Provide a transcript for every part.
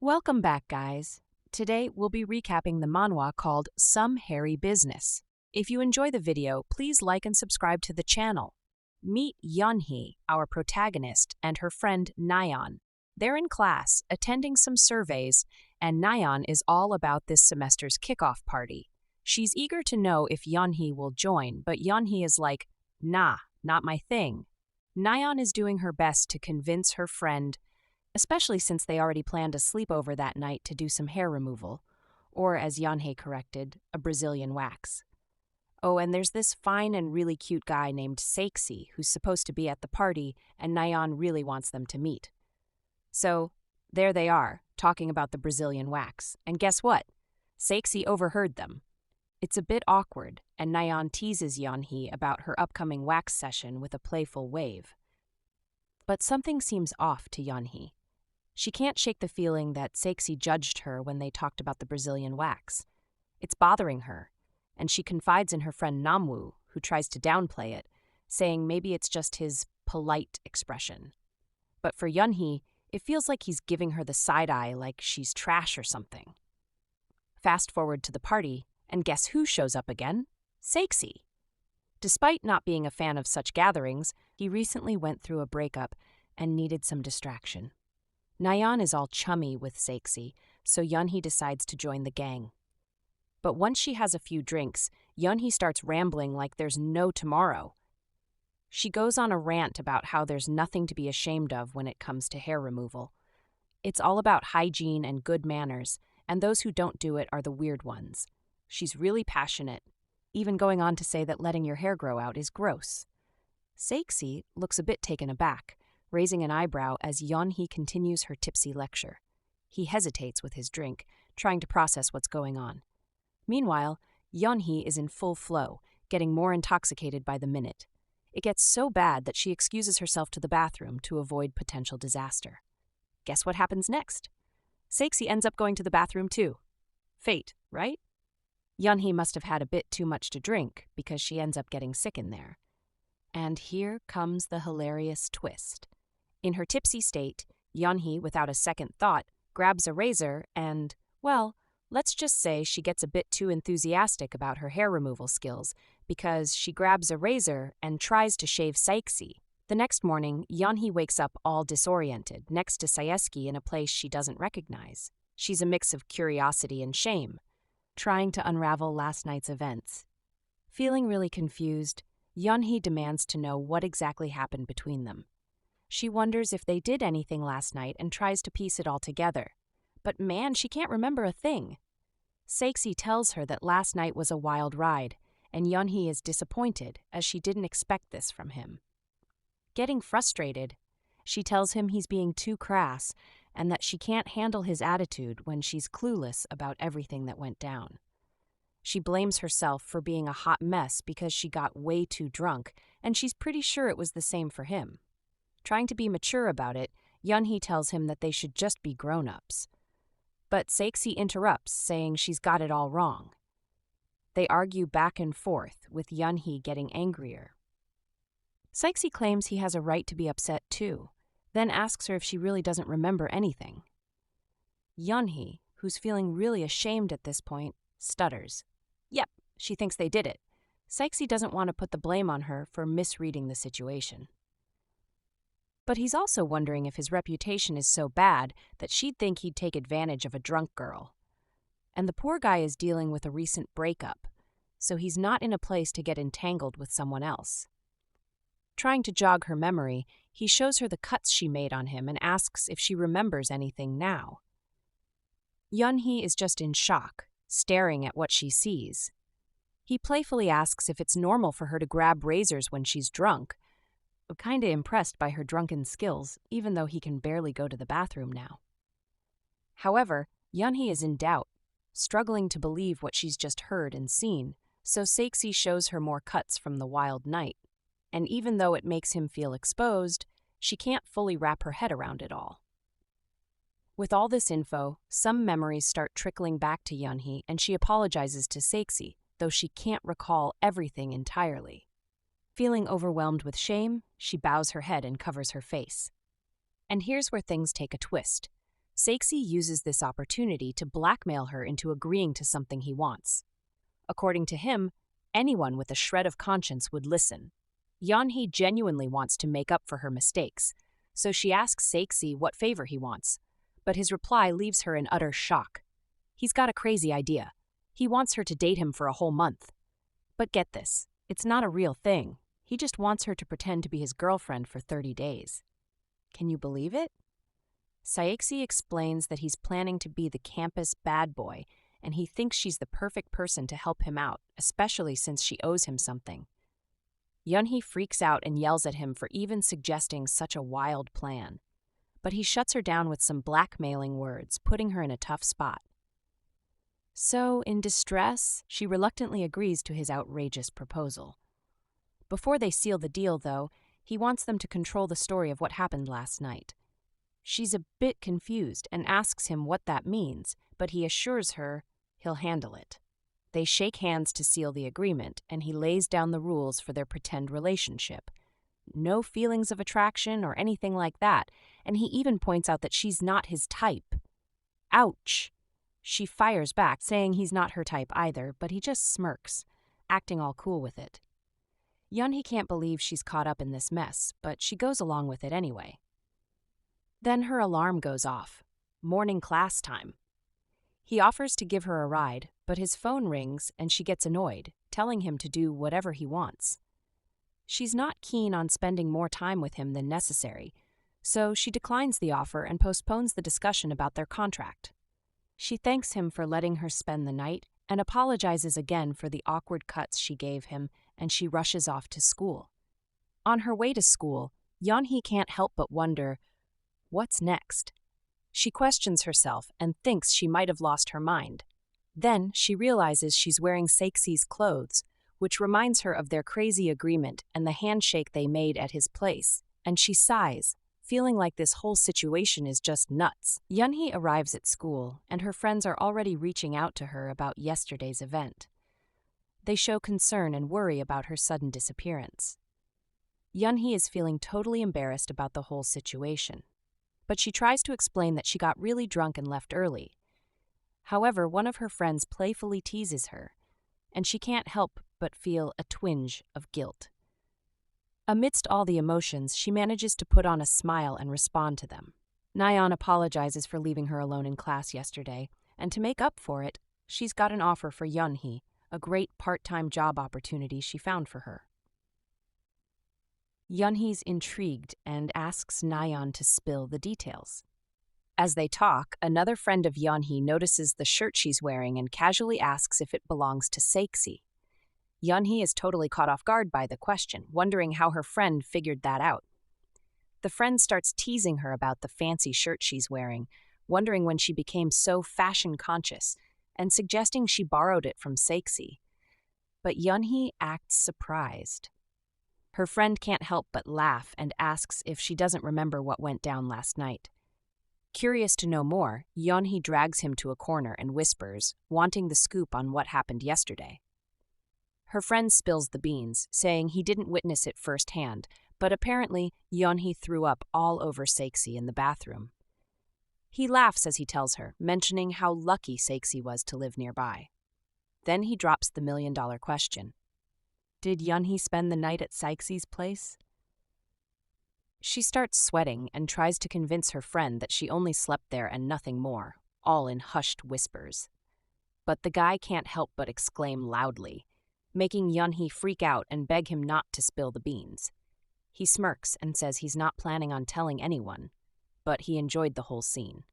Welcome back, guys. Today, we'll be recapping the manhwa called Some Hairy Business. If you enjoy the video, please like and subscribe to the channel. Meet Yeonhee, our protagonist, and her friend Nayeon. They're in class, attending some surveys, and Nayeon is all about this semester's kickoff party. She's eager to know if Yeonhee will join, but Yeonhee is like, nah, not my thing. Nayeon is doing her best to convince her friend, especially since they already planned a sleepover that night to do some hair removal, or as Yanhi corrected, a Brazilian wax. Oh, and there's this fine and really cute guy named Saeksi who's supposed to be at the party, and Nayeon really wants them to meet. So, there they are, talking about the Brazilian wax, and guess what? Saeksi overheard them. It's a bit awkward, and Nayeon teases Yeonhee about her upcoming wax session with a playful wave. But something seems off to Yeonhee. She can't shake the feeling that Saeksi judged her when they talked about the Brazilian wax. It's bothering her, and she confides in her friend Namwoo, who tries to downplay it, saying maybe it's just his polite expression. But for Yeonhee, it feels like he's giving her the side eye like she's trash or something. Fast forward to the party, and guess who shows up again? Saeksi. Despite not being a fan of such gatherings, he recently went through a breakup and needed some distraction. Nayeon is all chummy with Saeksi, so Yeonhee decides to join the gang. But once she has a few drinks, Yeonhee starts rambling like there's no tomorrow. She goes on a rant about how there's nothing to be ashamed of when it comes to hair removal. It's all about hygiene and good manners, and those who don't do it are the weird ones. She's really passionate, even going on to say that letting your hair grow out is gross. Saeksi looks a bit taken aback, raising an eyebrow as Yeonhee continues her tipsy lecture. He hesitates with his drink, trying to process what's going on. Meanwhile, Yeonhee is in full flow, getting more intoxicated by the minute. It gets so bad that she excuses herself to the bathroom to avoid potential disaster. Guess what happens next? Saeksi ends up going to the bathroom too. Fate, right? Yeonhee must have had a bit too much to drink because she ends up getting sick in there. And here comes the hilarious twist. In her tipsy state, Yeonhee, without a second thought, grabs a razor and, well, let's just say she gets a bit too enthusiastic about her hair removal skills because she grabs a razor and tries to shave Saeksi. The next morning, Yeonhee wakes up all disoriented, next to Saeski in a place she doesn't recognize. She's a mix of curiosity and shame, trying to unravel last night's events. Feeling really confused, Yeonhee demands to know what exactly happened between them. She wonders if they did anything last night and tries to piece it all together. But man, she can't remember a thing. Saeksi tells her that last night was a wild ride, and Yeonhee is disappointed as she didn't expect this from him. Getting frustrated, she tells him he's being too crass and that she can't handle his attitude when she's clueless about everything that went down. She blames herself for being a hot mess because she got way too drunk, and she's pretty sure it was the same for him. Trying to be mature about it, Yeonhee tells him that they should just be grown-ups. But Saeksi interrupts, saying she's got it all wrong. They argue back and forth, with Yeonhee getting angrier. Saeksi claims he has a right to be upset too, then asks her if she really doesn't remember anything. Yeonhee, who's feeling really ashamed at this point, stutters. Yep, she thinks they did it. Saeksi doesn't want to put the blame on her for misreading the situation. But he's also wondering if his reputation is so bad that she'd think he'd take advantage of a drunk girl. And the poor guy is dealing with a recent breakup, so he's not in a place to get entangled with someone else. Trying to jog her memory, he shows her the cuts she made on him and asks if she remembers anything now. Yeonhee is just in shock, staring at what she sees. He playfully asks if it's normal for her to grab razors when she's drunk, kinda impressed by her drunken skills, even though he can barely go to the bathroom now. However, Yeonhee is in doubt, struggling to believe what she's just heard and seen, so Saeksi shows her more cuts from the wild night. And even though it makes him feel exposed, she can't fully wrap her head around it all. With all this info, some memories start trickling back to Yeonhee, and she apologizes to Saeksi, though she can't recall everything entirely. Feeling overwhelmed with shame, she bows her head and covers her face. And here's where things take a twist. Saeksi uses this opportunity to blackmail her into agreeing to something he wants. According to him, anyone with a shred of conscience would listen. Yeonhee genuinely wants to make up for her mistakes, so she asks Saeksi what favor he wants, but his reply leaves her in utter shock. He's got a crazy idea. He wants her to date him for a whole month. But get this, it's not a real thing. He just wants her to pretend to be his girlfriend for 30 days. Can you believe it? Saeksi explains that he's planning to be the campus bad boy, and he thinks she's the perfect person to help him out, especially since she owes him something. Yeonhee freaks out and yells at him for even suggesting such a wild plan. But he shuts her down with some blackmailing words, putting her in a tough spot. So, in distress, she reluctantly agrees to his outrageous proposal. Before they seal the deal, though, he wants them to control the story of what happened last night. She's a bit confused and asks him what that means, but he assures her he'll handle it. They shake hands to seal the agreement, and he lays down the rules for their pretend relationship. No feelings of attraction or anything like that, and he even points out that she's not his type. Ouch! She fires back, saying he's not her type either, but he just smirks, acting all cool with it. Yeonhee can't believe she's caught up in this mess, but she goes along with it anyway. Then her alarm goes off. Morning class time. He offers to give her a ride, but his phone rings and she gets annoyed, telling him to do whatever he wants. She's not keen on spending more time with him than necessary, so she declines the offer and postpones the discussion about their contract. She thanks him for letting her spend the night and apologizes again for the awkward cuts she gave him, and she rushes off to school. On her way to school, Yeonhee can't help but wonder, what's next? She questions herself and thinks she might have lost her mind. Then she realizes she's wearing Saeksi's clothes, which reminds her of their crazy agreement and the handshake they made at his place, and she sighs, feeling like this whole situation is just nuts. Yeonhee arrives at school, and her friends are already reaching out to her about yesterday's event. They show concern and worry about her sudden disappearance. Yeonhee is feeling totally embarrassed about the whole situation, but she tries to explain that she got really drunk and left early. However, one of her friends playfully teases her, and she can't help but feel a twinge of guilt. Amidst all the emotions, she manages to put on a smile and respond to them. Nayeon apologizes for leaving her alone in class yesterday, and to make up for it, she's got an offer for Yeonhee, a great part-time job opportunity she found for her. Yeonhee's intrigued and asks Nayeon to spill the details. As they talk, another friend of Yeonhee notices the shirt she's wearing and casually asks if it belongs to Saeksi. Yeonhee is totally caught off guard by the question, wondering how her friend figured that out. The friend starts teasing her about the fancy shirt she's wearing, wondering when she became so fashion-conscious, and suggesting she borrowed it from Saeksi. But Yeonhee acts surprised. Her friend can't help but laugh and asks if she doesn't remember what went down last night. Curious to know more, Yeonhee drags him to a corner and whispers, wanting the scoop on what happened yesterday. Her friend spills the beans, saying he didn't witness it firsthand, but apparently Yeonhee threw up all over Saeksi in the bathroom. He laughs as he tells her, mentioning how lucky Saeksi was to live nearby. Then he drops the million-dollar question. Did Yeonhee spend the night at Saeksi's place? She starts sweating and tries to convince her friend that she only slept there and nothing more, all in hushed whispers. But the guy can't help but exclaim loudly, making Yeonhee freak out and beg him not to spill the beans. He smirks and says he's not planning on telling anyone, but he enjoyed the whole scene.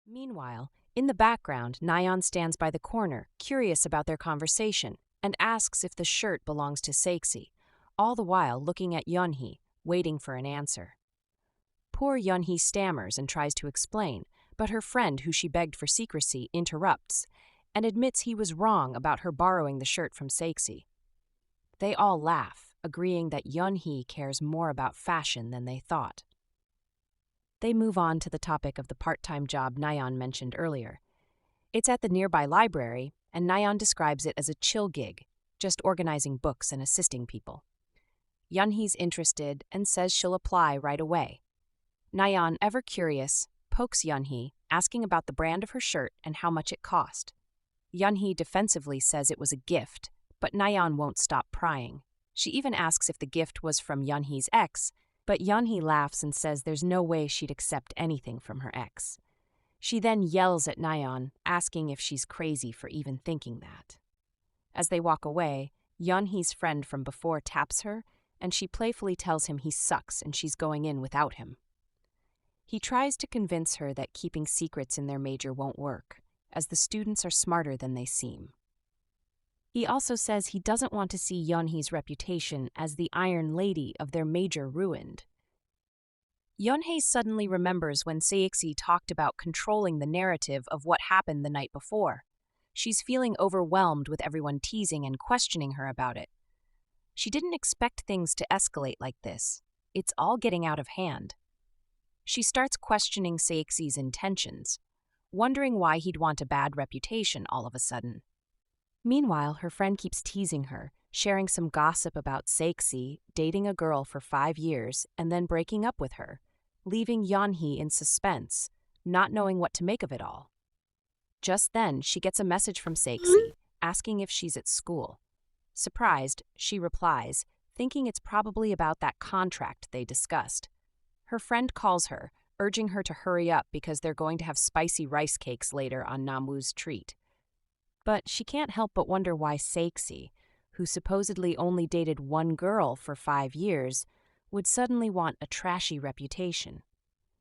Meanwhile, in the background, Nayeon stands by the corner, curious about their conversation, and asks if the shirt belongs to Saeksi, all the while looking at Yeonhee, waiting for an answer. Poor Yeonhee stammers and tries to explain, but her friend, who she begged for secrecy, interrupts and admits he was wrong about her borrowing the shirt from Saeksi. They all laugh, agreeing that Yeonhee cares more about fashion than they thought. They move on to the topic of the part-time job Nayeon mentioned earlier. It's at the nearby library, and Nayeon describes it as a chill gig, just organizing books and assisting people. Yeonhee's interested and says she'll apply right away. Nayeon, ever curious, pokes Yeonhee, asking about the brand of her shirt and how much it cost. Yeonhee defensively says it was a gift, but Nayeon won't stop prying. She even asks if the gift was from Yeonhee's ex, but Yeonhee laughs and says there's no way she'd accept anything from her ex. She then yells at Nayeon, asking if she's crazy for even thinking that. As they walk away, Yeonhee's friend from before taps her, and she playfully tells him he sucks and she's going in without him. He tries to convince her that keeping secrets in their major won't work, as the students are smarter than they seem. He also says he doesn't want to see Yeonhee's reputation as the Iron Lady of their major ruined. Yeonhee suddenly remembers when Saeksi talked about controlling the narrative of what happened the night before. She's feeling overwhelmed with everyone teasing and questioning her about it. She didn't expect things to escalate like this. It's all getting out of hand. She starts questioning Saeksi's intentions, wondering why he'd want a bad reputation all of a sudden. Meanwhile, her friend keeps teasing her, sharing some gossip about Saeksi dating a girl for 5 years and then breaking up with her, leaving Yeonhee in suspense, not knowing what to make of it all. Just then, she gets a message from Saeksi, asking if she's at school. Surprised, she replies, thinking it's probably about that contract they discussed. Her friend calls her, urging her to hurry up because they're going to have spicy rice cakes later on Namwoo's treat. But she can't help but wonder why Saeksi, who supposedly only dated one girl for 5 years, would suddenly want a trashy reputation.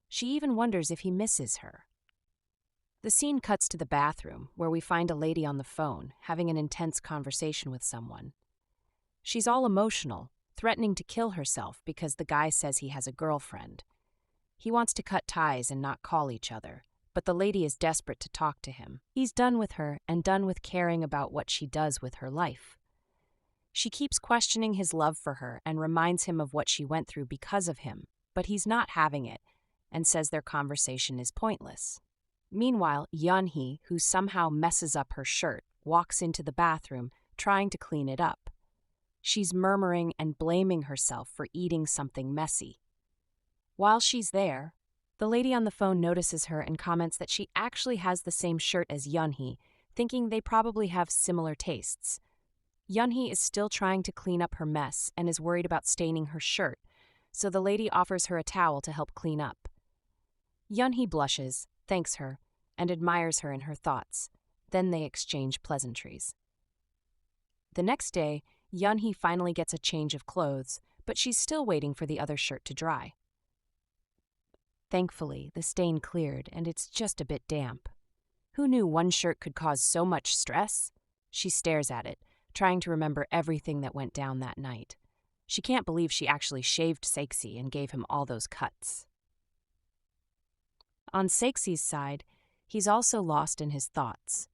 She even wonders if he misses her. The scene cuts to the bathroom, where we find a lady on the phone, having an intense conversation with someone. She's all emotional, threatening to kill herself because the guy says he has a girlfriend. He wants to cut ties and not call each other, but the lady is desperate to talk to him. He's done with her and done with caring about what she does with her life. She keeps questioning his love for her and reminds him of what she went through because of him, but he's not having it and says their conversation is pointless. Meanwhile, Yanhi, who somehow messes up her shirt, walks into the bathroom, trying to clean it up. She's murmuring and blaming herself for eating something messy. While she's there, the lady on the phone notices her and comments that she actually has the same shirt as Yeonhee, thinking they probably have similar tastes. Yeonhee is still trying to clean up her mess and is worried about staining her shirt, so the lady offers her a towel to help clean up. Yeonhee blushes, thanks her, and admires her in her thoughts. Then they exchange pleasantries. The next day, Yeonhee finally gets a change of clothes, but she's still waiting for the other shirt to dry. Thankfully, the stain cleared, and it's just a bit damp. Who knew one shirt could cause so much stress? She stares at it, trying to remember everything that went down that night. She can't believe she actually shaved Saeksi and gave him all those cuts. On Saeksi's side, he's also lost in his thoughts.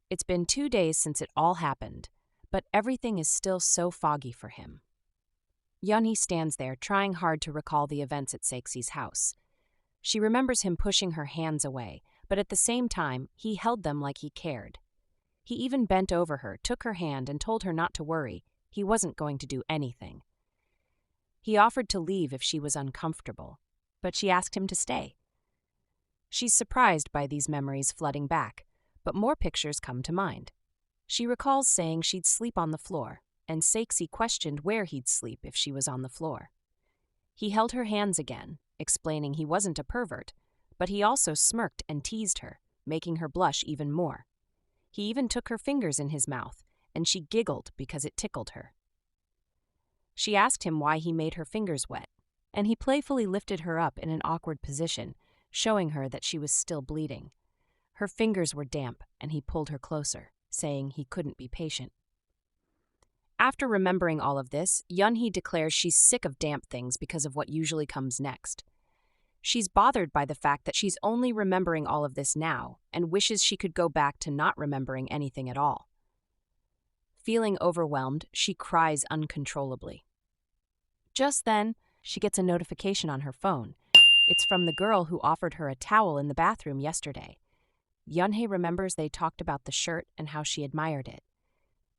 It's been 2 days since it all happened, but everything is still so foggy for him. Yanhi stands there, trying hard to recall the events at Saeksi's house. She remembers him pushing her hands away, but at the same time, he held them like he cared. He even bent over her, took her hand, and told her not to worry. He wasn't going to do anything. He offered to leave if she was uncomfortable, but she asked him to stay. She's surprised by these memories flooding back, but more pictures come to mind. She recalls saying she'd sleep on the floor, and Saeksi questioned where he'd sleep if she was on the floor. He held her hands again, explaining he wasn't a pervert, but he also smirked and teased her, making her blush even more. He even took her fingers in his mouth, and she giggled because it tickled her. She asked him why he made her fingers wet, and he playfully lifted her up in an awkward position, showing her that she was still bleeding. Her fingers were damp, and he pulled her closer, saying he couldn't be patient. After remembering all of this, Yeonhee declares she's sick of damp things because of what usually comes next. She's bothered by the fact that she's only remembering all of this now and wishes she could go back to not remembering anything at all. Feeling overwhelmed, she cries uncontrollably. Just then, she gets a notification on her phone. It's from the girl who offered her a towel in the bathroom yesterday. Yeonhee remembers they talked about the shirt and how she admired it.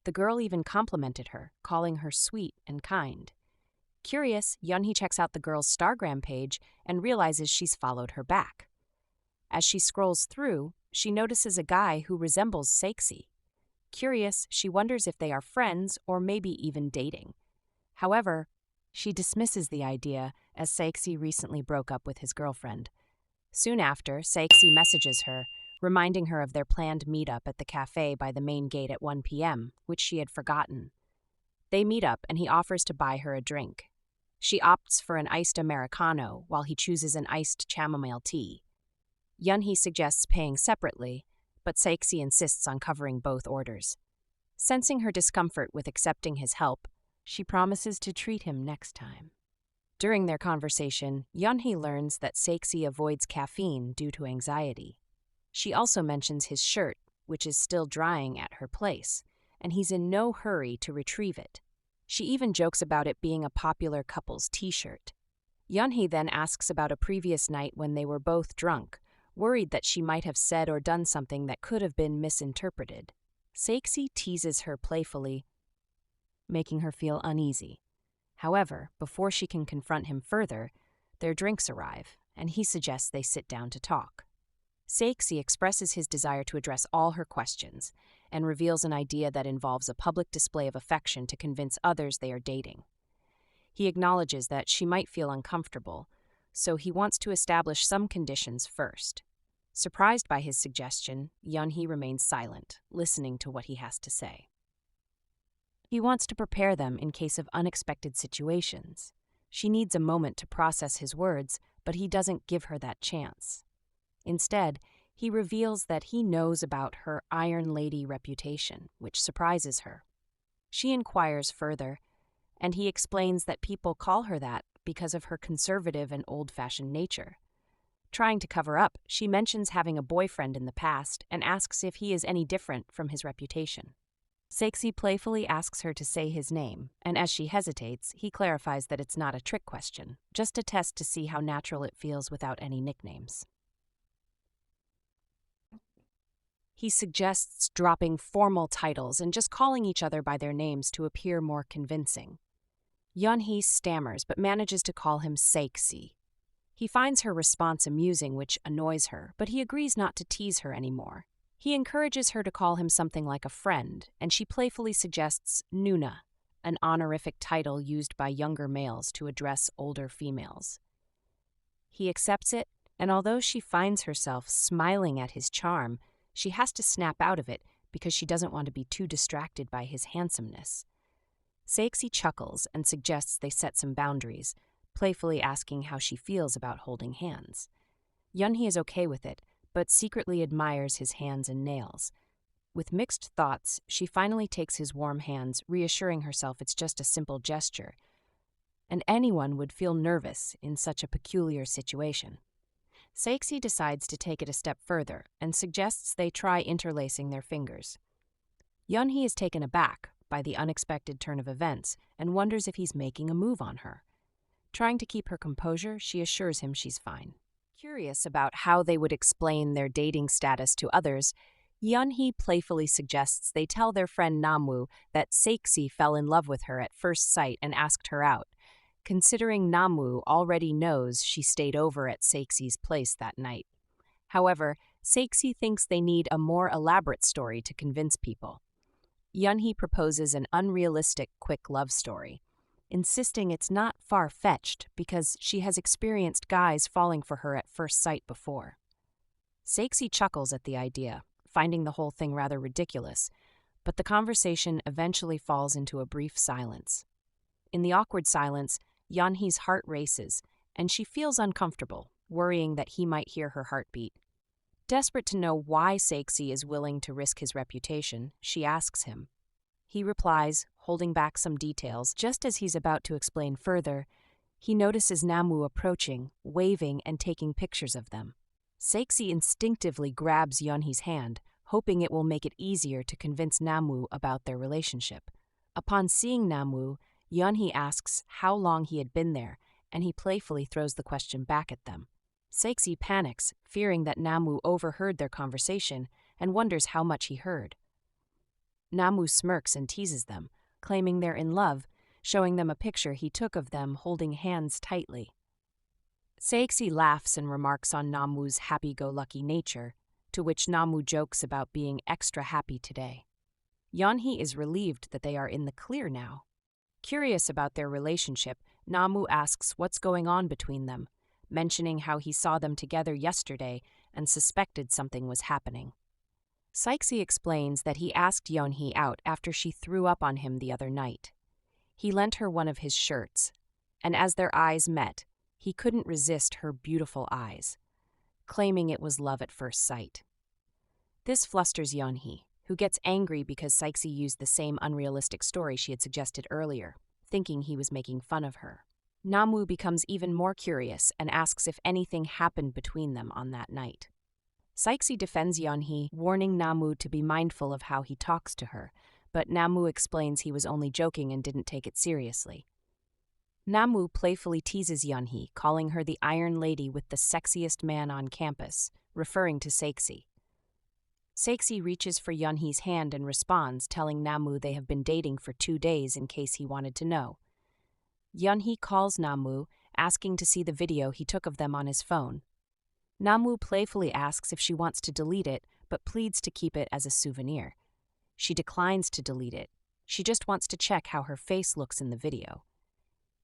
The girl even complimented her, calling her sweet and kind. Curious, Yeonhee checks out the girl's Stargram page and realizes she's followed her back. As she scrolls through, she notices a guy who resembles Saeksi. Curious, she wonders if they are friends or maybe even dating. However, she dismisses the idea as Saeksi recently broke up with his girlfriend. Soon after, Saeksi messages her, reminding her of their planned meetup at the cafe by the main gate at 1 p.m., which she had forgotten. They meet up and he offers to buy her a drink. She opts for an iced Americano while he chooses an iced chamomile tea. Yeonhee suggests paying separately, but Saeksi insists on covering both orders. Sensing her discomfort with accepting his help, she promises to treat him next time. During their conversation, Yeonhee learns that Saeksi avoids caffeine due to anxiety. She also mentions his shirt, which is still drying at her place, and he's in no hurry to retrieve it. She even jokes about it being a popular couple's t-shirt. Yeonhee then asks about a previous night when they were both drunk, worried that she might have said or done something that could have been misinterpreted. Saeksi teases her playfully, making her feel uneasy. However, before she can confront him further, their drinks arrive, and he suggests they sit down to talk. Saeksi expresses his desire to address all her questions and reveals an idea that involves a public display of affection to convince others they are dating. He acknowledges that she might feel uncomfortable, so he wants to establish some conditions first. Surprised by his suggestion, Yeonhee remains silent, listening to what he has to say. He wants to prepare them in case of unexpected situations. She needs a moment to process his words, but he doesn't give her that chance. Instead, he reveals that he knows about her Iron Lady reputation, which surprises her. She inquires further, and he explains that people call her that because of her conservative and old-fashioned nature. Trying to cover up, she mentions having a boyfriend in the past and asks if he is any different from his reputation. Saeksi playfully asks her to say his name, and as she hesitates, he clarifies that it's not a trick question, just a test to see how natural it feels without any nicknames. He suggests dropping formal titles and just calling each other by their names to appear more convincing. Yeonhee stammers but manages to call him Saeksi. He finds her response amusing, which annoys her, but he agrees not to tease her anymore. He encourages her to call him something like a friend, and she playfully suggests Nuna, an honorific title used by younger males to address older females. He accepts it, and although she finds herself smiling at his charm, she has to snap out of it because she doesn't want to be too distracted by his handsomeness. Saeksi chuckles and suggests they set some boundaries, playfully asking how she feels about holding hands. Yeonhee is okay with it, but secretly admires his hands and nails. With mixed thoughts, she finally takes his warm hands, reassuring herself it's just a simple gesture, and anyone would feel nervous in such a peculiar situation. Saeksi decides to take it a step further and suggests they try interlacing their fingers. Yeonhee is taken aback by the unexpected turn of events and wonders if he's making a move on her. Trying to keep her composure, she assures him she's fine. Curious about how they would explain their dating status to others, Yeonhee playfully suggests they tell their friend Namwoo that Saeksi fell in love with her at first sight and asked her out, considering Namwoo already knows she stayed over at Saeksi's place that night. However, Saeksi thinks they need a more elaborate story to convince people. Yeonhee proposes an unrealistic quick love story, insisting it's not far-fetched because she has experienced guys falling for her at first sight before. Saeksi chuckles at the idea, finding the whole thing rather ridiculous, but the conversation eventually falls into a brief silence. In the awkward silence, Yeonhee's heart races, and she feels uncomfortable, worrying that he might hear her heartbeat. Desperate to know why Saeksi is willing to risk his reputation, she asks him. He replies, holding back some details. Just as he's about to explain further, he notices Namwoo approaching, waving and taking pictures of them. Saeksi instinctively grabs Yeonhee's hand, hoping it will make it easier to convince Namwoo about their relationship. Upon seeing Namwoo, Yeonhee asks how long he had been there, and he playfully throws the question back at them. Saeksi panics, fearing that Namwoo overheard their conversation, and wonders how much he heard. Namwoo smirks and teases them, claiming they're in love, showing them a picture he took of them holding hands tightly. Saeksi laughs and remarks on Namu's happy-go-lucky nature, to which Namu jokes about being extra happy today. Yeonhee is relieved that they are in the clear now. Curious about their relationship, Namu asks what's going on between them, mentioning how he saw them together yesterday and suspected something was happening. Saeksi explains that he asked Yeonhee out after she threw up on him the other night. He lent her one of his shirts, and as their eyes met, he couldn't resist her beautiful eyes, claiming it was love at first sight. This flusters Yeonhee, who gets angry because Saeksi used the same unrealistic story she had suggested earlier, thinking he was making fun of her. Namu becomes even more curious and asks if anything happened between them on that night. Saeksi defends Yeonhee, warning Namu to be mindful of how he talks to her, but Namu explains he was only joking and didn't take it seriously. Namu playfully teases Yeonhee, calling her the Iron Lady with the sexiest man on campus, referring to Saeksi. Saeksi reaches for Yeonhee's hand and responds, telling Namu they have been dating for 2 days in case he wanted to know. Yeonhee calls Namu, asking to see the video he took of them on his phone. Namu playfully asks if she wants to delete it, but pleads to keep it as a souvenir. She declines to delete it. She just wants to check how her face looks in the video.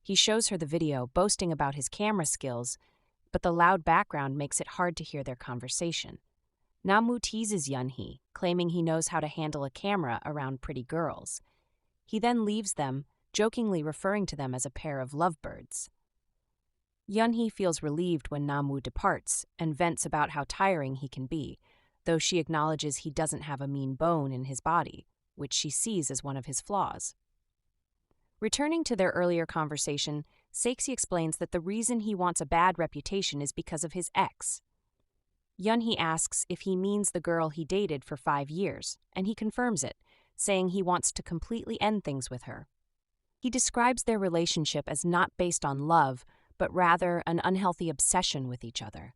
He shows her the video, boasting about his camera skills, but the loud background makes it hard to hear their conversation. Namu teases Yeonhee, claiming he knows how to handle a camera around pretty girls. He then leaves them, jokingly referring to them as a pair of lovebirds. Yeonhee feels relieved when Namu departs and vents about how tiring he can be, though she acknowledges he doesn't have a mean bone in his body, which she sees as one of his flaws. Returning to their earlier conversation, Saeksi explains that the reason he wants a bad reputation is because of his ex. Yeonhee asks if he means the girl he dated for 5 years, and he confirms it, saying he wants to completely end things with her. He describes their relationship as not based on love, but rather an unhealthy obsession with each other.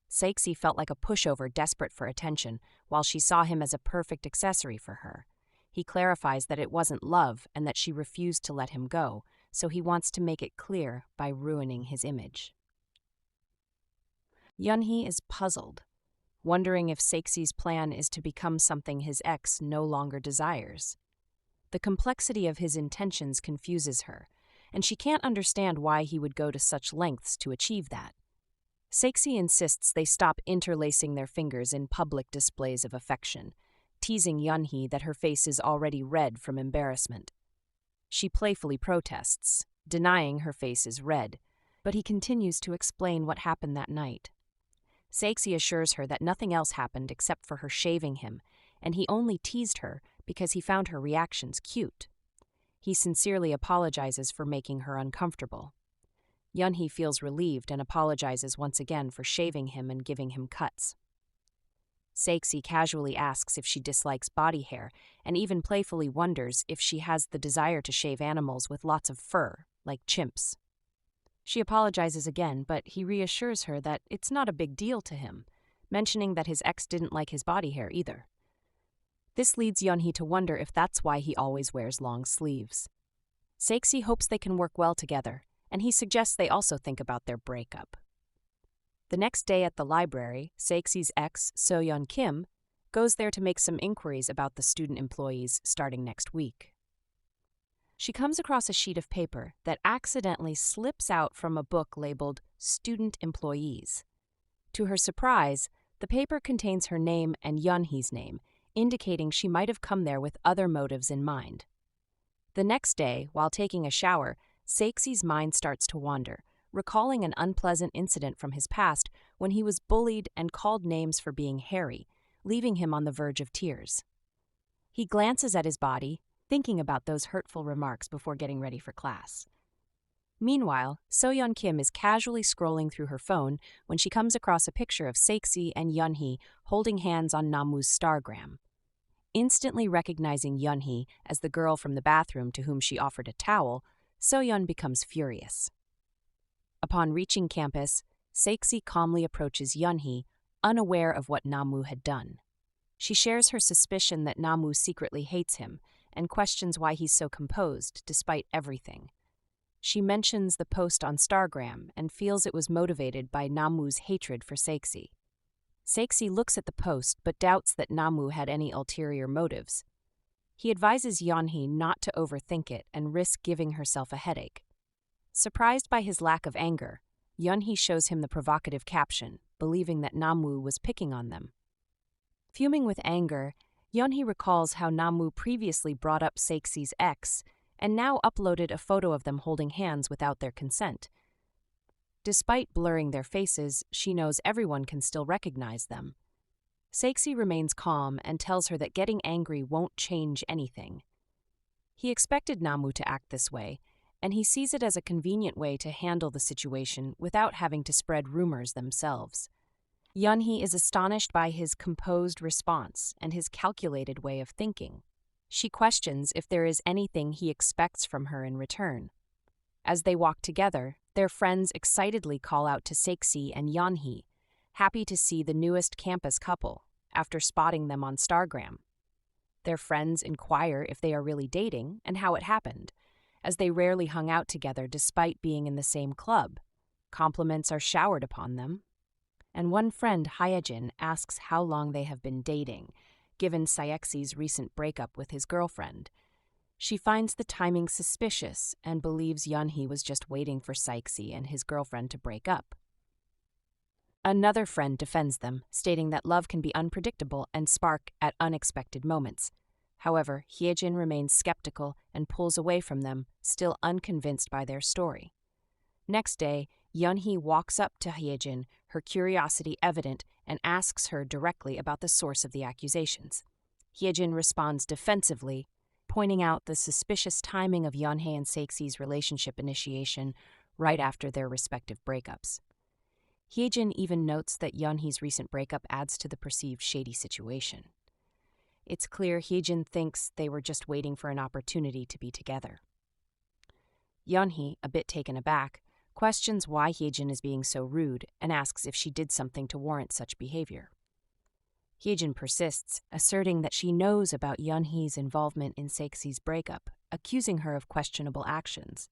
Saeksi felt like a pushover desperate for attention, while she saw him as a perfect accessory for her. He clarifies that it wasn't love and that she refused to let him go, so he wants to make it clear by ruining his image. Yeonhee is puzzled, wondering if Saeksi's plan is to become something his ex no longer desires. The complexity of his intentions confuses her, and she can't understand why he would go to such lengths to achieve that. Saeksi insists they stop interlacing their fingers in public displays of affection, teasing Yeonhee that her face is already red from embarrassment. She playfully protests, denying her face is red, but he continues to explain what happened that night. Saeksi assures her that nothing else happened except for her shaving him, and he only teased her because he found her reactions cute. He sincerely apologizes for making her uncomfortable. Yeonhee feels relieved and apologizes once again for shaving him and giving him cuts. Saeksi casually asks if she dislikes body hair and even playfully wonders if she has the desire to shave animals with lots of fur, like chimps. She apologizes again, but he reassures her that it's not a big deal to him, mentioning that his ex didn't like his body hair either. This leads Yeonhee to wonder if that's why he always wears long sleeves. Saeksi hopes they can work well together, and he suggests they also think about their breakup. The next day at the library, Saeksi's ex, Soyeon Kim, goes there to make some inquiries about the student employees starting next week. She comes across a sheet of paper that accidentally slips out from a book labeled Student Employees. To her surprise, the paper contains her name and Yeonhee's name, indicating she might have come there with other motives in mind. The next day, while taking a shower, Saeksi's mind starts to wander, recalling an unpleasant incident from his past when he was bullied and called names for being hairy, leaving him on the verge of tears. He glances at his body, thinking about those hurtful remarks before getting ready for class. Meanwhile, Soyeon Kim is casually scrolling through her phone when she comes across a picture of Saeksi and Yeonhee holding hands on Namu's stargram. Instantly recognizing Yeonhee as the girl from the bathroom to whom she offered a towel, Soyeon becomes furious. Upon reaching campus, Saeksi calmly approaches Yeonhee, unaware of what Namu had done. She shares her suspicion that Namu secretly hates him and questions why he's so composed despite everything. She mentions the post on Stargram and feels it was motivated by Namwoo's hatred for Saeksi. Saeksi looks at the post but doubts that Namwoo had any ulterior motives. He advises Yeonhee not to overthink it and risk giving herself a headache. Surprised by his lack of anger, Yeonhee shows him the provocative caption, believing that Namwoo was picking on them. Fuming with anger, Yeonhee recalls how Namwoo previously brought up Saeksi's ex and now uploaded a photo of them holding hands without their consent. Despite blurring their faces, she knows everyone can still recognize them. Saeksi remains calm and tells her that getting angry won't change anything. He expected Namwoo to act this way, and he sees it as a convenient way to handle the situation without having to spread rumors themselves. Yeonhee is astonished by his composed response and his calculated way of thinking. She questions if there is anything he expects from her in return. As they walk together, their friends excitedly call out to Saeksi and Yeonhee, happy to see the newest campus couple, after spotting them on Stargram. Their friends inquire if they are really dating and how it happened, as they rarely hung out together despite being in the same club. Compliments are showered upon them. And one friend, Hyejin, asks how long they have been dating, given Saeksi's recent breakup with his girlfriend. She finds the timing suspicious and believes Yeonhee was just waiting for Saeksi and his girlfriend to break up. Another friend defends them, stating that love can be unpredictable and spark at unexpected moments. However, Hyejin remains skeptical and pulls away from them, still unconvinced by their story. Next day, Yeonhee walks up to Hyejin, her curiosity evident, and asks her directly about the source of the accusations. Hyejin responds defensively, pointing out the suspicious timing of Yeonhee and Saeksi's relationship initiation right after their respective breakups. Hyejin even notes that Yeonhee's recent breakup adds to the perceived shady situation. It's clear Hyejin thinks they were just waiting for an opportunity to be together. Yeonhee, a bit taken aback, questions why Hyejin is being so rude and asks if she did something to warrant such behavior. Hyejin persists, asserting that she knows about Yeonhee's involvement in Saeksi's breakup, accusing her of questionable actions.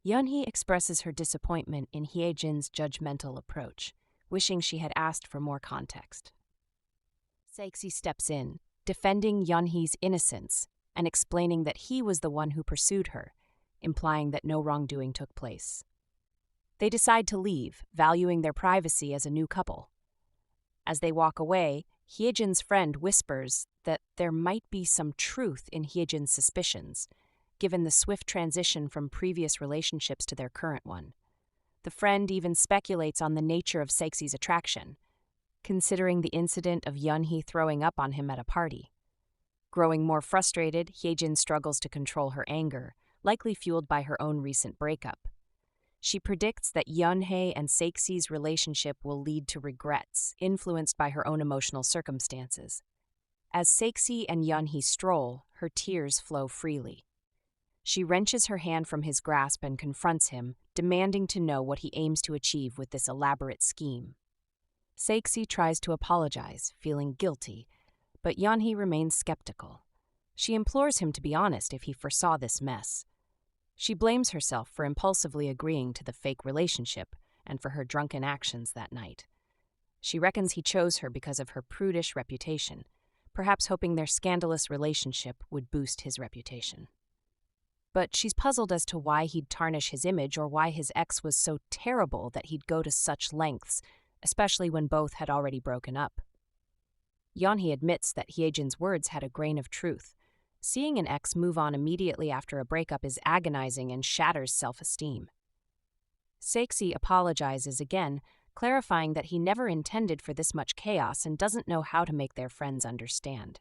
Yeonhee expresses her disappointment in Hyejin's judgmental approach, wishing she had asked for more context. Saeksi steps in, defending Yeonhee's innocence and explaining that he was the one who pursued her, implying that no wrongdoing took place. They decide to leave, valuing their privacy as a new couple. As they walk away, Hyejin's friend whispers that there might be some truth in Hyejin's suspicions, given the swift transition from previous relationships to their current one. The friend even speculates on the nature of Saeksi's attraction, considering the incident of Yeonhee throwing up on him at a party. Growing more frustrated, Hyejin struggles to control her anger, likely fueled by her own recent breakup. She predicts that Yeonhee and Saeksi's relationship will lead to regrets, influenced by her own emotional circumstances. As Saeksi and Yeonhee stroll, her tears flow freely. She wrenches her hand from his grasp and confronts him, demanding to know what he aims to achieve with this elaborate scheme. Saeksi tries to apologize, feeling guilty, but Yeonhee remains skeptical. She implores him to be honest if he foresaw this mess. She blames herself for impulsively agreeing to the fake relationship and for her drunken actions that night. She reckons he chose her because of her prudish reputation, perhaps hoping their scandalous relationship would boost his reputation. But she's puzzled as to why he'd tarnish his image or why his ex was so terrible that he'd go to such lengths, especially when both had already broken up. Yeonhee admits that Hyejin's words had a grain of truth. Seeing an ex move on immediately after a breakup is agonizing and shatters self-esteem. Saeksi apologizes again, clarifying that he never intended for this much chaos and doesn't know how to make their friends understand.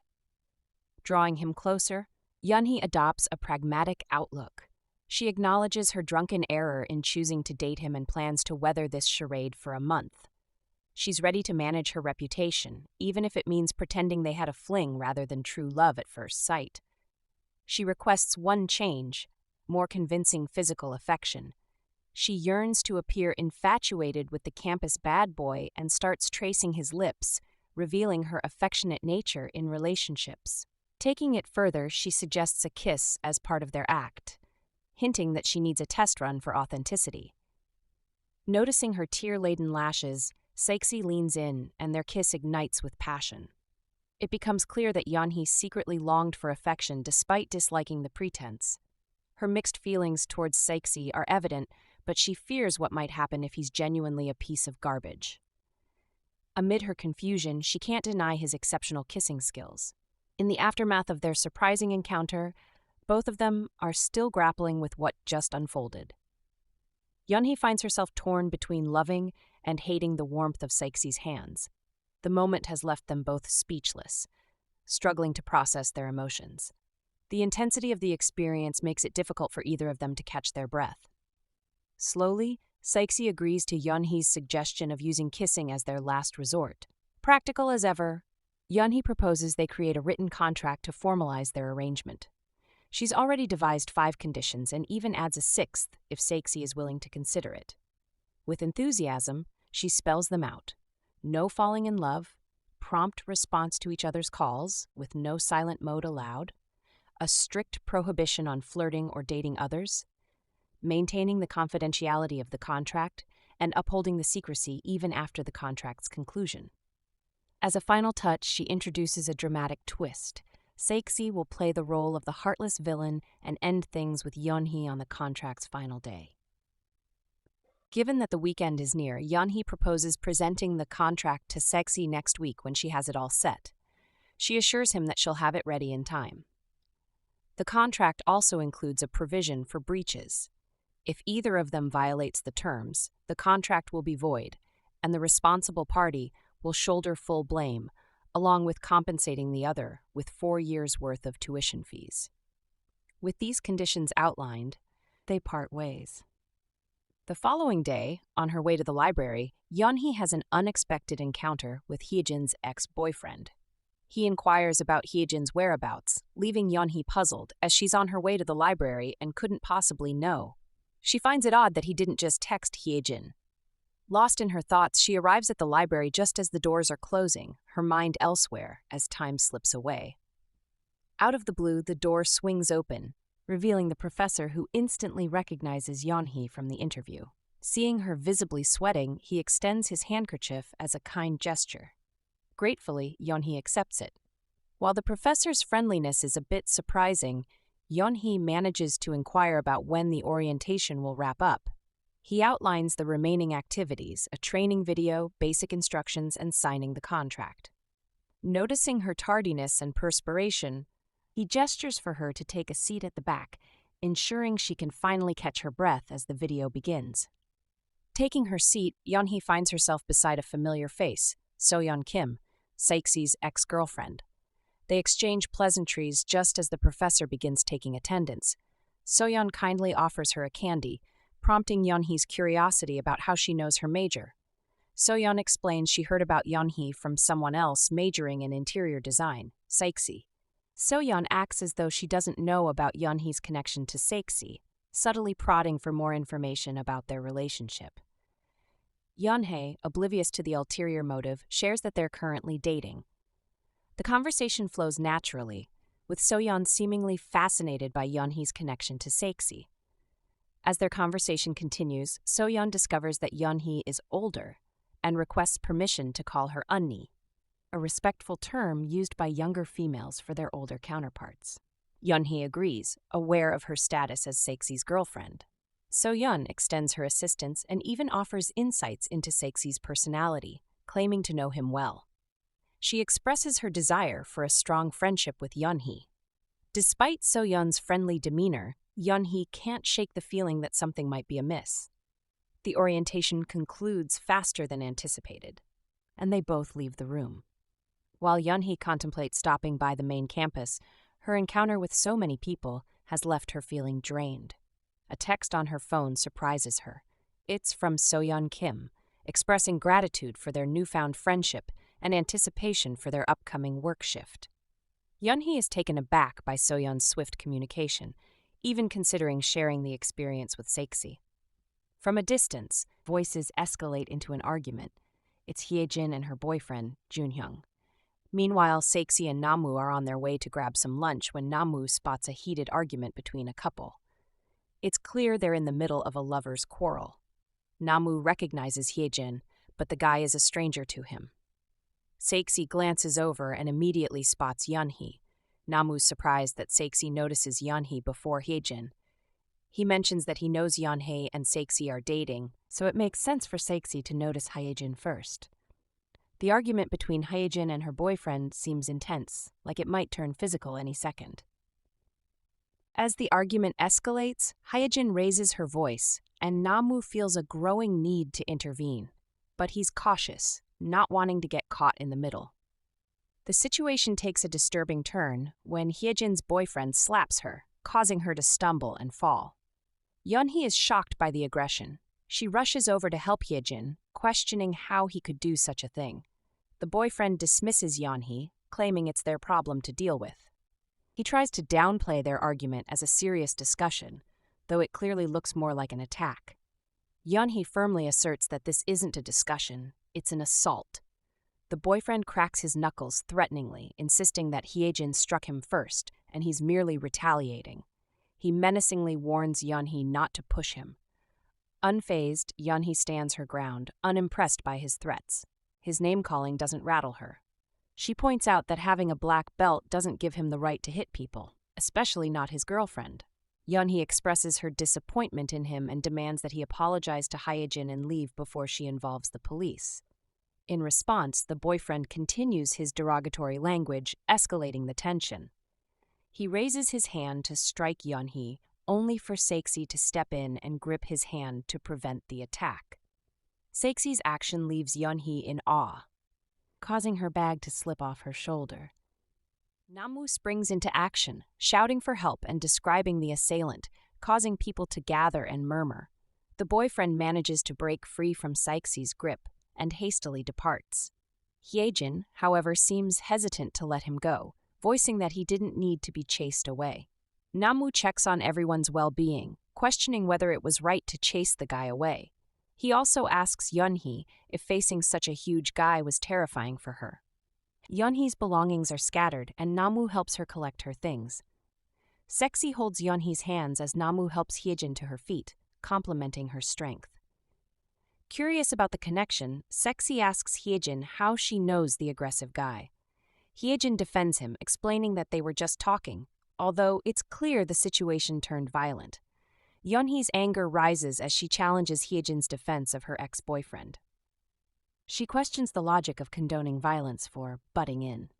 Drawing him closer, Yeonhee adopts a pragmatic outlook. She acknowledges her drunken error in choosing to date him and plans to weather this charade for a month. She's ready to manage her reputation, even if it means pretending they had a fling rather than true love at first sight. She requests one change, more convincing physical affection. She yearns to appear infatuated with the campus bad boy and starts tracing his lips, revealing her affectionate nature in relationships. Taking it further, she suggests a kiss as part of their act. hinting that she needs a test run for authenticity. Noticing her tear-laden lashes, Saeksi leans in, and their kiss ignites with passion. It becomes clear that Yeonhee secretly longed for affection despite disliking the pretense. Her mixed feelings towards Saeksi are evident, but she fears what might happen if he's genuinely a piece of garbage. Amid her confusion, she can't deny his exceptional kissing skills. In the aftermath of their surprising encounter, both of them are still grappling with what just unfolded. Yeonhee finds herself torn between loving and hating the warmth of Saeksi's hands. The moment has left them both speechless, struggling to process their emotions. The intensity of the experience makes it difficult for either of them to catch their breath. Slowly, Saeksi agrees to Yeonhee's suggestion of using kissing as their last resort. Practical as ever, Yeonhee proposes they create a written contract to formalize their arrangement. She's already devised 5 conditions and even adds a 6th if Saeksi is willing to consider it. With enthusiasm, she spells them out. No falling in love, prompt response to each other's calls, with no silent mode allowed, a strict prohibition on flirting or dating others, maintaining the confidentiality of the contract, and upholding the secrecy even after the contract's conclusion. As a final touch, she introduces a dramatic twist. Saeksi will play the role of the heartless villain and end things with Yeonhee on the contract's final day. Given that the weekend is near, Yanhi proposes presenting the contract to Saeksi next week when she has it all set. She assures him that she'll have it ready in time. The contract also includes a provision for breaches. If either of them violates the terms, the contract will be void, and the responsible party will shoulder full blame, along with compensating the other with 4 years' worth of tuition fees. With these conditions outlined, they part ways. The following day, on her way to the library, Yeonhee has an unexpected encounter with Hyejin's ex-boyfriend. He inquires about Hyejin's whereabouts, leaving Yeonhee puzzled as she's on her way to the library and couldn't possibly know. She finds it odd that he didn't just text Hyejin. Lost in her thoughts, she arrives at the library just as the doors are closing, her mind elsewhere as time slips away. Out of the blue, the door swings open, revealing the professor, who instantly recognizes Yeonhee from the interview. Seeing her visibly sweating, he extends his handkerchief as a kind gesture. Gratefully, Yeonhee accepts it. While the professor's friendliness is a bit surprising, Yeonhee manages to inquire about when the orientation will wrap up. He outlines the remaining activities, a training video, basic instructions, and signing the contract. Noticing her tardiness and perspiration, he gestures for her to take a seat at the back, ensuring she can finally catch her breath as the video begins. Taking her seat, Yeonhee finds herself beside a familiar face, Soyeon Kim, Saeksi's ex-girlfriend. They exchange pleasantries just as the professor begins taking attendance. Soyeon kindly offers her a candy, prompting Yeonhee's curiosity about how she knows her major. Soyeon explains she heard about Yeonhee from someone else majoring in interior design, Saeksi. Soyeon acts as though she doesn't know about Yeonhee's connection to Saeksi, subtly prodding for more information about their relationship. Yeonhee, oblivious to the ulterior motive, shares that they're currently dating. The conversation flows naturally, with Soyeon seemingly fascinated by Yeonhee's connection to Saeksi. As their conversation continues, Soyeon discovers that Yeonhee is older and requests permission to call her Unni, a respectful term used by younger females for their older counterparts. Yeonhee agrees, aware of her status as Saeksi's girlfriend. Soyeon extends her assistance and even offers insights into Saeksi's personality, claiming to know him well. She expresses her desire for a strong friendship with Yeonhee. Despite Soyeon's friendly demeanor, Yeonhee can't shake the feeling that something might be amiss. The orientation concludes faster than anticipated, and they both leave the room. While Yeonhee contemplates stopping by the main campus, her encounter with so many people has left her feeling drained. A text on her phone surprises her. It's from Soyeon Kim, expressing gratitude for their newfound friendship and anticipation for their upcoming work shift. Yeonhee is taken aback by Soyeon's swift communication, even considering sharing the experience with Saeksi. From a distance, voices escalate into an argument. It's Hyejin and her boyfriend, Junhyung. Meanwhile, Saeksi and Namu are on their way to grab some lunch when Namu spots a heated argument between a couple. It's clear they're in the middle of a lover's quarrel. Namu recognizes Hyejin, but the guy is a stranger to him. Saeksi glances over and immediately spots Yeonhee. Namu's surprised that Saeksi notices Yeonhee before Hyejin. He mentions that he knows Yeonhee and Saeksi are dating, so it makes sense for Saeksi to notice Hyejin first. The argument between Hyejin and her boyfriend seems intense, like it might turn physical any second. As the argument escalates, Hyejin raises her voice, and Namu feels a growing need to intervene. But he's cautious, not wanting to get caught in the middle. The situation takes a disturbing turn when Hyejin's boyfriend slaps her, causing her to stumble and fall. Yeonhee is shocked by the aggression. She rushes over to help Hyejin, questioning how he could do such a thing. The boyfriend dismisses Yeonhee, claiming it's their problem to deal with. He tries to downplay their argument as a serious discussion, though it clearly looks more like an attack. Yeonhee firmly asserts that this isn't a discussion, it's an assault. The boyfriend cracks his knuckles threateningly, insisting that Hyejin struck him first, and he's merely retaliating. He menacingly warns Yeonhee not to push him. Unfazed, Yeonhee stands her ground, unimpressed by his threats. His name-calling doesn't rattle her. She points out that having a black belt doesn't give him the right to hit people, especially not his girlfriend. Yeonhee expresses her disappointment in him and demands that he apologize to Hyejin and leave before she involves the police. In response, the boyfriend continues his derogatory language, escalating the tension. He raises his hand to strike Yeonhee, only for Saeksi to step in and grip his hand to prevent the attack. Saeksi's action leaves Yeonhee in awe, causing her bag to slip off her shoulder. Namu springs into action, shouting for help and describing the assailant, causing people to gather and murmur. The boyfriend manages to break free from Saeksi's grip and hastily departs. Hyejin, however, seems hesitant to let him go, voicing that he didn't need to be chased away. Namu checks on everyone's well-being, questioning whether it was right to chase the guy away. He also asks Yeonhee if facing such a huge guy was terrifying for her. Yeonhee's belongings are scattered, and Namu helps her collect her things. Saeksi holds Yeonhee's hands as Namu helps Hyejin to her feet, complimenting her strength. Curious about the connection, Saeksi asks Hyejin how she knows the aggressive guy. Hyejin defends him, explaining that they were just talking, although it's clear the situation turned violent. Yeonhee's anger rises as she challenges Hyejin's defense of her ex-boyfriend. She questions the logic of condoning violence for butting in.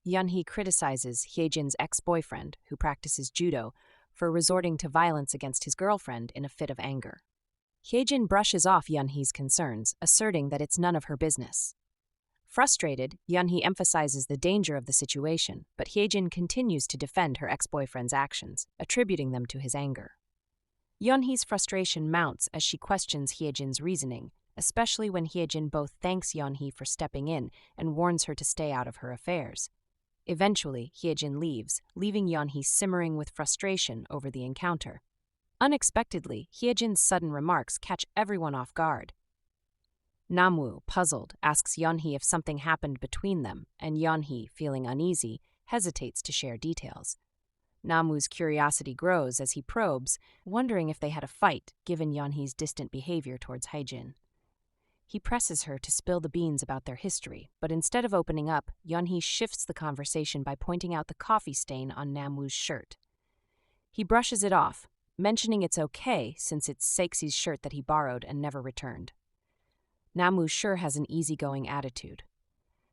Yeonhee criticizes Hyejin's ex-boyfriend, who practices judo, for resorting to violence against his girlfriend in a fit of anger. Hyejin brushes off Yeonhee's concerns, asserting that it's none of her business. Frustrated, Yeonhee emphasizes the danger of the situation, but Hyejin continues to defend her ex-boyfriend's actions, attributing them to his anger. Yeonhee's frustration mounts as she questions Hyejin's reasoning, especially when Hyejin both thanks Yeonhee for stepping in and warns her to stay out of her affairs. Eventually, Hyejin leaves, leaving Yeonhee simmering with frustration over the encounter. Unexpectedly, Hyejin's sudden remarks catch everyone off guard. Namu, puzzled, asks Yeonhee if something happened between them, and Yeonhee, feeling uneasy, hesitates to share details. Namu's curiosity grows as he probes, wondering if they had a fight, given Yeonhee's distant behavior towards Hyejin. He presses her to spill the beans about their history, but instead of opening up, Yeonhee shifts the conversation by pointing out the coffee stain on Namu's shirt. He brushes it off, mentioning it's okay since it's Saeksi's shirt that he borrowed and never returned. Namu sure has an easygoing attitude.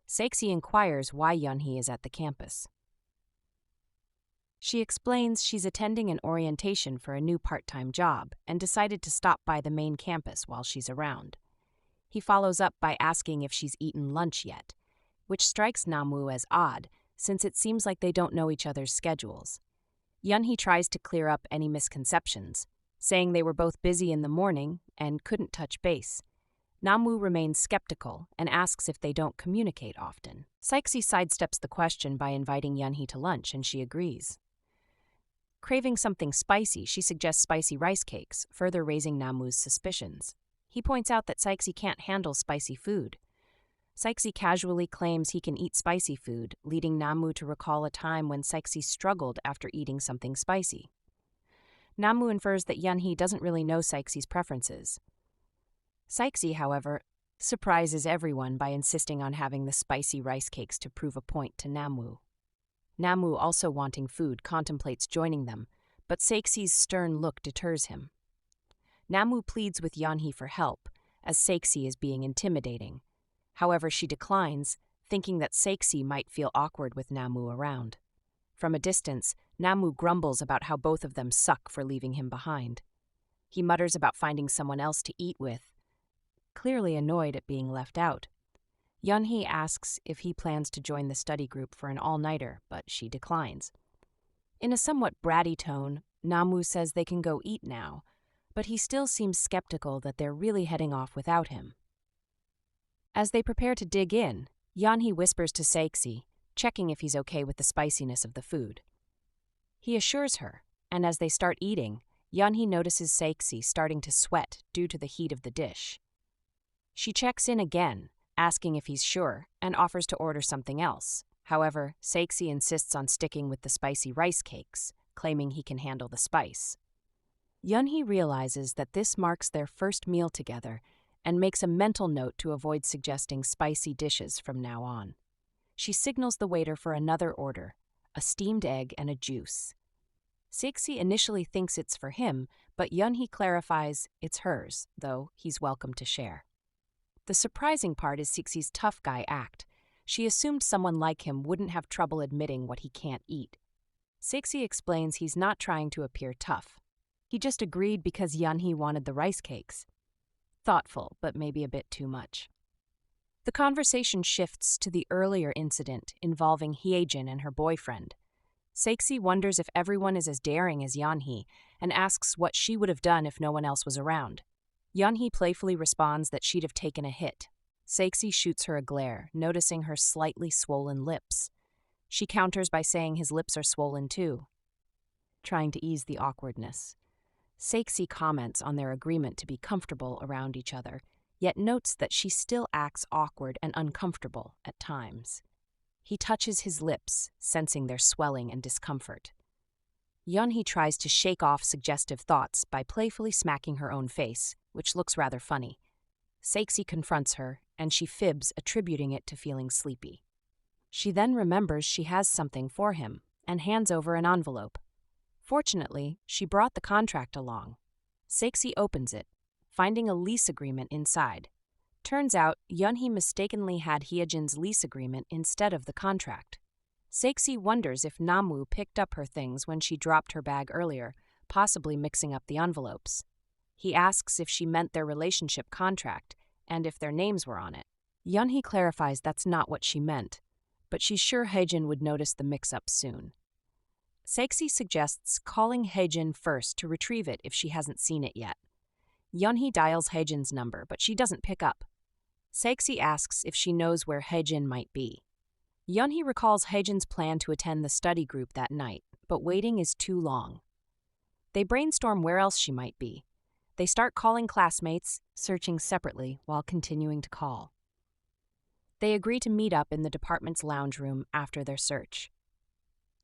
Saeksi inquires why Yeonhee is at the campus. She explains she's attending an orientation for a new part-time job and decided to stop by the main campus while she's around. He follows up by asking if she's eaten lunch yet, which strikes Namu as odd since it seems like they don't know each other's schedules. Yeonhee tries to clear up any misconceptions, saying they were both busy in the morning and couldn't touch base. Namu remains skeptical and asks if they don't communicate often. Saeksi sidesteps the question by inviting Yeonhee to lunch, and she agrees. Craving something spicy, she suggests spicy rice cakes, further raising Namu's suspicions. He points out that Saeksi can't handle spicy food. Saeksi casually claims he can eat spicy food, leading Namu to recall a time when Saeksi struggled after eating something spicy. Namu infers that Yeonhee doesn't really know Saeksi's preferences. Saeksi, however, surprises everyone by insisting on having the spicy rice cakes to prove a point to Namu. Namu, also wanting food, contemplates joining them, but Saeksi's stern look deters him. Namu pleads with Yeonhee for help, as Saeksi is being intimidating. However, she declines, thinking that Saeksi might feel awkward with Namu around. From a distance, Namu grumbles about how both of them suck for leaving him behind. He mutters about finding someone else to eat with, clearly annoyed at being left out. Yeonhee asks if he plans to join the study group for an all-nighter, but she declines. In a somewhat bratty tone, Namu says they can go eat now, but he still seems skeptical that they're really heading off without him. As they prepare to dig in, Yeonhee whispers to Saeksi, checking if he's okay with the spiciness of the food. He assures her, and as they start eating, Yeonhee notices Saeksi starting to sweat due to the heat of the dish. She checks in again, asking if he's sure, and offers to order something else. However, Saeksi insists on sticking with the spicy rice cakes, claiming he can handle the spice. Yeonhee realizes that this marks their first meal together and makes a mental note to avoid suggesting spicy dishes from now on. She signals the waiter for another order, a steamed egg and a juice. Saeksi initially thinks it's for him, but Yeonhee clarifies it's hers, though he's welcome to share. The surprising part is Saeksi's tough guy act. She assumed someone like him wouldn't have trouble admitting what he can't eat. Saeksi explains he's not trying to appear tough. He just agreed because Yanhi wanted the rice cakes. Thoughtful, but maybe a bit too much. The conversation shifts to the earlier incident involving Hyejin and her boyfriend. Saeksi wonders if everyone is as daring as Yeonhee and asks what she would have done if no one else was around. Yeonhee playfully responds that she'd have taken a hit. Saeksi shoots her a glare, noticing her slightly swollen lips. She counters by saying his lips are swollen too, trying to ease the awkwardness. Saeksi comments on their agreement to be comfortable around each other, yet notes that she still acts awkward and uncomfortable at times. He touches his lips, sensing their swelling and discomfort. Yeonhee tries to shake off suggestive thoughts by playfully smacking her own face, which looks rather funny. Saeksi confronts her, and she fibs, attributing it to feeling sleepy. She then remembers she has something for him and hands over an envelope. Fortunately, she brought the contract along. Saeksi opens it, finding a lease agreement inside. Turns out, Yeonhee mistakenly had Hyejin's lease agreement instead of the contract. Saeksi wonders if Namu picked up her things when she dropped her bag earlier, possibly mixing up the envelopes. He asks if she meant their relationship contract and if their names were on it. Yeonhee clarifies that's not what she meant, but she's sure Hyejin would notice the mix-up soon. Saeksi suggests calling Hyejin first to retrieve it if she hasn't seen it yet. Yeonhee dials Hyejin's number, but she doesn't pick up. Saeksi asks if she knows where Hyejin might be. Yeonhee recalls Hyejin's plan to attend the study group that night, but waiting is too long. They brainstorm where else she might be. They start calling classmates, searching separately while continuing to call. They agree to meet up in the department's lounge room after their search.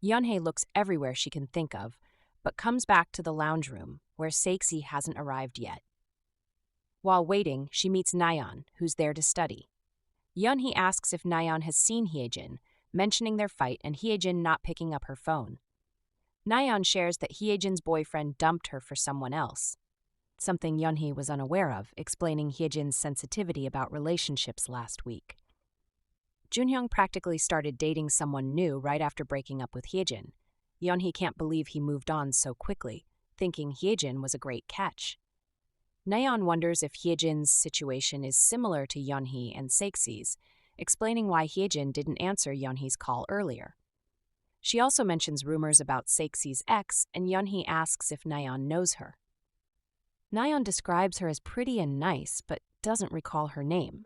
Yeonhee looks everywhere she can think of, but comes back to the lounge room, where Saeksi hasn't arrived yet. While waiting, she meets Nayeon, who's there to study. Yeonhee asks if Nayeon has seen Hyejin, mentioning their fight and Hyejin not picking up her phone. Nayeon shares that Hyejin's boyfriend dumped her for someone else, something Yeonhee was unaware of, explaining Hyejin's sensitivity about relationships last week. Junhyung practically started dating someone new right after breaking up with Hyejin. Yeonhee can't believe he moved on so quickly, thinking Hyejin was a great catch. Nayeon wonders if Hyejin's situation is similar to Yeonhee and Saeksi's, explaining why Hyejin didn't answer Yeonhee's call earlier. She also mentions rumors about Saeksi's ex, and Yeonhee asks if Nayeon knows her. Nayeon describes her as pretty and nice, but doesn't recall her name.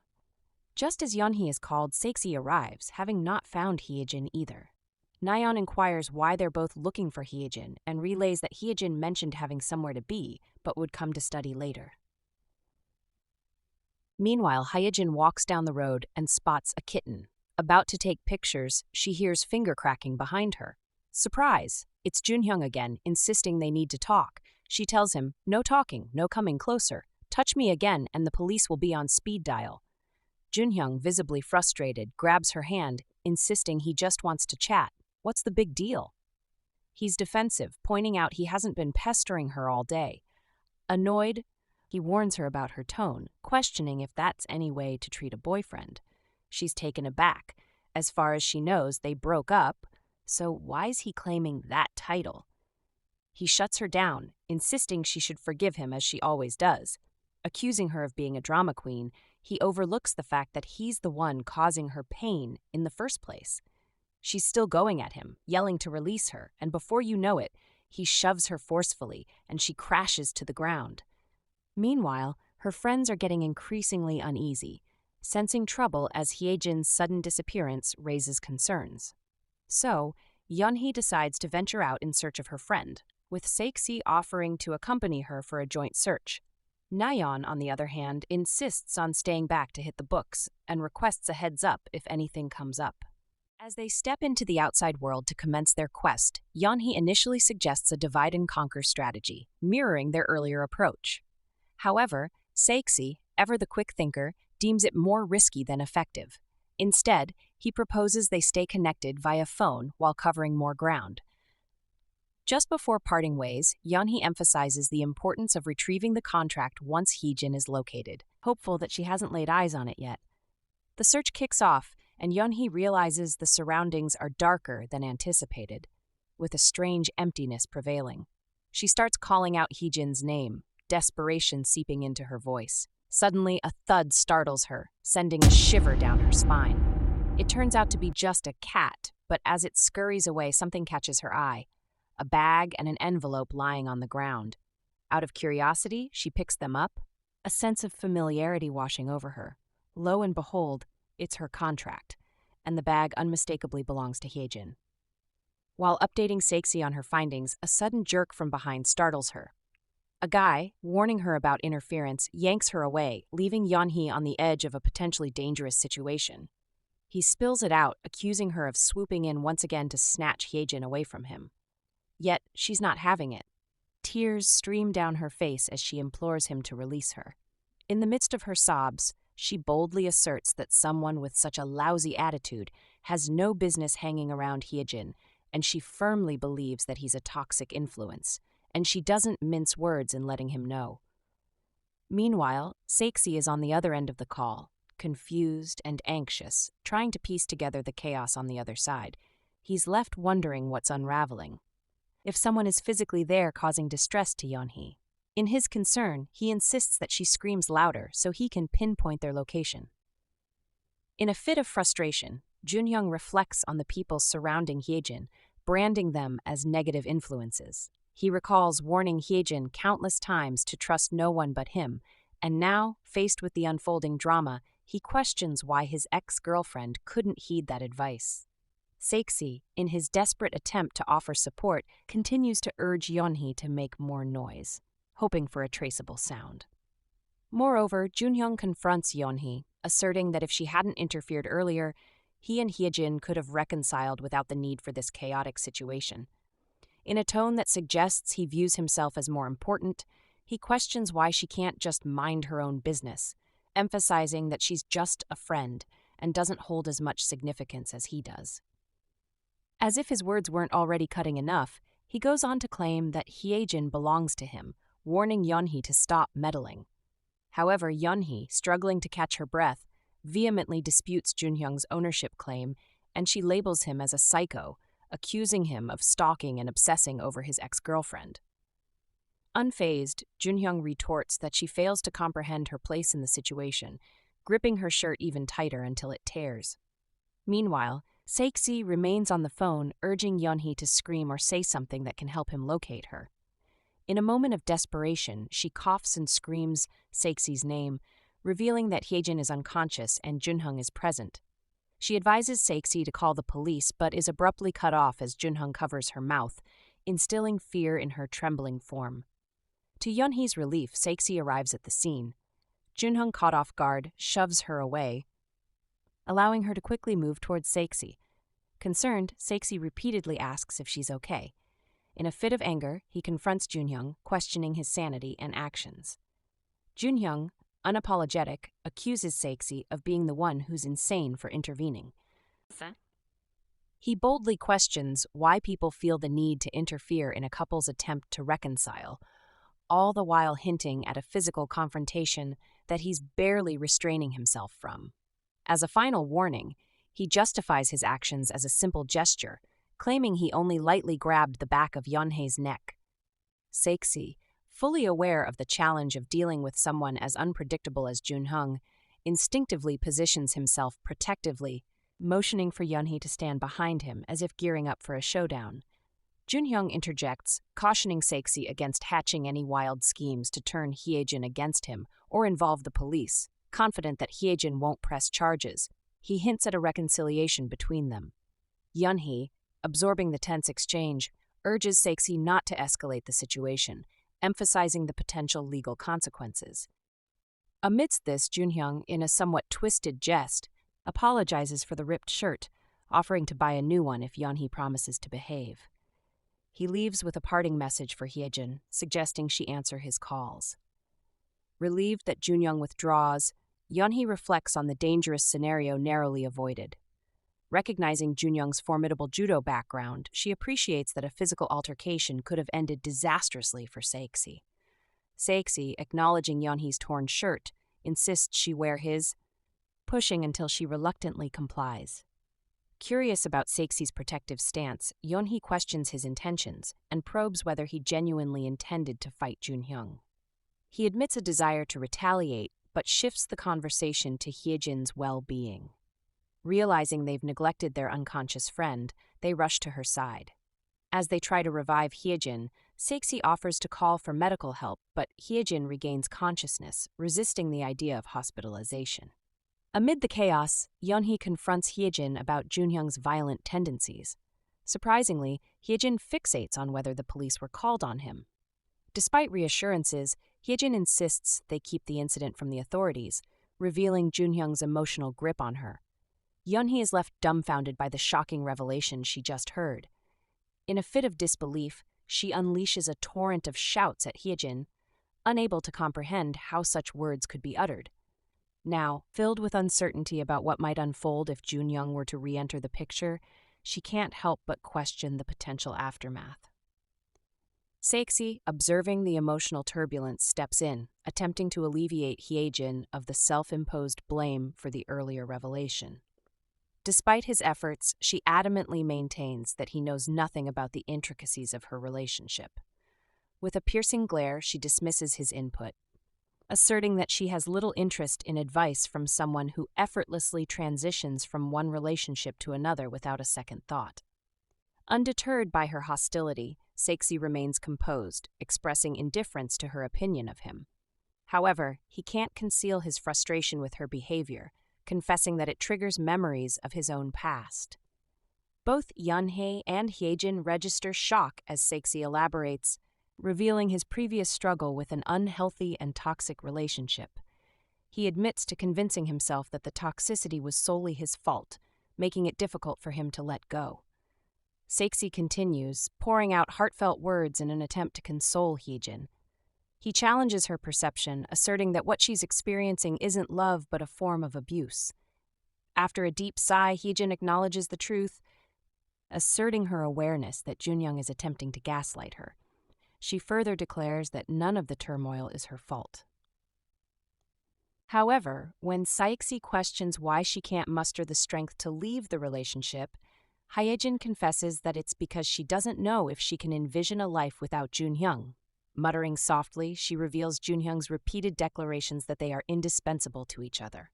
Just as Yeonhee is called, Saeksi arrives, having not found Hyejin either. Nayeon inquires why they're both looking for Hyejin and relays that Hyejin mentioned having somewhere to be, but would come to study later. Meanwhile, Hyejin walks down the road and spots a kitten. About to take pictures, she hears finger cracking behind her. Surprise! It's Junhyung again, insisting they need to talk. She tells him, "No talking, no coming closer. Touch me again and the police will be on speed dial." Junhyung, visibly frustrated, grabs her hand, insisting he just wants to chat. What's the big deal? He's defensive, pointing out he hasn't been pestering her all day. Annoyed, he warns her about her tone, questioning if that's any way to treat a boyfriend. She's taken aback. As far as she knows, they broke up, so why's he claiming that title? He shuts her down, insisting she should forgive him as she always does. Accusing her of being a drama queen, he overlooks the fact that he's the one causing her pain in the first place. She's still going at him, yelling to release her, and before you know it, he shoves her forcefully, and she crashes to the ground. Meanwhile, her friends are getting increasingly uneasy, sensing trouble as Hyejin's sudden disappearance raises concerns. So, Yeonhee decides to venture out in search of her friend, with Saeksi offering to accompany her for a joint search. Nayeon, on the other hand, insists on staying back to hit the books and requests a heads up if anything comes up. As they step into the outside world to commence their quest, Yeonhee initially suggests a divide-and-conquer strategy, mirroring their earlier approach. However, Saeksi, ever the quick thinker, deems it more risky than effective. Instead, he proposes they stay connected via phone while covering more ground. Just before parting ways, Yeonhee emphasizes the importance of retrieving the contract once Hyejin is located, hopeful that she hasn't laid eyes on it yet. The search kicks off, and Yeonhee realizes the surroundings are darker than anticipated, with a strange emptiness prevailing. She starts calling out Hyejin's name, desperation seeping into her voice. Suddenly, a thud startles her, sending a shiver down her spine. It turns out to be just a cat, but as it scurries away, something catches her eye. A bag and an envelope lying on the ground. Out of curiosity, she picks them up, a sense of familiarity washing over her. Lo and behold, it's her contract, and the bag unmistakably belongs to Hyejin. While updating Saeksi on her findings, a sudden jerk from behind startles her. A guy, warning her about interference, yanks her away, leaving Yeonhee on the edge of a potentially dangerous situation. He spills it out, accusing her of swooping in once again to snatch Hyejin away from him. Yet, she's not having it. Tears stream down her face as she implores him to release her. In the midst of her sobs, she boldly asserts that someone with such a lousy attitude has no business hanging around Hyejin, and she firmly believes that he's a toxic influence, and she doesn't mince words in letting him know. Meanwhile, Saeksi is on the other end of the call, confused and anxious, trying to piece together the chaos on the other side. He's left wondering what's unraveling. If someone is physically there causing distress to Yeonhee. In his concern, he insists that she screams louder so he can pinpoint their location. In a fit of frustration, Junhyung reflects on the people surrounding Hyejin, branding them as negative influences. He recalls warning Hyejin countless times to trust no one but him, and now, faced with the unfolding drama, he questions why his ex-girlfriend couldn't heed that advice. Saeksi, in his desperate attempt to offer support, continues to urge Yeonhee to make more noise, hoping for a traceable sound. Moreover, Junhyung confronts Yeonhee, asserting that if she hadn't interfered earlier, he and Hyejin could have reconciled without the need for this chaotic situation. In a tone that suggests he views himself as more important, he questions why she can't just mind her own business, emphasizing that she's just a friend and doesn't hold as much significance as he does. As if his words weren't already cutting enough, he goes on to claim that Hyejin belongs to him, warning Yeonhee to stop meddling. However, Yeonhee, struggling to catch her breath, vehemently disputes Junhyung's ownership claim, and she labels him as a psycho, accusing him of stalking and obsessing over his ex-girlfriend. Unfazed, Junhyung retorts that she fails to comprehend her place in the situation, gripping her shirt even tighter until it tears. Meanwhile, Saeksi remains on the phone, urging Yeonhee to scream or say something that can help him locate her. In a moment of desperation, she coughs and screams Saeksi's name, revealing that Hyejin is unconscious and Junhyung is present. She advises Saeksi to call the police, but is abruptly cut off as Junhyung covers her mouth, instilling fear in her trembling form. To Yeonhee's relief, Saeksi arrives at the scene. Junhyung, caught off guard, shoves her away, allowing her to quickly move towards Saeksi. Concerned, Saeksi repeatedly asks if she's okay. In a fit of anger, he confronts Junhyung, questioning his sanity and actions. Junhyung, unapologetic, accuses Saeksi of being the one who's insane for intervening. He boldly questions why people feel the need to interfere in a couple's attempt to reconcile, all the while hinting at a physical confrontation that he's barely restraining himself from. As a final warning, he justifies his actions as a simple gesture, claiming he only lightly grabbed the back of Yeonhee's neck. Saeksi, fully aware of the challenge of dealing with someone as unpredictable as Junhyung, instinctively positions himself protectively, motioning for Yeonhee to stand behind him as if gearing up for a showdown. Junhyung interjects, cautioning Saeksi against hatching any wild schemes to turn Hyejin against him or involve the police. Confident that Hyejin won't press charges, he hints at a reconciliation between them. Yeonhee, absorbing the tense exchange, urges Saeksi not to escalate the situation, emphasizing the potential legal consequences. Amidst this, Junhyung, in a somewhat twisted jest, apologizes for the ripped shirt, offering to buy a new one if Yeonhee promises to behave. He leaves with a parting message for Hyejin, suggesting she answer his calls. Relieved that Junhyung withdraws, Yeonhee reflects on the dangerous scenario narrowly avoided. Recognizing Junhyung's formidable judo background, she appreciates that a physical altercation could have ended disastrously for Saeksi. Saeksi, acknowledging Yeonhee's torn shirt, insists she wear his, pushing until she reluctantly complies. Curious about Saeksi's protective stance, Yeonhee questions his intentions and probes whether he genuinely intended to fight Junhyung. He admits a desire to retaliate, but shifts the conversation to Hyejin's well-being. Realizing they've neglected their unconscious friend, they rush to her side. As they try to revive Hyejin, Saeksi offers to call for medical help, but Hyejin regains consciousness, resisting the idea of hospitalization. Amid the chaos, Yeonhee confronts Hyejin about Junhyung's violent tendencies. Surprisingly, Hyejin fixates on whether the police were called on him. Despite reassurances, Hyejin insists they keep the incident from the authorities, revealing Junhyung's emotional grip on her. Yeonhee is left dumbfounded by the shocking revelation she just heard. In a fit of disbelief, she unleashes a torrent of shouts at Hyejin, unable to comprehend how such words could be uttered. Now, filled with uncertainty about what might unfold if Junhyung were to re-enter the picture, she can't help but question the potential aftermath. Saeksi, observing the emotional turbulence, steps in, attempting to alleviate Hyejin of the self-imposed blame for the earlier revelation. Despite his efforts, she adamantly maintains that he knows nothing about the intricacies of her relationship. With a piercing glare, she dismisses his input, asserting that she has little interest in advice from someone who effortlessly transitions from one relationship to another without a second thought. Undeterred by her hostility, Saeksi remains composed, expressing indifference to her opinion of him. However, he can't conceal his frustration with her behavior, confessing that it triggers memories of his own past. Both Yeonhee and Hyejin register shock as Saeksi elaborates, revealing his previous struggle with an unhealthy and toxic relationship. He admits to convincing himself that the toxicity was solely his fault, making it difficult for him to let go. Saeksi continues, pouring out heartfelt words in an attempt to console Hyejin. He challenges her perception, asserting that what she's experiencing isn't love but a form of abuse. After a deep sigh, Hyejin acknowledges the truth, asserting her awareness that Junhyung is attempting to gaslight her. She further declares that none of the turmoil is her fault. However, when Saeksi questions why she can't muster the strength to leave the relationship, Hyejin confesses that it's because she doesn't know if she can envision a life without Junhyung. Muttering softly, she reveals Junhyung's repeated declarations that they are indispensable to each other.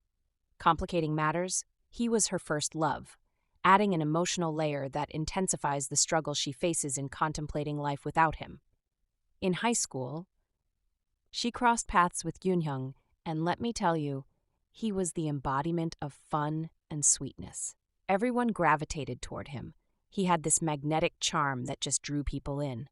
Complicating matters, he was her first love, adding an emotional layer that intensifies the struggle she faces in contemplating life without him. In high school, she crossed paths with Junhyung, and let me tell you, he was the embodiment of fun and sweetness. Everyone gravitated toward him. He had this magnetic charm that just drew people in.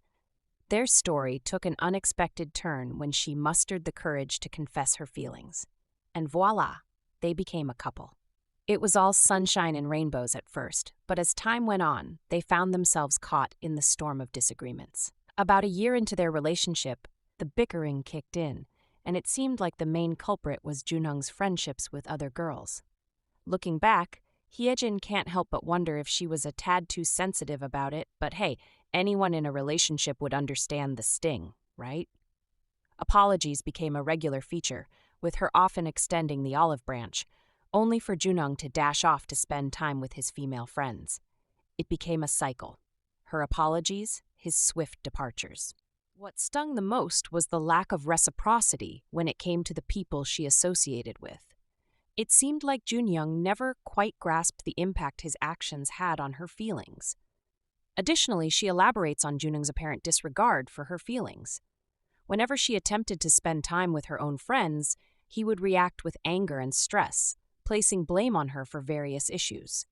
Their story took an unexpected turn when she mustered the courage to confess her feelings. And voila, they became a couple. It was all sunshine and rainbows at first, but as time went on, they found themselves caught in the storm of disagreements. About a year into their relationship, the bickering kicked in, and it seemed like the main culprit was Junhyung's friendships with other girls. Looking back, Hyejin can't help but wonder if she was a tad too sensitive about it, but hey, anyone in a relationship would understand the sting, right? Apologies became a regular feature, with her often extending the olive branch, only for Junhyung to dash off to spend time with his female friends. It became a cycle. Her apologies, his swift departures. What stung the most was the lack of reciprocity when it came to the people she associated with. It seemed like Junhyung never quite grasped the impact his actions had on her feelings. Additionally, she elaborates on Junhyung's apparent disregard for her feelings. Whenever she attempted to spend time with her own friends, he would react with anger and stress, placing blame on her for various issues.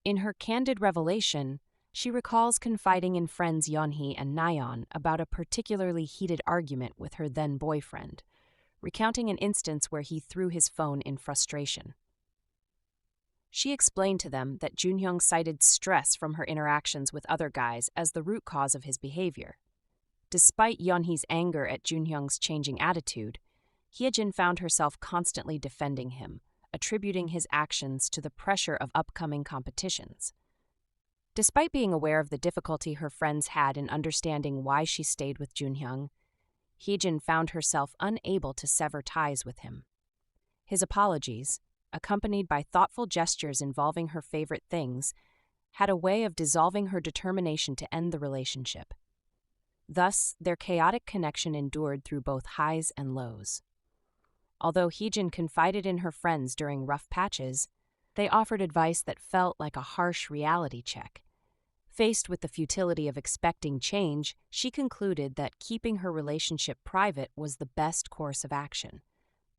In her candid revelation, she recalls confiding in friends Yeonhee and Nayeon about a particularly heated argument with her then-boyfriend, recounting an instance where he threw his phone in frustration. She explained to them that Junhyung cited stress from her interactions with other guys as the root cause of his behavior. Despite Yeonhee's anger at Junhyung's changing attitude, Hyejin found herself constantly defending him, attributing his actions to the pressure of upcoming competitions. Despite being aware of the difficulty her friends had in understanding why she stayed with Junhyung, Hyejin found herself unable to sever ties with him. His apologies, accompanied by thoughtful gestures involving her favorite things, had a way of dissolving her determination to end the relationship. Thus, their chaotic connection endured through both highs and lows. Although Hyejin confided in her friends during rough patches, they offered advice that felt like a harsh reality check. Faced with the futility of expecting change, she concluded that keeping her relationship private was the best course of action,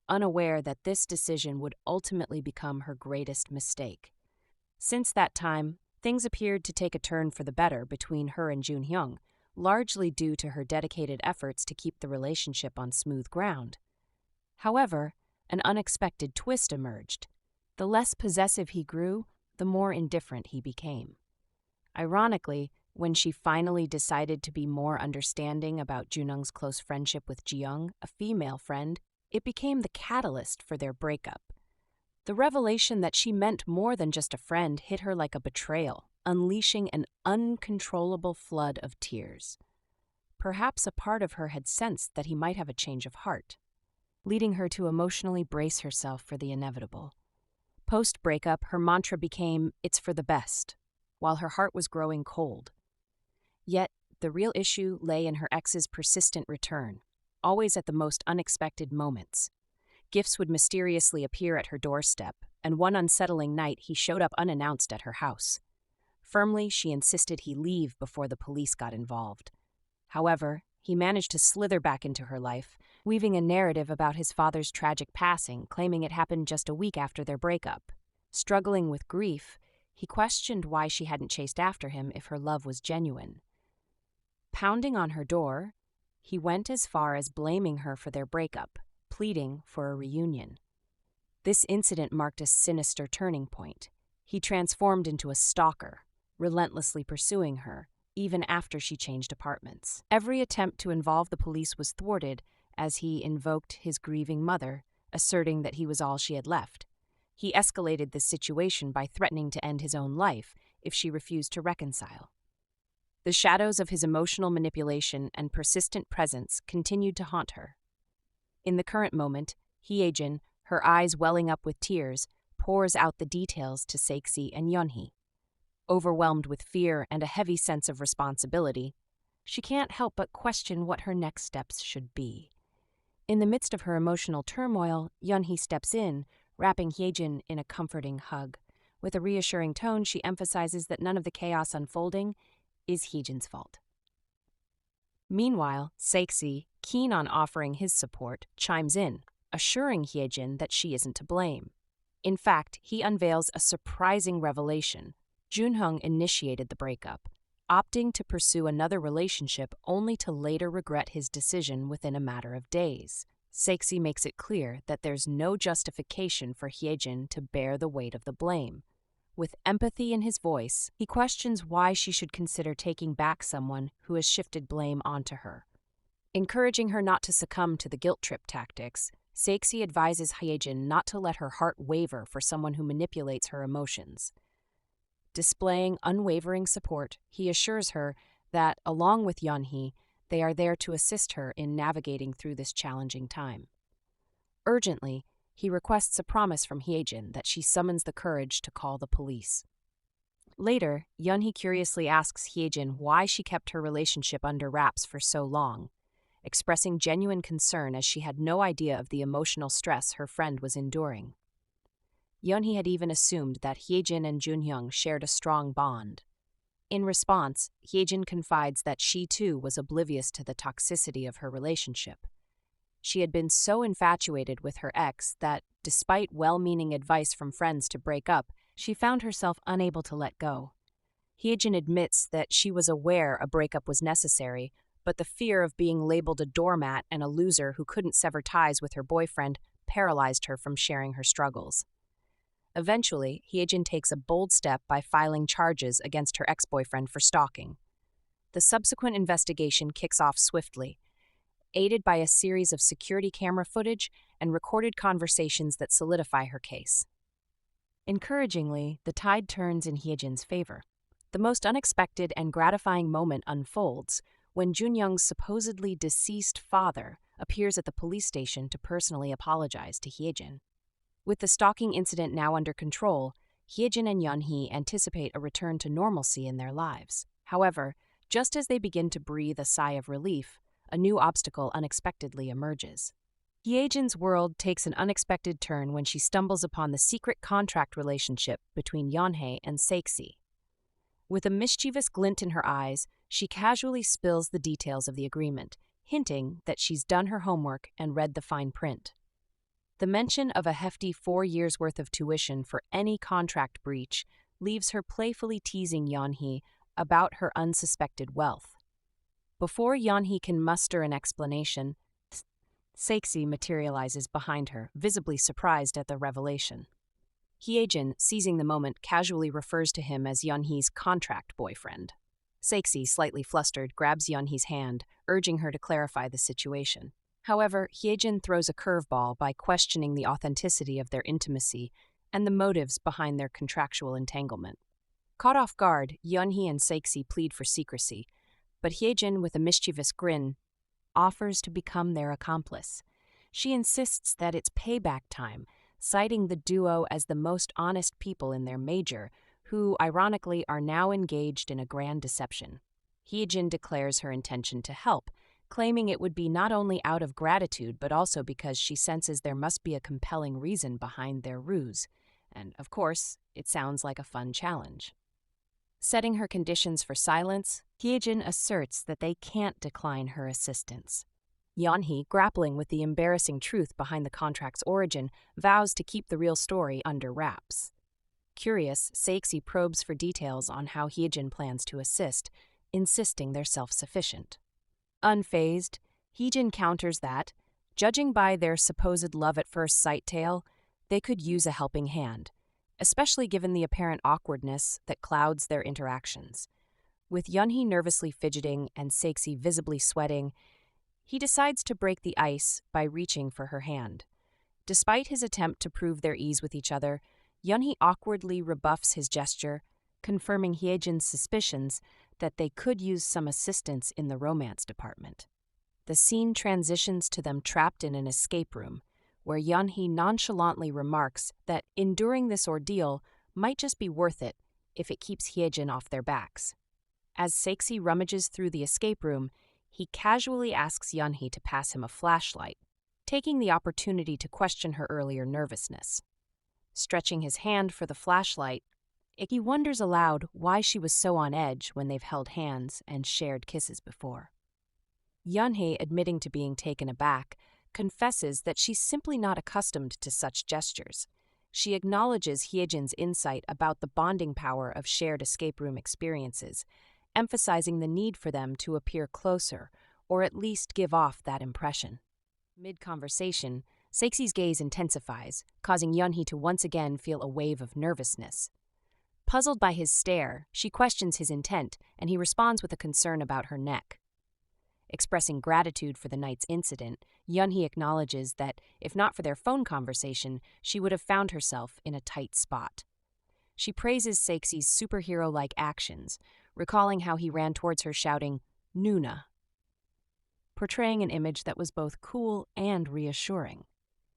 unaware that this decision would ultimately become her greatest mistake. Since that time, things appeared to take a turn for the better between her and Junhyung, largely due to her dedicated efforts to keep the relationship on smooth ground. However, an unexpected twist emerged. The less possessive he grew, the more indifferent he became. Ironically, when she finally decided to be more understanding about Junhyung's close friendship with Jiyoung, a female friend, it became the catalyst for their breakup. The revelation that she meant more than just a friend hit her like a betrayal, unleashing an uncontrollable flood of tears. Perhaps a part of her had sensed that he might have a change of heart, leading her to emotionally brace herself for the inevitable. Post-breakup, her mantra became, "It's for the best," while her heart was growing cold. Yet, the real issue lay in her ex's persistent return, always at the most unexpected moments. Gifts would mysteriously appear at her doorstep, and one unsettling night he showed up unannounced at her house. Firmly, she insisted he leave before the police got involved. However, he managed to slither back into her life, weaving a narrative about his father's tragic passing, claiming it happened just a week after their breakup. Struggling with grief, he questioned why she hadn't chased after him if her love was genuine. Pounding on her door, he went as far as blaming her for their breakup, pleading for a reunion. This incident marked a sinister turning point. He transformed into a stalker, relentlessly pursuing her, even after she changed apartments. Every attempt to involve the police was thwarted as he invoked his grieving mother, asserting that he was all she had left. He escalated the situation by threatening to end his own life if she refused to reconcile. The shadows of his emotional manipulation and persistent presence continued to haunt her. In the current moment, Hyejin, her eyes welling up with tears, pours out the details to Saeksi and Yeonhee. Overwhelmed with fear and a heavy sense of responsibility, she can't help but question what her next steps should be. In the midst of her emotional turmoil, Yeonhee steps in, wrapping Hyejin in a comforting hug. With a reassuring tone, she emphasizes that none of the chaos unfolding is Hyejin's fault. Meanwhile, Saeksi, keen on offering his support, chimes in, assuring Hyejin that she isn't to blame. In fact, he unveils a surprising revelation. Junhyung initiated the breakup, opting to pursue another relationship only to later regret his decision within a matter of days. Saeksi makes it clear that there's no justification for Hyejin to bear the weight of the blame. With empathy in his voice, he questions why she should consider taking back someone who has shifted blame onto her. Encouraging her not to succumb to the guilt trip tactics, Saeksi advises Hyejin not to let her heart waver for someone who manipulates her emotions. Displaying unwavering support, he assures her that, along with Yeonhee, they are there to assist her in navigating through this challenging time. Urgently, he requests a promise from Hyejin that she summons the courage to call the police. Later, Yeonhee curiously asks Hyejin why she kept her relationship under wraps for so long, expressing genuine concern as she had no idea of the emotional stress her friend was enduring. Yeonhee had even assumed that Hyejin and Junhyung shared a strong bond. In response, Hyejin confides that she too was oblivious to the toxicity of her relationship. She had been so infatuated with her ex that, despite well-meaning advice from friends to break up, she found herself unable to let go. Hyejin admits that she was aware a breakup was necessary, but the fear of being labeled a doormat and a loser who couldn't sever ties with her boyfriend paralyzed her from sharing her struggles. Eventually, Hyejin takes a bold step by filing charges against her ex-boyfriend for stalking. The subsequent investigation kicks off swiftly, aided by a series of security camera footage and recorded conversations that solidify her case. Encouragingly, the tide turns in Hyejin's favor. The most unexpected and gratifying moment unfolds when Junyoung's supposedly deceased father appears at the police station to personally apologize to Hyejin. With the stalking incident now under control, Hyejin and Yeonhee anticipate a return to normalcy in their lives. However, just as they begin to breathe a sigh of relief, a new obstacle unexpectedly emerges. Hyejin's world takes an unexpected turn when she stumbles upon the secret contract relationship between Yeonhee and Saeksi. With a mischievous glint in her eyes, she casually spills the details of the agreement, hinting that she's done her homework and read the fine print. The mention of a hefty 4 years' worth of tuition for any contract breach leaves her playfully teasing Yeonhee about her unsuspected wealth. Before Yeonhee can muster an explanation, Saeksi materializes behind her, visibly surprised at the revelation. Hyejin, seizing the moment, casually refers to him as Yeonhee's contract boyfriend. Saeksi, slightly flustered, grabs Yeonhee's hand, urging her to clarify the situation. However, Hyejin throws a curveball by questioning the authenticity of their intimacy and the motives behind their contractual entanglement. Caught off guard, Yeonhee and Saeksi plead for secrecy, but Hyejin, with a mischievous grin, offers to become their accomplice. She insists that it's payback time, citing the duo as the most honest people in their major, who, ironically, are now engaged in a grand deception. Hyejin declares her intention to help, claiming it would be not only out of gratitude but also because she senses there must be a compelling reason behind their ruse. And, of course, it sounds like a fun challenge. Setting her conditions for silence, Hyejin asserts that they can't decline her assistance. Yeonhee, grappling with the embarrassing truth behind the contract's origin, vows to keep the real story under wraps. Curious, Saeksi probes for details on how Hyejin plans to assist, insisting they're self-sufficient. Unfazed, Hyejin counters that, judging by their supposed love-at-first-sight tale, they could use a helping hand, especially given the apparent awkwardness that clouds their interactions. With Yeonhee nervously fidgeting and Saeksi visibly sweating, he decides to break the ice by reaching for her hand. Despite his attempt to prove their ease with each other, Yeonhee awkwardly rebuffs his gesture, confirming Hyejin's suspicions that they could use some assistance in the romance department. The scene transitions to them trapped in an escape room, where Yeonhee nonchalantly remarks that enduring this ordeal might just be worth it if it keeps Hyejin off their backs. As Saeksi rummages through the escape room, he casually asks Yeonhee to pass him a flashlight, taking the opportunity to question her earlier nervousness. Stretching his hand for the flashlight, he wonders aloud why she was so on edge when they've held hands and shared kisses before. Yeonhee, admitting to being taken aback, confesses that she's simply not accustomed to such gestures. She acknowledges Hyejin's insight about the bonding power of shared escape room experiences, emphasizing the need for them to appear closer, or at least give off that impression. Mid-conversation, Saeksi's gaze intensifies, causing Yeonhee to once again feel a wave of nervousness. Puzzled by his stare, she questions his intent, and he responds with a concern about her neck. Expressing gratitude for the night's incident, Yeonhee acknowledges that, if not for their phone conversation, she would have found herself in a tight spot. She praises Saeksi's superhero-like actions, recalling how he ran towards her shouting, "Nuna," portraying an image that was both cool and reassuring.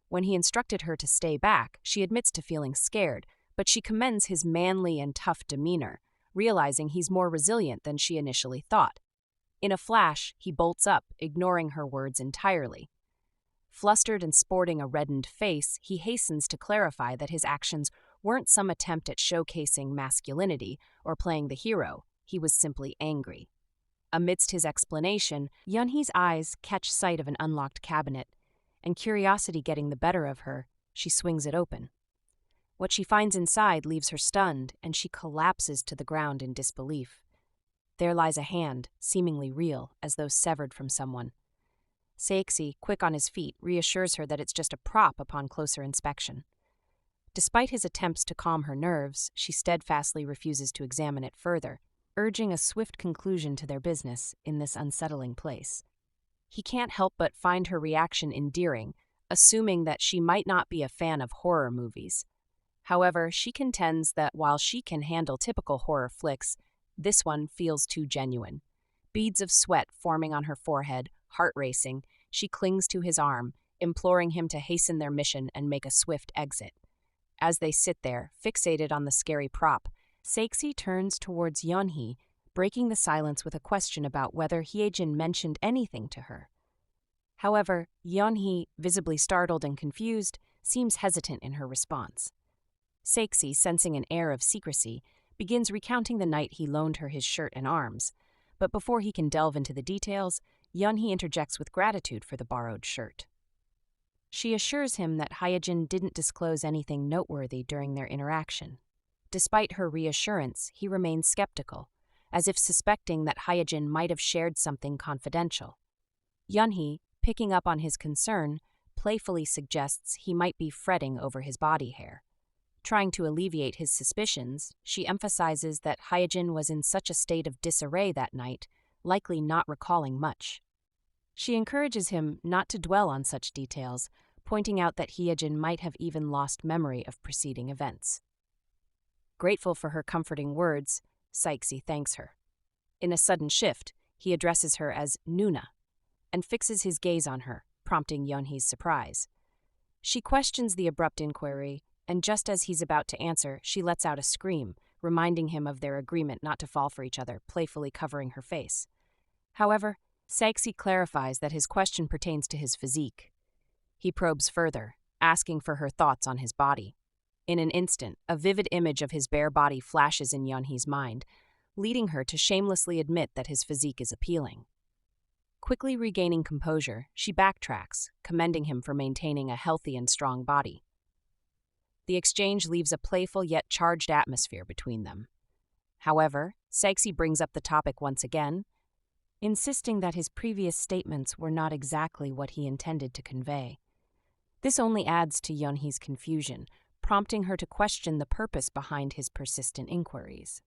When he instructed her to stay back, she admits to feeling scared, but she commends his manly and tough demeanor, realizing he's more resilient than she initially thought. In a flash, he bolts up, ignoring her words entirely. Flustered and sporting a reddened face, he hastens to clarify that his actions weren't some attempt at showcasing masculinity or playing the hero. He was simply angry. Amidst his explanation, Yeonhee's eyes catch sight of an unlocked cabinet, and curiosity getting the better of her, she swings it open. What she finds inside leaves her stunned, and she collapses to the ground in disbelief. There lies a hand, seemingly real, as though severed from someone. Saeksi, quick on his feet, reassures her that it's just a prop upon closer inspection. Despite his attempts to calm her nerves, she steadfastly refuses to examine it further, urging a swift conclusion to their business in this unsettling place. He can't help but find her reaction endearing, assuming that she might not be a fan of horror movies. However, she contends that while she can handle typical horror flicks, this one feels too genuine. Beads of sweat forming on her forehead, heart racing, she clings to his arm, imploring him to hasten their mission and make a swift exit. As they sit there, fixated on the scary prop, Saeksi turns towards Yeonhee, breaking the silence with a question about whether Hyejin mentioned anything to her. However, Yeonhee, visibly startled and confused, seems hesitant in her response. Saeksi, sensing an air of secrecy, begins recounting the night he loaned her his shirt and arms, but before he can delve into the details, Yeonhee interjects with gratitude for the borrowed shirt. She assures him that Hyejin didn't disclose anything noteworthy during their interaction. Despite her reassurance, he remains skeptical, as if suspecting that Hyejin might have shared something confidential. Yeonhee, picking up on his concern, playfully suggests he might be fretting over his body hair. Trying to alleviate his suspicions, she emphasizes that Hyejin was in such a state of disarray that night, likely not recalling much. She encourages him not to dwell on such details, pointing out that Hyejin might have even lost memory of preceding events. Grateful for her comforting words, Saeksi thanks her. In a sudden shift, he addresses her as Nuna, and fixes his gaze on her, prompting Yeonhee's surprise. She questions the abrupt inquiry, and just as he's about to answer, she lets out a scream, reminding him of their agreement not to fall for each other, playfully covering her face. However, Saeksi clarifies that his question pertains to his physique. He probes further, asking for her thoughts on his body. In an instant, a vivid image of his bare body flashes in Yeonhee's mind, leading her to shamelessly admit that his physique is appealing. Quickly regaining composure, she backtracks, commending him for maintaining a healthy and strong body. The exchange leaves a playful yet charged atmosphere between them. However, Saeksi brings up the topic once again, insisting that his previous statements were not exactly what he intended to convey. This only adds to Yeonhee's confusion, prompting her to question the purpose behind his persistent inquiries.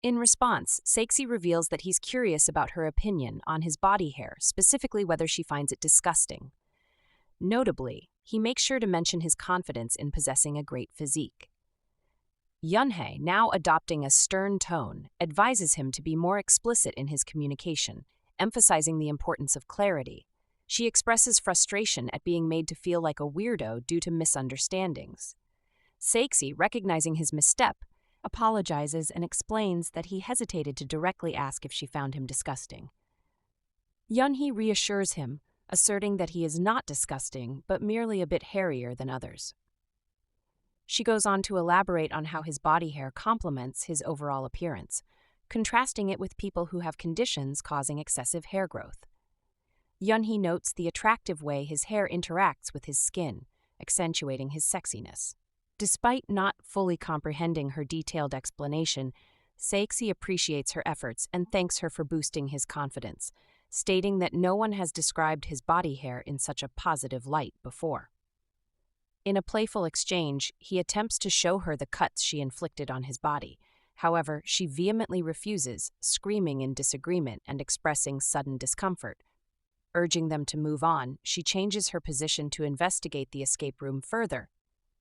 In response, Saeksi reveals that he's curious about her opinion on his body hair, specifically whether she finds it disgusting. Notably, he makes sure to mention his confidence in possessing a great physique. Yeonhee, now adopting a stern tone, advises him to be more explicit in his communication, emphasizing the importance of clarity. She expresses frustration at being made to feel like a weirdo due to misunderstandings. Saeksi, recognizing his misstep, apologizes and explains that he hesitated to directly ask if she found him disgusting. Yeonhee reassures him, asserting that he is not disgusting, but merely a bit hairier than others. She goes on to elaborate on how his body hair complements his overall appearance, contrasting it with people who have conditions causing excessive hair growth. Yeonhee notes the attractive way his hair interacts with his skin, accentuating his sexiness. Despite not fully comprehending her detailed explanation, Saeksi appreciates her efforts and thanks her for boosting his confidence, stating that no one has described his body hair in such a positive light before. In a playful exchange, he attempts to show her the cuts she inflicted on his body. However, she vehemently refuses, screaming in disagreement and expressing sudden discomfort. Urging them to move on, she changes her position to investigate the escape room further.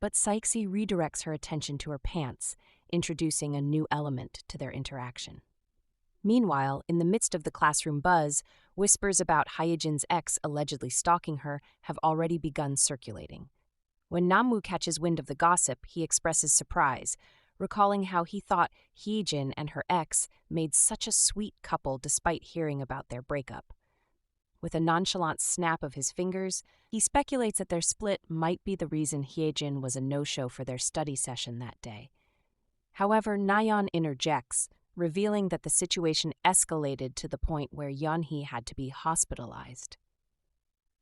But Saeksi redirects her attention to her pants, introducing a new element to their interaction. Meanwhile, in the midst of the classroom buzz, whispers about Hyejin's ex allegedly stalking her have already begun circulating. When Namu catches wind of the gossip, he expresses surprise, recalling how he thought Hyejin and her ex made such a sweet couple despite hearing about their breakup. With a nonchalant snap of his fingers, he speculates that their split might be the reason Hyejin was a no-show for their study session that day. However, Nayeon interjects, revealing that the situation escalated to the point where Yeonhee had to be hospitalized.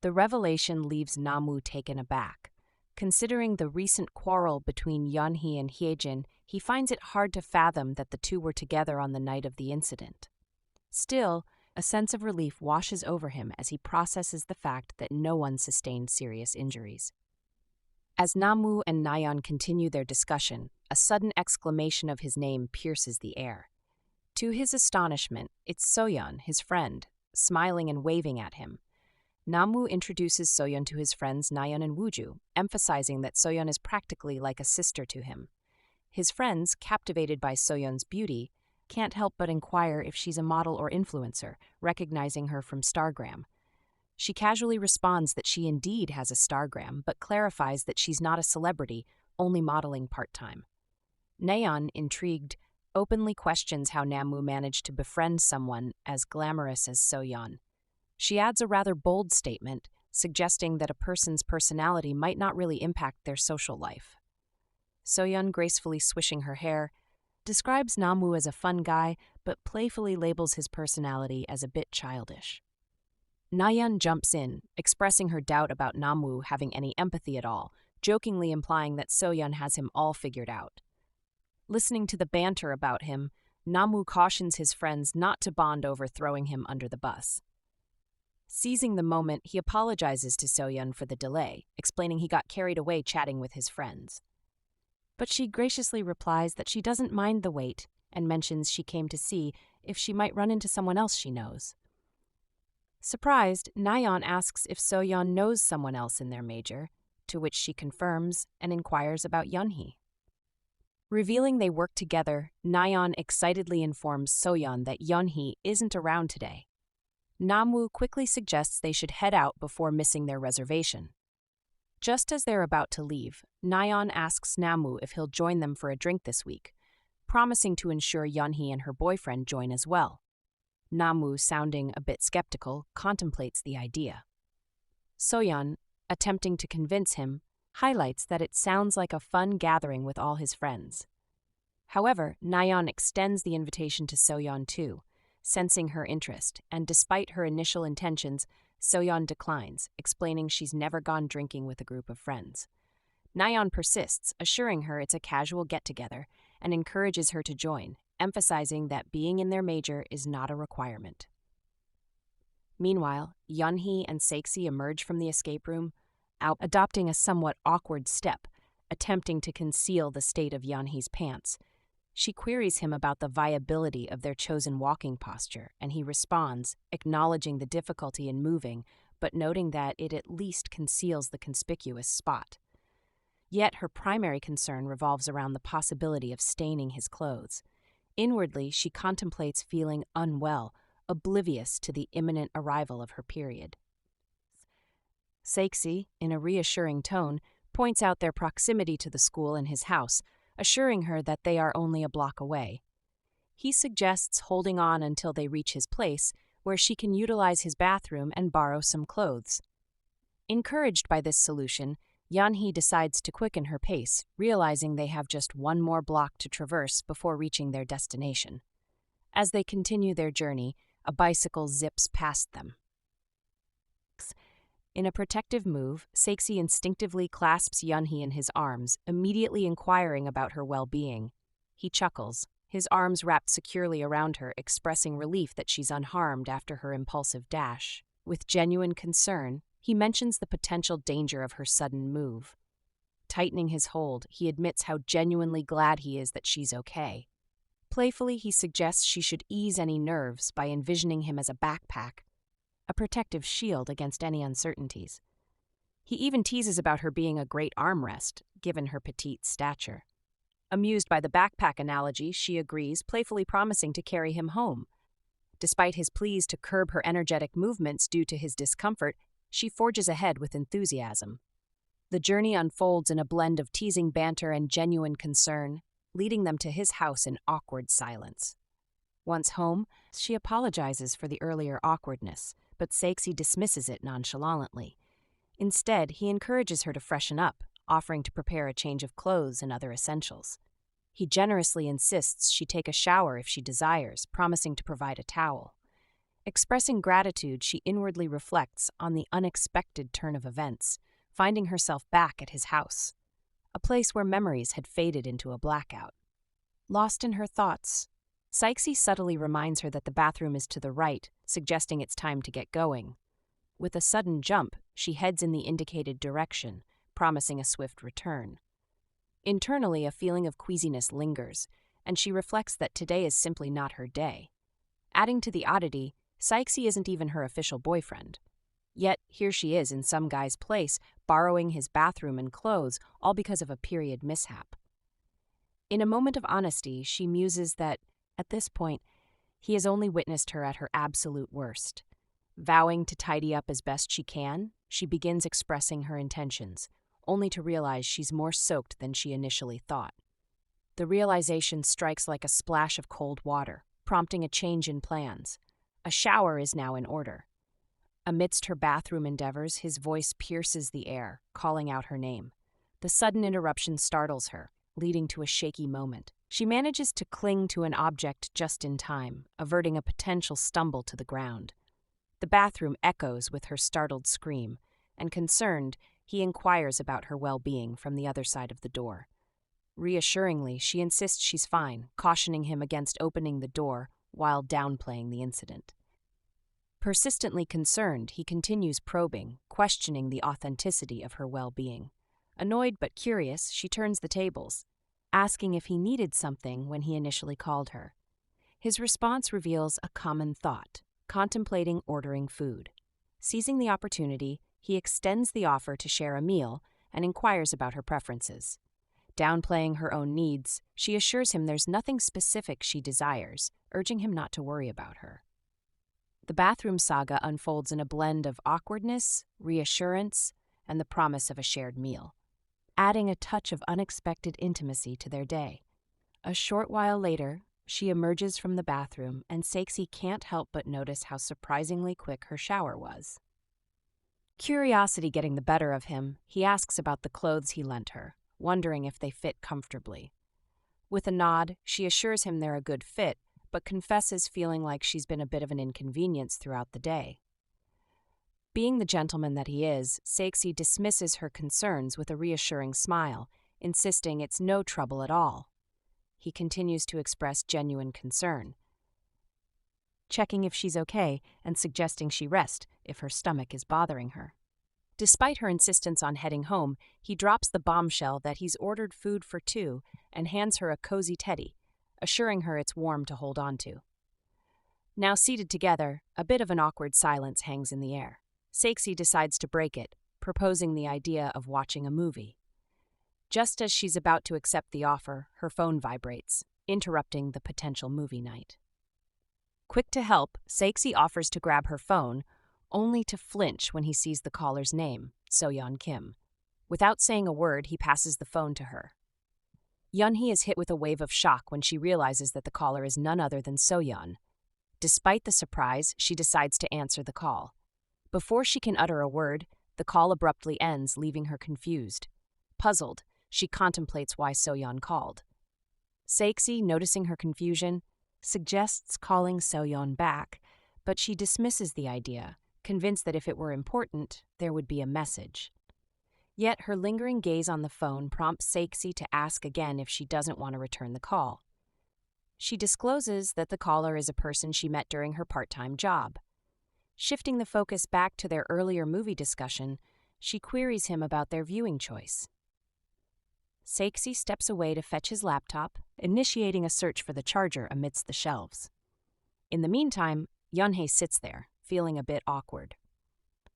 The revelation leaves Namu taken aback. Considering the recent quarrel between Yeonhee and Hyejin, he finds it hard to fathom that the two were together on the night of the incident. Still, a sense of relief washes over him as he processes the fact that no one sustained serious injuries. As Namu and Nayeon continue their discussion, a sudden exclamation of his name pierces the air. To his astonishment, it's Soyeon, his friend, smiling and waving at him. Namu introduces Soyeon to his friends Nayeon and Wooju, emphasizing that Soyeon is practically like a sister to him. His friends, captivated by Soyeon's beauty, can't help but inquire if she's a model or influencer, recognizing her from Stargram. She casually responds that she indeed has a Stargram, but clarifies that she's not a celebrity, only modeling part-time. Nayeon, intrigued, openly questions how Namu managed to befriend someone as glamorous as Soyeon. She adds a rather bold statement, suggesting that a person's personality might not really impact their social life. Soyeon, gracefully swishing her hair, describes Namu as a fun guy, but playfully labels his personality as a bit childish. Nayeon jumps in, expressing her doubt about Namu having any empathy at all, jokingly implying that Soyeon has him all figured out. Listening to the banter about him, Namu cautions his friends not to bond over throwing him under the bus. Seizing the moment, he apologizes to Soyeon for the delay, explaining he got carried away chatting with his friends. But she graciously replies that she doesn't mind the wait and mentions she came to see if she might run into someone else she knows. Surprised, Nayeon asks if Soyeon knows someone else in their major, to which she confirms and inquires about Yeonhee. Revealing they work together, Nayeon excitedly informs Soyeon that Yeonhee isn't around today. Namu quickly suggests they should head out before missing their reservation. Just as they're about to leave, Nayeon asks Namu if he'll join them for a drink this week, promising to ensure Yeonhee and her boyfriend join as well. Namu, sounding a bit skeptical, contemplates the idea. Soyeon, attempting to convince him, highlights that it sounds like a fun gathering with all his friends. However, Nayeon extends the invitation to Soyeon too, sensing her interest, and despite her initial intentions, Soyeon declines, explaining she's never gone drinking with a group of friends. Nayeon persists, assuring her it's a casual get-together, and encourages her to join, emphasizing that being in their major is not a requirement. Meanwhile, Yeonhee and Saeksi emerge from the escape room, adopting a somewhat awkward step, attempting to conceal the state of Yeonhee's pants. She queries him about the viability of their chosen walking posture, and he responds, acknowledging the difficulty in moving, but noting that it at least conceals the conspicuous spot. Yet her primary concern revolves around the possibility of staining his clothes. Inwardly, she contemplates feeling unwell, oblivious to the imminent arrival of her period. Saeksi, in a reassuring tone, points out their proximity to the school and his house, assuring her that they are only a block away. He suggests holding on until they reach his place, where she can utilize his bathroom and borrow some clothes. Encouraged by this solution, Yanhi decides to quicken her pace, realizing they have just one more block to traverse before reaching their destination. As they continue their journey, a bicycle zips past them. In a protective move, Saeksi instinctively clasps Yeonhee in his arms, immediately inquiring about her well-being. He chuckles, his arms wrapped securely around her, expressing relief that she's unharmed after her impulsive dash. With genuine concern, he mentions the potential danger of her sudden move. Tightening his hold, he admits how genuinely glad he is that she's okay. Playfully, he suggests she should ease any nerves by envisioning him as a backpack, a protective shield against any uncertainties. He even teases about her being a great armrest, given her petite stature. Amused by the backpack analogy, she agrees, playfully promising to carry him home. Despite his pleas to curb her energetic movements due to his discomfort, she forges ahead with enthusiasm. The journey unfolds in a blend of teasing banter and genuine concern, leading them to his house in awkward silence. Once home, she apologizes for the earlier awkwardness, but Saeksi dismisses it nonchalantly. Instead, he encourages her to freshen up, offering to prepare a change of clothes and other essentials. He generously insists she take a shower if she desires, promising to provide a towel. Expressing gratitude, she inwardly reflects on the unexpected turn of events, finding herself back at his house, a place where memories had faded into a blackout. Lost in her thoughts, Saeksi subtly reminds her that the bathroom is to the right, suggesting it's time to get going. With a sudden jump, she heads in the indicated direction, promising a swift return. Internally, a feeling of queasiness lingers, and she reflects that today is simply not her day. Adding to the oddity, Saeksi isn't even her official boyfriend. Yet, here she is in some guy's place, borrowing his bathroom and clothes, all because of a period mishap. In a moment of honesty, she muses that, at this point, he has only witnessed her at her absolute worst. Vowing to tidy up as best she can, she begins expressing her intentions, only to realize she's more soaked than she initially thought. The realization strikes like a splash of cold water, prompting a change in plans. A shower is now in order. Amidst her bathroom endeavors, his voice pierces the air, calling out her name. The sudden interruption startles her, leading to a shaky moment. She manages to cling to an object just in time, averting a potential stumble to the ground. The bathroom echoes with her startled scream, and concerned, he inquires about her well-being from the other side of the door. Reassuringly, she insists she's fine, cautioning him against opening the door while downplaying the incident. Persistently concerned, he continues probing, questioning the authenticity of her well-being. Annoyed but curious, she turns the tables, asking if he needed something when he initially called her. His response reveals a common thought, contemplating ordering food. Seizing the opportunity, he extends the offer to share a meal and inquires about her preferences. Downplaying her own needs, she assures him there's nothing specific she desires, urging him not to worry about her. The bathroom saga unfolds in a blend of awkwardness, reassurance, and the promise of a shared meal, adding a touch of unexpected intimacy to their day. A short while later, she emerges from the bathroom, and Saeksi can't help but notice how surprisingly quick her shower was. Curiosity getting the better of him, he asks about the clothes he lent her, wondering if they fit comfortably. With a nod, she assures him they're a good fit, but confesses feeling like she's been a bit of an inconvenience throughout the day. Being the gentleman that he is, Saeksi dismisses her concerns with a reassuring smile, insisting it's no trouble at all. He continues to express genuine concern, checking if she's okay and suggesting she rest if her stomach is bothering her. Despite her insistence on heading home, he drops the bombshell that he's ordered food for two and hands her a cozy teddy, assuring her it's warm to hold on to. Now seated together, a bit of an awkward silence hangs in the air. Saeksi decides to break it, proposing the idea of watching a movie. Just as she's about to accept the offer, her phone vibrates, interrupting the potential movie night. Quick to help, Saeksi offers to grab her phone, only to flinch when he sees the caller's name, Soyeon Kim. Without saying a word, he passes the phone to her. Yeonhee is hit with a wave of shock when she realizes that the caller is none other than Soyeon. Despite the surprise, she decides to answer the call. Before she can utter a word, the call abruptly ends, leaving her confused. Puzzled, she contemplates why Soyeon called. Saeksi, noticing her confusion, suggests calling Soyeon back, but she dismisses the idea, convinced that if it were important, there would be a message. Yet her lingering gaze on the phone prompts Saeksi to ask again if she doesn't want to return the call. She discloses that the caller is a person she met during her part-time job. Shifting the focus back to their earlier movie discussion, she queries him about their viewing choice. Saeksi steps away to fetch his laptop, initiating a search for the charger amidst the shelves. In the meantime, Yeonhee sits there, feeling a bit awkward.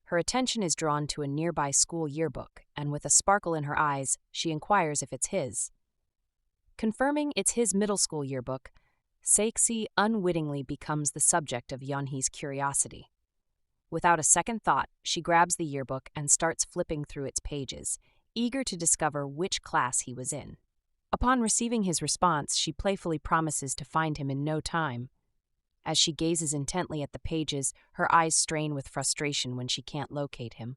Her attention is drawn to a nearby school yearbook, and with a sparkle in her eyes, she inquires if it's his. Confirming it's his middle school yearbook, Saeksi unwittingly becomes the subject of Yeonhee's curiosity. Without a second thought, she grabs the yearbook and starts flipping through its pages, eager to discover which class he was in. Upon receiving his response, she playfully promises to find him in no time. As she gazes intently at the pages, her eyes strain with frustration when she can't locate him.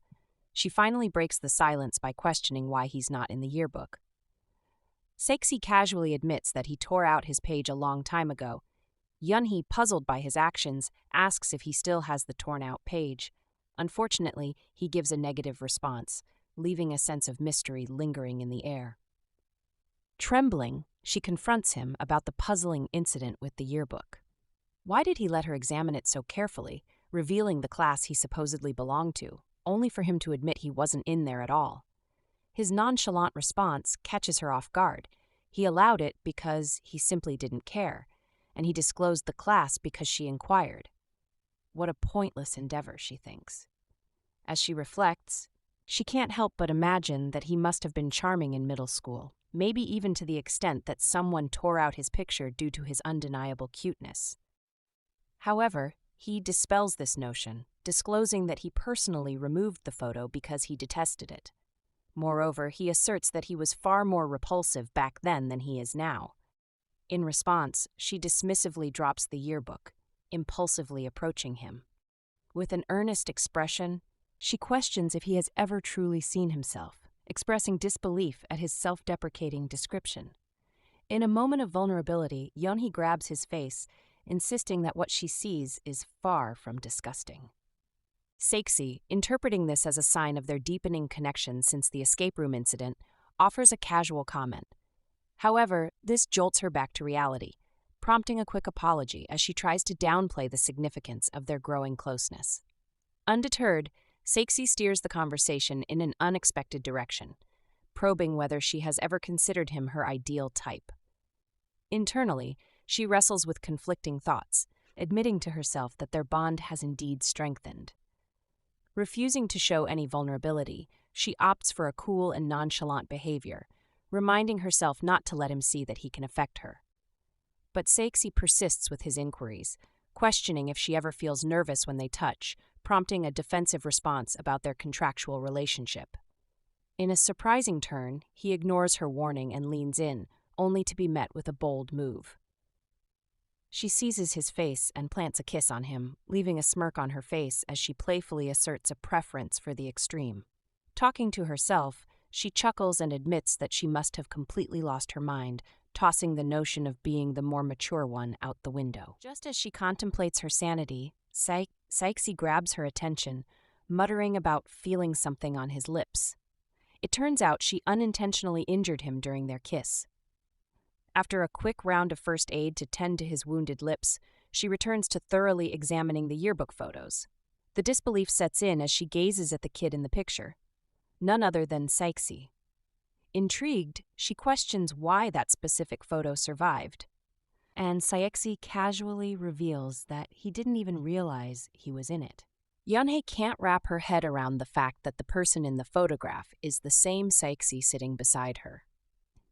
She finally breaks the silence by questioning why he's not in the yearbook. Saeksi casually admits that he tore out his page a long time ago. Yeonhee, puzzled by his actions, asks if he still has the torn-out page. Unfortunately, he gives a negative response, leaving a sense of mystery lingering in the air. Trembling, she confronts him about the puzzling incident with the yearbook. Why did he let her examine it so carefully, revealing the class he supposedly belonged to, only for him to admit he wasn't in there at all? His nonchalant response catches her off guard. He allowed it because he simply didn't care, and he disclosed the class because she inquired. What a pointless endeavor, she thinks. As she reflects, she can't help but imagine that he must have been charming in middle school, maybe even to the extent that someone tore out his picture due to his undeniable cuteness. However, he dispels this notion, disclosing that he personally removed the photo because he detested it. Moreover, he asserts that he was far more repulsive back then than he is now. In response, she dismissively drops the yearbook, impulsively approaching him. With an earnest expression, she questions if he has ever truly seen himself, expressing disbelief at his self-deprecating description. In a moment of vulnerability, Yeonhee grabs his face, insisting that what she sees is far from disgusting. Saeksi, interpreting this as a sign of their deepening connection since the escape room incident, offers a casual comment. However, this jolts her back to reality, prompting a quick apology as she tries to downplay the significance of their growing closeness. Undeterred, Saeksi steers the conversation in an unexpected direction, probing whether she has ever considered him her ideal type. Internally, she wrestles with conflicting thoughts, admitting to herself that their bond has indeed strengthened. Refusing to show any vulnerability, she opts for a cool and nonchalant behavior, reminding herself not to let him see that he can affect her. But Saeksi persists with his inquiries, questioning if she ever feels nervous when they touch, prompting a defensive response about their contractual relationship. In a surprising turn, he ignores her warning and leans in, only to be met with a bold move. She seizes his face and plants a kiss on him, leaving a smirk on her face as she playfully asserts a preference for the extreme. Talking to herself, she chuckles and admits that she must have completely lost her mind, tossing the notion of being the more mature one out the window. Just as she contemplates her sanity, Saeksi grabs her attention, muttering about feeling something on his lips. It turns out she unintentionally injured him during their kiss. After a quick round of first aid to tend to his wounded lips, she returns to thoroughly examining the yearbook photos. The disbelief sets in as she gazes at the kid in the picture, none other than Saeksi. Intrigued, she questions why that specific photo survived, and Saeksi casually reveals that he didn't even realize he was in it. Yeonhee can't wrap her head around the fact that the person in the photograph is the same Saeksi sitting beside her.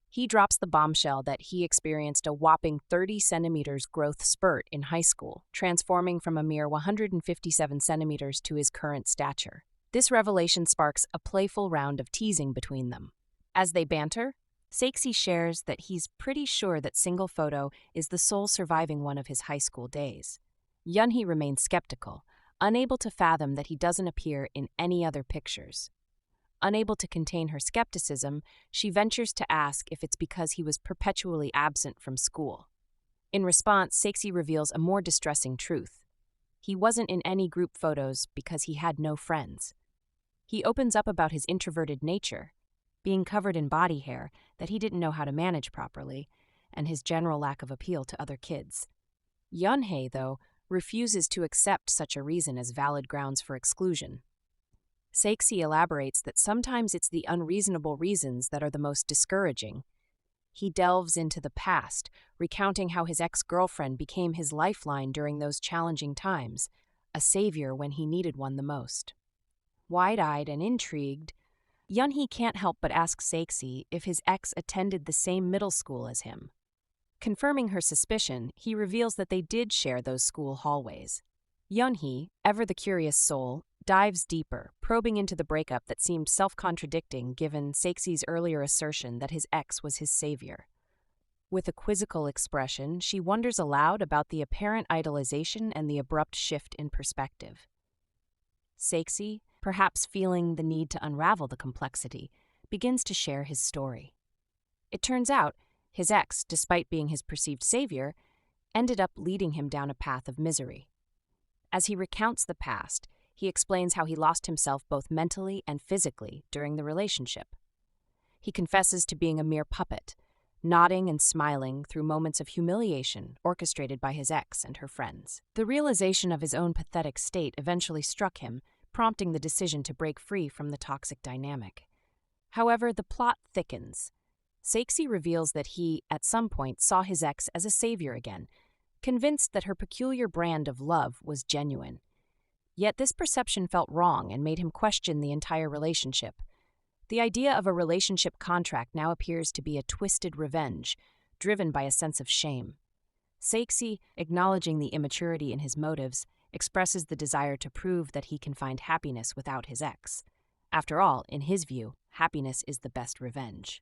He drops the bombshell that he experienced a whopping 30 centimeters growth spurt in high school, transforming from a mere 157 centimeters to his current stature. This revelation sparks a playful round of teasing between them. As they banter, Saeksi shares that he's pretty sure that single photo is the sole surviving one of his high school days. Yeonhee remains skeptical, unable to fathom that he doesn't appear in any other pictures. Unable to contain her skepticism, she ventures to ask if it's because he was perpetually absent from school. In response, Saeksi reveals a more distressing truth. He wasn't in any group photos because he had no friends. He opens up about his introverted nature, being covered in body hair that he didn't know how to manage properly, and his general lack of appeal to other kids. Yeonhee, though, refuses to accept such a reason as valid grounds for exclusion. Saeksi elaborates that sometimes it's the unreasonable reasons that are the most discouraging. He delves into the past, recounting how his ex-girlfriend became his lifeline during those challenging times, a savior when he needed one the most. Wide-eyed and intrigued, Yanhi can't help but ask Saeksi if his ex attended the same middle school as him. Confirming her suspicion, he reveals that they did share those school hallways. Yeonhee, ever the curious soul, dives deeper, probing into the breakup that seemed self-contradicting given Saeksi's earlier assertion that his ex was his savior. With a quizzical expression, she wonders aloud about the apparent idolization and the abrupt shift in perspective. Saeksi, perhaps feeling the need to unravel the complexity, begins to share his story. It turns out, his ex, despite being his perceived savior, ended up leading him down a path of misery. As he recounts the past, he explains how he lost himself both mentally and physically during the relationship. He confesses to being a mere puppet, nodding and smiling through moments of humiliation orchestrated by his ex and her friends. The realization of his own pathetic state eventually struck him, prompting the decision to break free from the toxic dynamic. However, the plot thickens. Saeksi reveals that he, at some point, saw his ex as a savior again, convinced that her peculiar brand of love was genuine. Yet this perception felt wrong and made him question the entire relationship. The idea of a relationship contract now appears to be a twisted revenge, driven by a sense of shame. Saeksi, acknowledging the immaturity in his motives, expresses the desire to prove that he can find happiness without his ex. After all, in his view, happiness is the best revenge.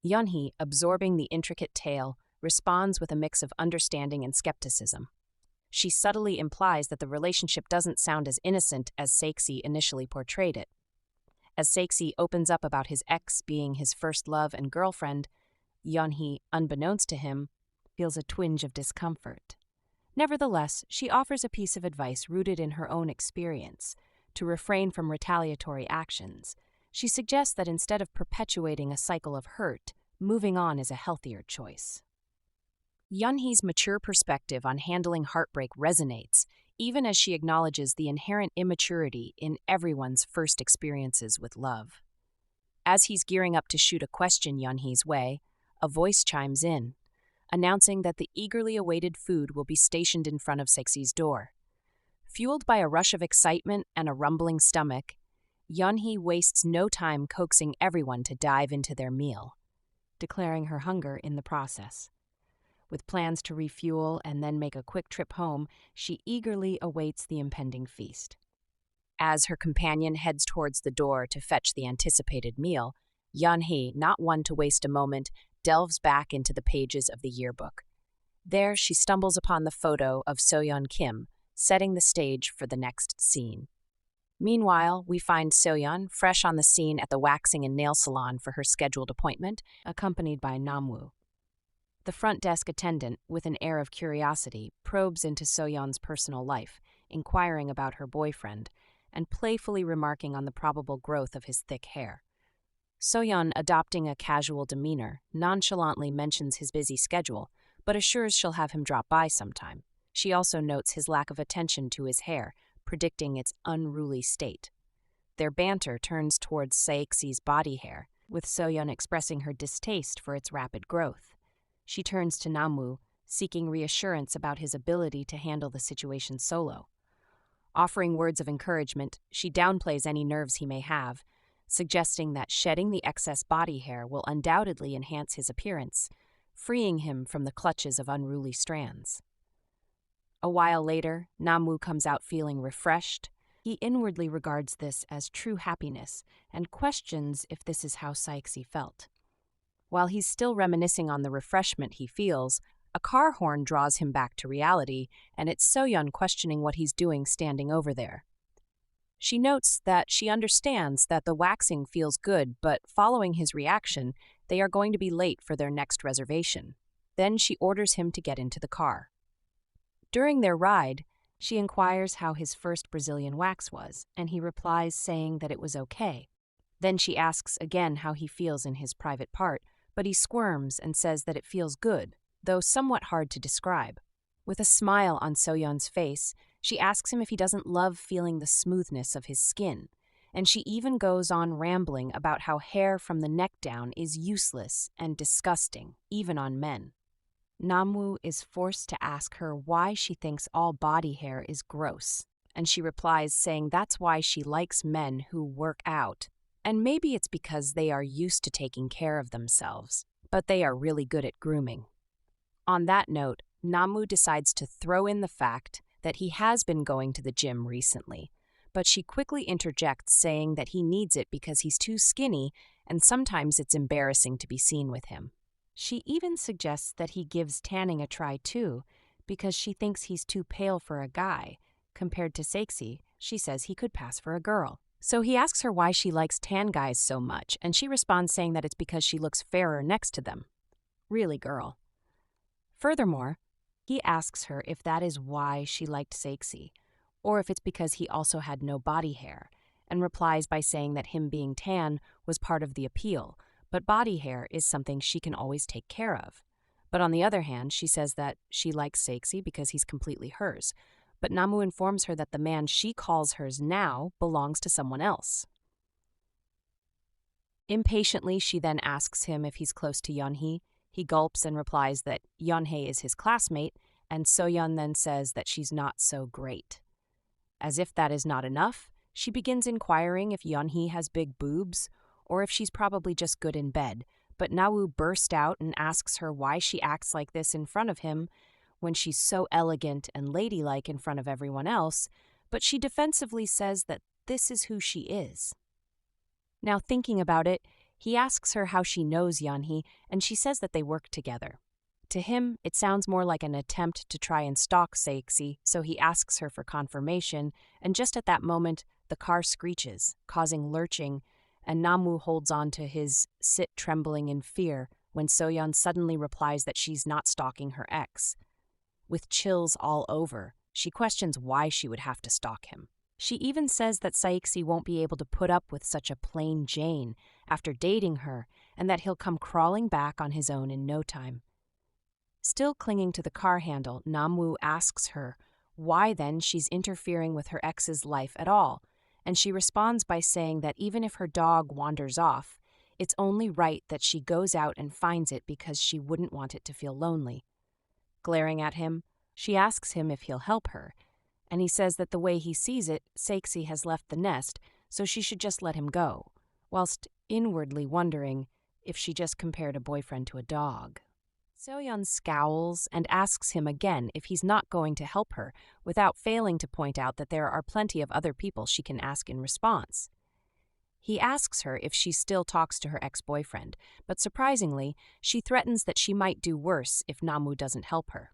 Yeonhee, absorbing the intricate tale, responds with a mix of understanding and skepticism. She subtly implies that the relationship doesn't sound as innocent as Saeksi initially portrayed it. As Saeksi opens up about his ex being his first love and girlfriend, Yeonhee, unbeknownst to him, feels a twinge of discomfort. Nevertheless, she offers a piece of advice rooted in her own experience: to refrain from retaliatory actions. She suggests that instead of perpetuating a cycle of hurt, moving on is a healthier choice. Yeonhee's mature perspective on handling heartbreak resonates, even as she acknowledges the inherent immaturity in everyone's first experiences with love. As he's gearing up to shoot a question Yeonhee's way, a voice chimes in, announcing that the eagerly awaited food will be stationed in front of Saeksi's door. Fueled by a rush of excitement and a rumbling stomach, Yeonhee wastes no time coaxing everyone to dive into their meal, declaring her hunger in the process. With plans to refuel and then make a quick trip home, she eagerly awaits the impending feast. As her companion heads towards the door to fetch the anticipated meal, Yeonhee, not one to waste a moment, delves back into the pages of the yearbook. There, she stumbles upon the photo of Soyeon Kim, setting the stage for the next scene. Meanwhile, we find Soyeon fresh on the scene at the waxing and nail salon for her scheduled appointment, accompanied by Namwoo. The front desk attendant, with an air of curiosity, probes into Soyeon's personal life, inquiring about her boyfriend, and playfully remarking on the probable growth of his thick hair. Soyeon, adopting a casual demeanor, nonchalantly mentions his busy schedule, but assures she'll have him drop by sometime. She also notes his lack of attention to his hair, predicting its unruly state. Their banter turns towards Saeksi's body hair, with Soyeon expressing her distaste for its rapid growth. She turns to Namwoo, seeking reassurance about his ability to handle the situation solo. Offering words of encouragement, she downplays any nerves he may have, suggesting that shedding the excess body hair will undoubtedly enhance his appearance, freeing him from the clutches of unruly strands. A while later, Namwoo comes out feeling refreshed. He inwardly regards this as true happiness and questions if this is how Saeksi felt. While he's still reminiscing on the refreshment he feels, a car horn draws him back to reality, and it's Soyeon questioning what he's doing standing over there. She notes that she understands that the waxing feels good, but following his reaction, they are going to be late for their next reservation. Then she orders him to get into the car. During their ride, she inquires how his first Brazilian wax was, and he replies saying that it was okay. Then she asks again how he feels in his private part, but he squirms and says that it feels good, though somewhat hard to describe. With a smile on Soyeon's face, she asks him if he doesn't love feeling the smoothness of his skin, and she even goes on rambling about how hair from the neck down is useless and disgusting, even on men. Namwoo is forced to ask her why she thinks all body hair is gross, and she replies saying that's why she likes men who work out, and maybe it's because they are used to taking care of themselves, but they are really good at grooming. On that note, Namwoo decides to throw in the fact that he has been going to the gym recently, but she quickly interjects saying that he needs it because he's too skinny and sometimes it's embarrassing to be seen with him. She even suggests that he gives tanning a try too, because she thinks he's too pale for a guy. Compared to Saeksi, she says he could pass for a girl. So he asks her why she likes tan guys so much, and she responds saying that it's because she looks fairer next to them. Really, girl. Furthermore, he asks her if that is why she liked Saeksi, or if it's because he also had no body hair, and replies by saying that him being tan was part of the appeal, but body hair is something she can always take care of. But on the other hand, she says that she likes Saeksi because he's completely hers, but Namwoo informs her that the man she calls hers now belongs to someone else. Impatiently, she then asks him if he's close to Yeonhee. He gulps and replies that Yeonhee is his classmate, and Soyeon then says that she's not so great. As if that is not enough, she begins inquiring if Yeonhee has big boobs, or if she's probably just good in bed, but Namwoo bursts out and asks her why she acts like this in front of him when she's so elegant and ladylike in front of everyone else, but she defensively says that this is who she is. Now thinking about it, he asks her how she knows Yanhi, and she says that they work together. To him, it sounds more like an attempt to try and stalk Saeksi, so he asks her for confirmation, and just at that moment, the car screeches, causing lurching, and Namwoo holds on to his sit trembling in fear when Soyeon suddenly replies that she's not stalking her ex. With chills all over, she questions why she would have to stalk him. She even says that Saeksi won't be able to put up with such a plain Jane after dating her, and that he'll come crawling back on his own in no time. Still clinging to the car handle, Namwoo asks her why then she's interfering with her ex's life at all, and she responds by saying that even if her dog wanders off, it's only right that she goes out and finds it because she wouldn't want it to feel lonely. Glaring at him, she asks him if he'll help her, and he says that the way he sees it, Saeksi has left the nest, so she should just let him go, whilst inwardly wondering if she just compared a boyfriend to a dog. Soyeon scowls and asks him again if he's not going to help her, without failing to point out that there are plenty of other people she can ask in response. He asks her if she still talks to her ex-boyfriend, but surprisingly, she threatens that she might do worse if Namwoo doesn't help her.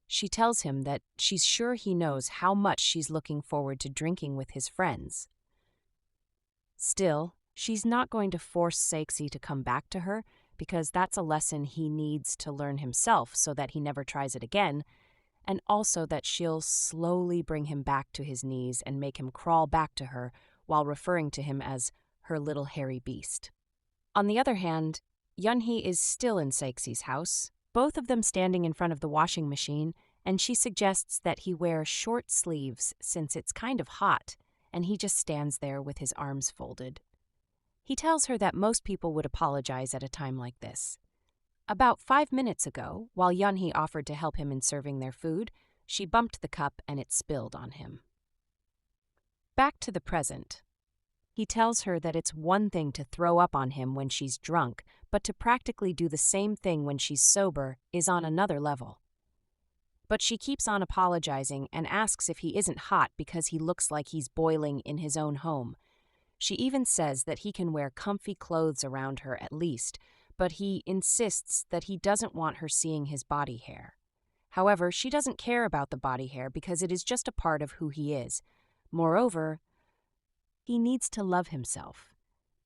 She tells him that she's sure he knows how much she's looking forward to drinking with his friends. Still, she's not going to force Saeksi to come back to her, because that's a lesson he needs to learn himself so that he never tries it again, and also that she'll slowly bring him back to his knees and make him crawl back to her while referring to him as her little hairy beast. On the other hand, Yeonhee is still in Saeksi's house, both of them standing in front of the washing machine, and she suggests that he wear short sleeves since it's kind of hot, and he just stands there with his arms folded. He tells her that most people would apologize at a time like this. About 5 minutes ago, while Yeonhee offered to help him in serving their food, she bumped the cup and it spilled on him. Back to the present. He tells her that it's one thing to throw up on him when she's drunk, but to practically do the same thing when she's sober is on another level. But she keeps on apologizing and asks if he isn't hot because he looks like he's boiling in his own home. She even says that he can wear comfy clothes around her at least, but he insists that he doesn't want her seeing his body hair. However, she doesn't care about the body hair because it is just a part of who he is. Moreover, he needs to love himself.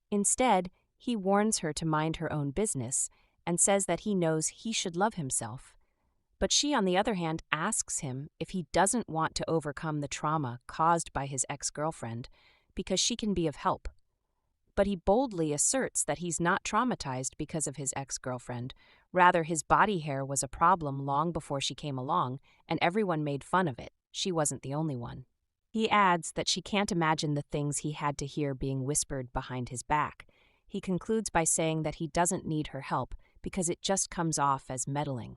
Instead, he warns her to mind her own business and says that he knows he should love himself. But she, on the other hand, asks him if he doesn't want to overcome the trauma caused by his ex-girlfriend, because she can be of help. but he boldly asserts that he's not traumatized because of his ex-girlfriend. Rather, his body hair was a problem long before she came along, and everyone made fun of it. She wasn't the only one. He adds that she can't imagine the things he had to hear being whispered behind his back. He concludes by saying that he doesn't need her help because it just comes off as meddling.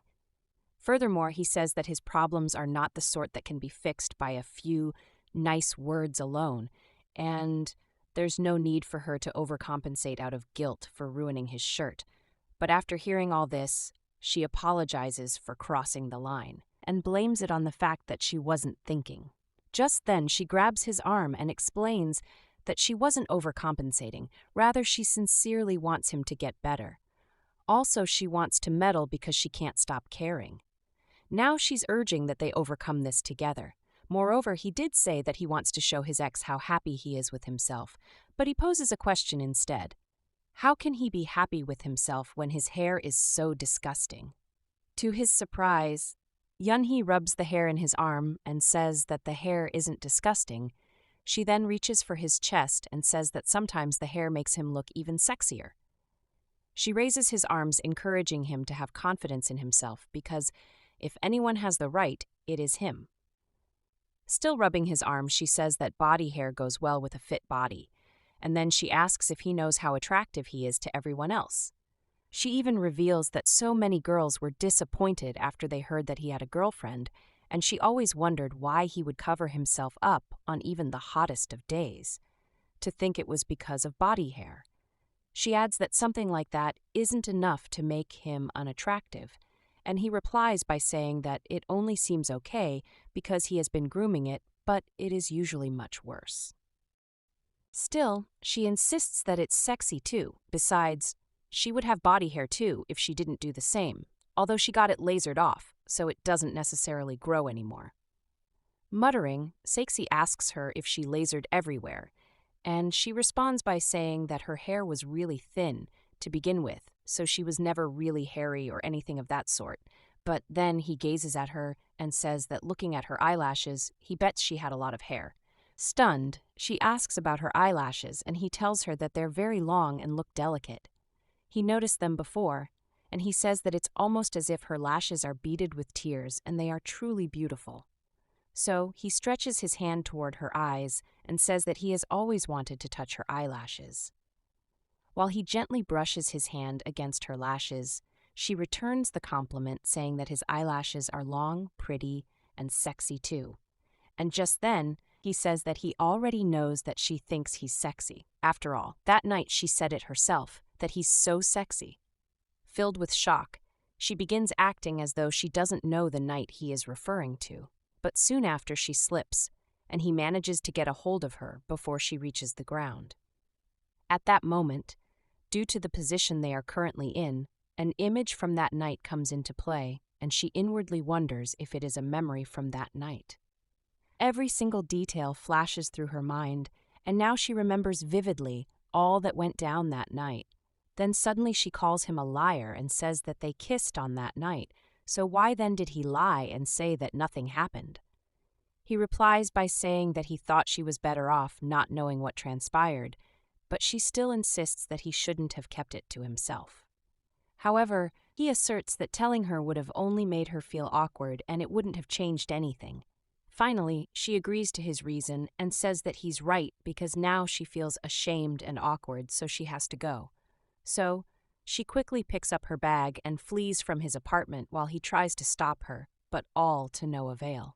Furthermore, he says that his problems are not the sort that can be fixed by a few nice words alone, and there's no need for her to overcompensate out of guilt for ruining his shirt. But after hearing all this, she apologizes for crossing the line and blames it on the fact that she wasn't thinking. Just then, she grabs his arm and explains that she wasn't overcompensating. Rather, she sincerely wants him to get better. Also, she wants to meddle because she can't stop caring. Now she's urging that they overcome this together. Moreover, he did say that he wants to show his ex how happy he is with himself, but he poses a question instead. How can he be happy with himself when his hair is so disgusting? To his surprise, Yeonhee rubs the hair in his arm and says that the hair isn't disgusting. She then reaches for his chest and says that sometimes the hair makes him look even sexier. She raises his arms, encouraging him to have confidence in himself because if anyone has the right, it is him. Still rubbing his arm, she says that body hair goes well with a fit body, and then she asks if he knows how attractive he is to everyone else. She even reveals that so many girls were disappointed after they heard that he had a girlfriend, and she always wondered why he would cover himself up on even the hottest of days. To think it was because of body hair. She adds that something like that isn't enough to make him unattractive, and he replies by saying that it only seems okay because he has been grooming it, but it is usually much worse. Still, she insists that it's sexy too. Besides, she would have body hair too if she didn't do the same, although she got it lasered off, so it doesn't necessarily grow anymore. Muttering, Saeksi asks her if she lasered everywhere, and she responds by saying that her hair was really thin to begin with, so she was never really hairy or anything of that sort. But then he gazes at her and says that looking at her eyelashes, he bets she had a lot of hair. Stunned, she asks about her eyelashes, and he tells her that they're very long and look delicate. He noticed them before, and he says that it's almost as if her lashes are beaded with tears and they are truly beautiful. So he stretches his hand toward her eyes and says that he has always wanted to touch her eyelashes. While he gently brushes his hand against her lashes, she returns the compliment, saying that his eyelashes are long, pretty, and sexy too. And just then, he says that he already knows that she thinks he's sexy. After all, that night she said it herself, that he's so sexy. Filled with shock, she begins acting as though she doesn't know the night he is referring to. But soon after she slips, and he manages to get a hold of her before she reaches the ground. At that moment, due to the position they are currently in, an image from that night comes into play, and she inwardly wonders if it is a memory from that night. Every single detail flashes through her mind, and now she remembers vividly all that went down that night. Then suddenly she calls him a liar and says that they kissed on that night, so why then did he lie and say that nothing happened? He replies by saying that he thought she was better off not knowing what transpired, but she still insists that he shouldn't have kept it to himself. However, he asserts that telling her would have only made her feel awkward and it wouldn't have changed anything. Finally, she agrees to his reason and says that he's right because now she feels ashamed and awkward, so she has to go. So, she quickly picks up her bag and flees from his apartment while he tries to stop her, but all to no avail.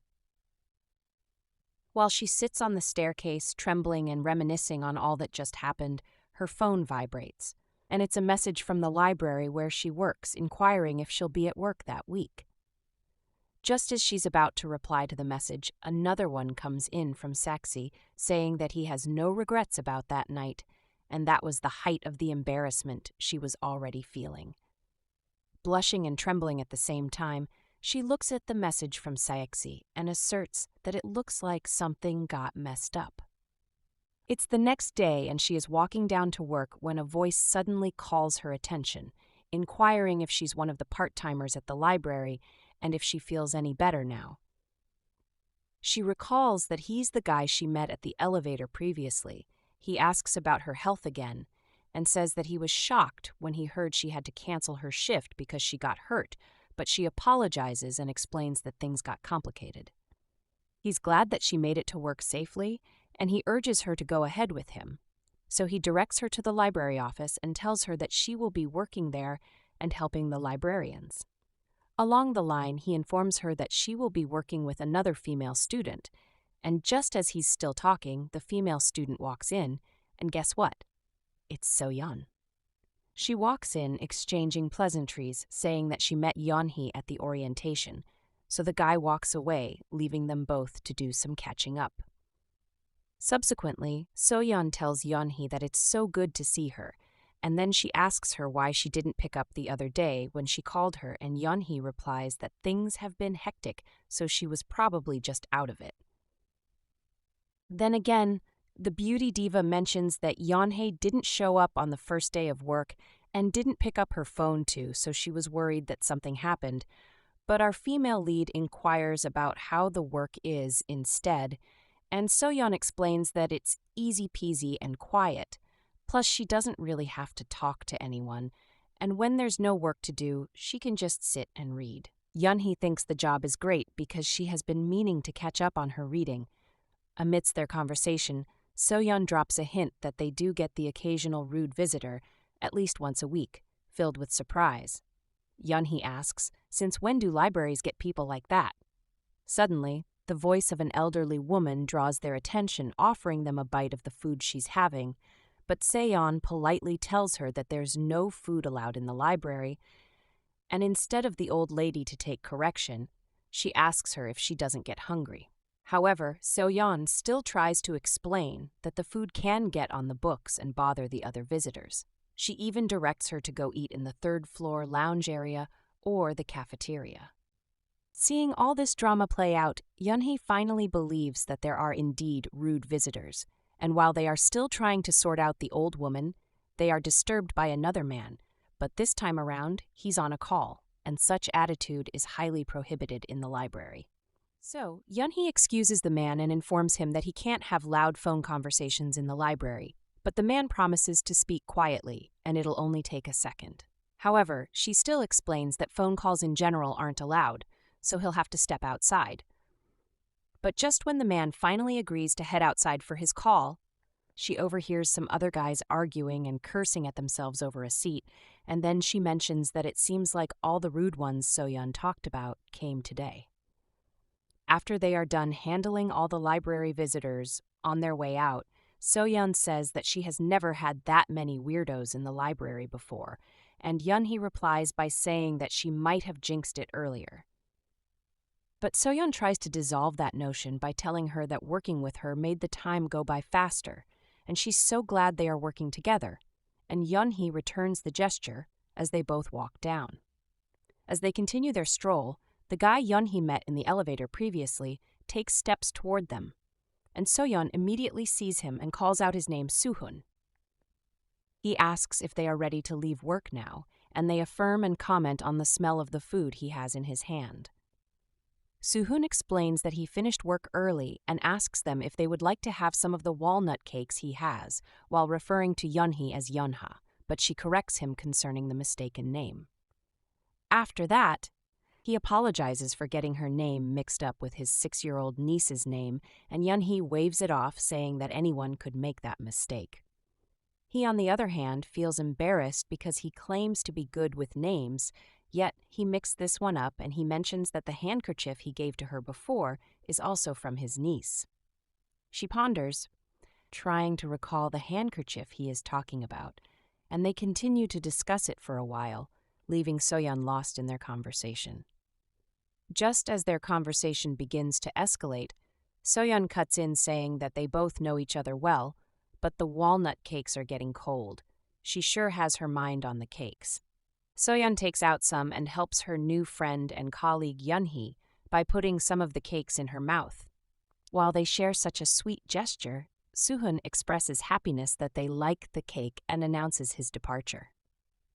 While she sits on the staircase, trembling and reminiscing on all that just happened, her phone vibrates, and it's a message from the library where she works, inquiring if she'll be at work that week. Just as she's about to reply to the message, another one comes in from Saeksi, saying that he has no regrets about that night, and that was the height of the embarrassment she was already feeling. Blushing and trembling at the same time, she looks at the message from Saeksi and asserts that it looks like something got messed up. It's the next day and she is walking down to work when a voice suddenly calls her attention, inquiring if she's one of the part-timers at the library and if she feels any better now. She recalls that he's the guy she met at the elevator previously. He asks about her health again and says that he was shocked when he heard she had to cancel her shift because she got hurt, but she apologizes and explains that things got complicated. He's glad that she made it to work safely, and he urges her to go ahead with him. So he directs her to the library office and tells her that she will be working there and helping the librarians. Along the line, he informs her that she will be working with another female student, and just as he's still talking, the female student walks in, and guess what? It's Soyeon. She walks in, exchanging pleasantries, saying that she met Yeonhee at the orientation, so the guy walks away, leaving them both to do some catching up. Subsequently, Soyeon tells Yeonhee that it's so good to see her, and then she asks her why she didn't pick up the other day when she called her, and Yeonhee replies that things have been hectic, so she was probably just out of it. Then again, the beauty diva mentions that Yeonhee didn't show up on the first day of work and didn't pick up her phone too, so she was worried that something happened. But our female lead inquires about how the work is instead, and Soyeon explains that it's easy peasy and quiet. Plus, she doesn't really have to talk to anyone, and when there's no work to do, she can just sit and read. Yeonhee thinks the job is great because she has been meaning to catch up on her reading. Amidst their conversation, Soyeon drops a hint that they do get the occasional rude visitor, at least once a week, filled with surprise. Yeonhee asks, since when do libraries get people like that? Suddenly, the voice of an elderly woman draws their attention, offering them a bite of the food she's having, but Soyeon politely tells her that there's no food allowed in the library, and instead of the old lady to take correction, she asks her if she doesn't get hungry. However, Soyeon still tries to explain that the food can get on the books and bother the other visitors. She even directs her to go eat in the third-floor lounge area or the cafeteria. Seeing all this drama play out, Yeonhee finally believes that there are indeed rude visitors, and while they are still trying to sort out the old woman, they are disturbed by another man, but this time around, he's on a call, and such attitude is highly prohibited in the library. So, Yeonhee excuses the man and informs him that he can't have loud phone conversations in the library, but the man promises to speak quietly, and it'll only take a second. However, she still explains that phone calls in general aren't allowed, so he'll have to step outside. But just when the man finally agrees to head outside for his call, she overhears some other guys arguing and cursing at themselves over a seat, and then she mentions that it seems like all the rude ones Soyeon talked about came today. After they are done handling all the library visitors on their way out, Soyeon says that she has never had that many weirdos in the library before, and Yeonhee replies by saying that she might have jinxed it earlier. But Soyeon tries to dissolve that notion by telling her that working with her made the time go by faster, and she's so glad they are working together, and Yeonhee returns the gesture as they both walk down. As they continue their stroll, the guy Yeonhee met in the elevator previously takes steps toward them, and Soyeon immediately sees him and calls out his name Suhun. He asks if they are ready to leave work now, and they affirm and comment on the smell of the food he has in his hand. Suhun explains that he finished work early and asks them if they would like to have some of the walnut cakes he has, while referring to Yeonhee as Yeonha, but she corrects him concerning the mistaken name. After that, he apologizes for getting her name mixed up with his 6-year-old niece's name, and Yeonhee waves it off, saying that anyone could make that mistake. He, on the other hand, feels embarrassed because he claims to be good with names, yet he mixed this one up and he mentions that the handkerchief he gave to her before is also from his niece. She ponders, trying to recall the handkerchief he is talking about, and they continue to discuss it for a while, leaving Soyeon lost in their conversation. Just as their conversation begins to escalate, Soyeon cuts in saying that they both know each other well, but the walnut cakes are getting cold. She sure has her mind on the cakes. Soyeon takes out some and helps her new friend and colleague Yeonhee by putting some of the cakes in her mouth. While they share such a sweet gesture, Suhun expresses happiness that they like the cake and announces his departure.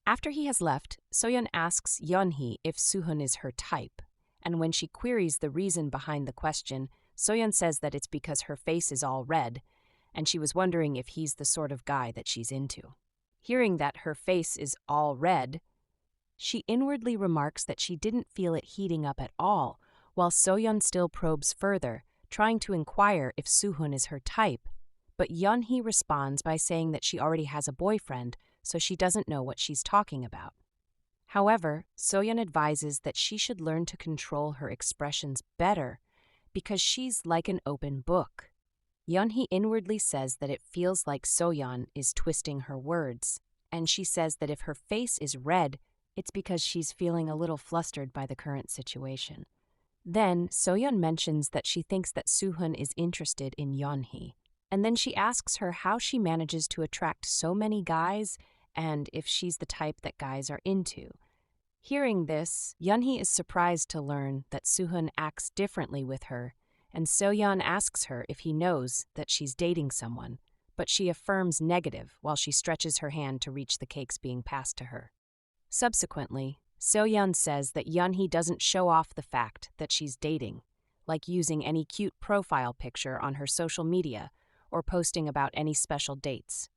After he has left, Soyeon asks Yeonhee if Suhun is her type, and when she queries the reason behind the question, Soyeon says that it's because her face is all red, and she was wondering if he's the sort of guy that she's into. Hearing that her face is all red, she inwardly remarks that she didn't feel it heating up at all, while Soyeon still probes further, trying to inquire if Suhun is her type. But Yeonhee responds by saying that she already has a boyfriend, so she doesn't know what she's talking about. However, Soyeon advises that she should learn to control her expressions better because she's like an open book. Yeonhee inwardly says that it feels like Soyeon is twisting her words, and she says that if her face is red, it's because she's feeling a little flustered by the current situation. Then, Soyeon mentions that she thinks that Suhun is interested in Yeonhee, and then she asks her how she manages to attract so many guys and if she's the type that guys are into. Hearing this, Yeonhee is surprised to learn that Suhun acts differently with her, and Soyeon asks her if he knows that she's dating someone, but she affirms negative while she stretches her hand to reach the cakes being passed to her. Subsequently, Soyeon says that Yeonhee doesn't show off the fact that she's dating, like using any cute profile picture on her social media or posting about any special dates.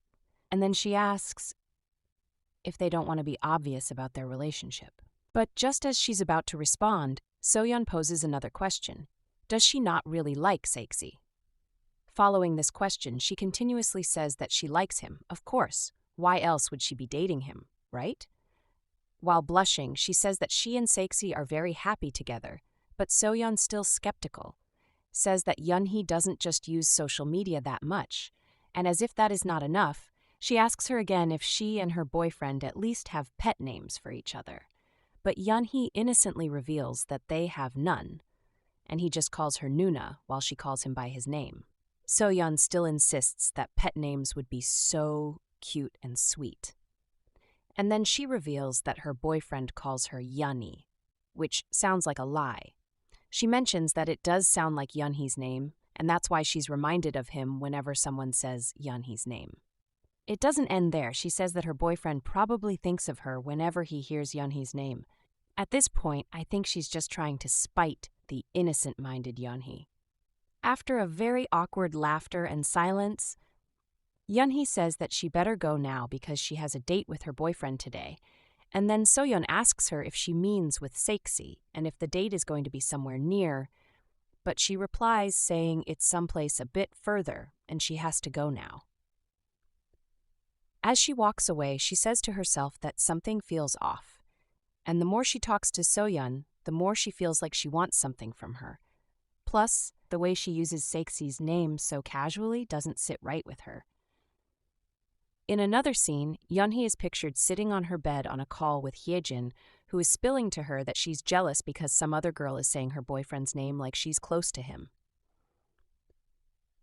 And then she asks if they don't want to be obvious about their relationship. But just as she's about to respond, Soyeon poses another question. Does she not really like Saeksi? Following this question, she continuously says that she likes him, of course. Why else would she be dating him, right? While blushing, she says that she and Saeksi are very happy together, but Soyeon's still skeptical, says that Yeonhee doesn't just use social media that much, and as if that is not enough, she asks her again if she and her boyfriend at least have pet names for each other. But Yeonhee innocently reveals that they have none, and he just calls her Nuna while she calls him by his name. Soyeon still insists that pet names would be so cute and sweet. And then she reveals that her boyfriend calls her Yanhi, which sounds like a lie. She mentions that it does sound like Yeonhee's name, and that's why she's reminded of him whenever someone says Yeonhee's name. It doesn't end there. She says that her boyfriend probably thinks of her whenever he hears Yeonhee's name. At this point, I think she's just trying to spite the innocent-minded Yeonhee. After a very awkward laughter and silence, Yeonhee says that she better go now because she has a date with her boyfriend today, and then Soyeon asks her if she means with Saeksi and if the date is going to be somewhere near, but she replies saying it's someplace a bit further and she has to go now. As she walks away, she says to herself that something feels off, and the more she talks to Soyeon, the more she feels like she wants something from her. Plus, the way she uses Saeksi's name so casually doesn't sit right with her. In another scene, Yeonhee is pictured sitting on her bed on a call with Hyejin, who is spilling to her that she's jealous because some other girl is saying her boyfriend's name like she's close to him.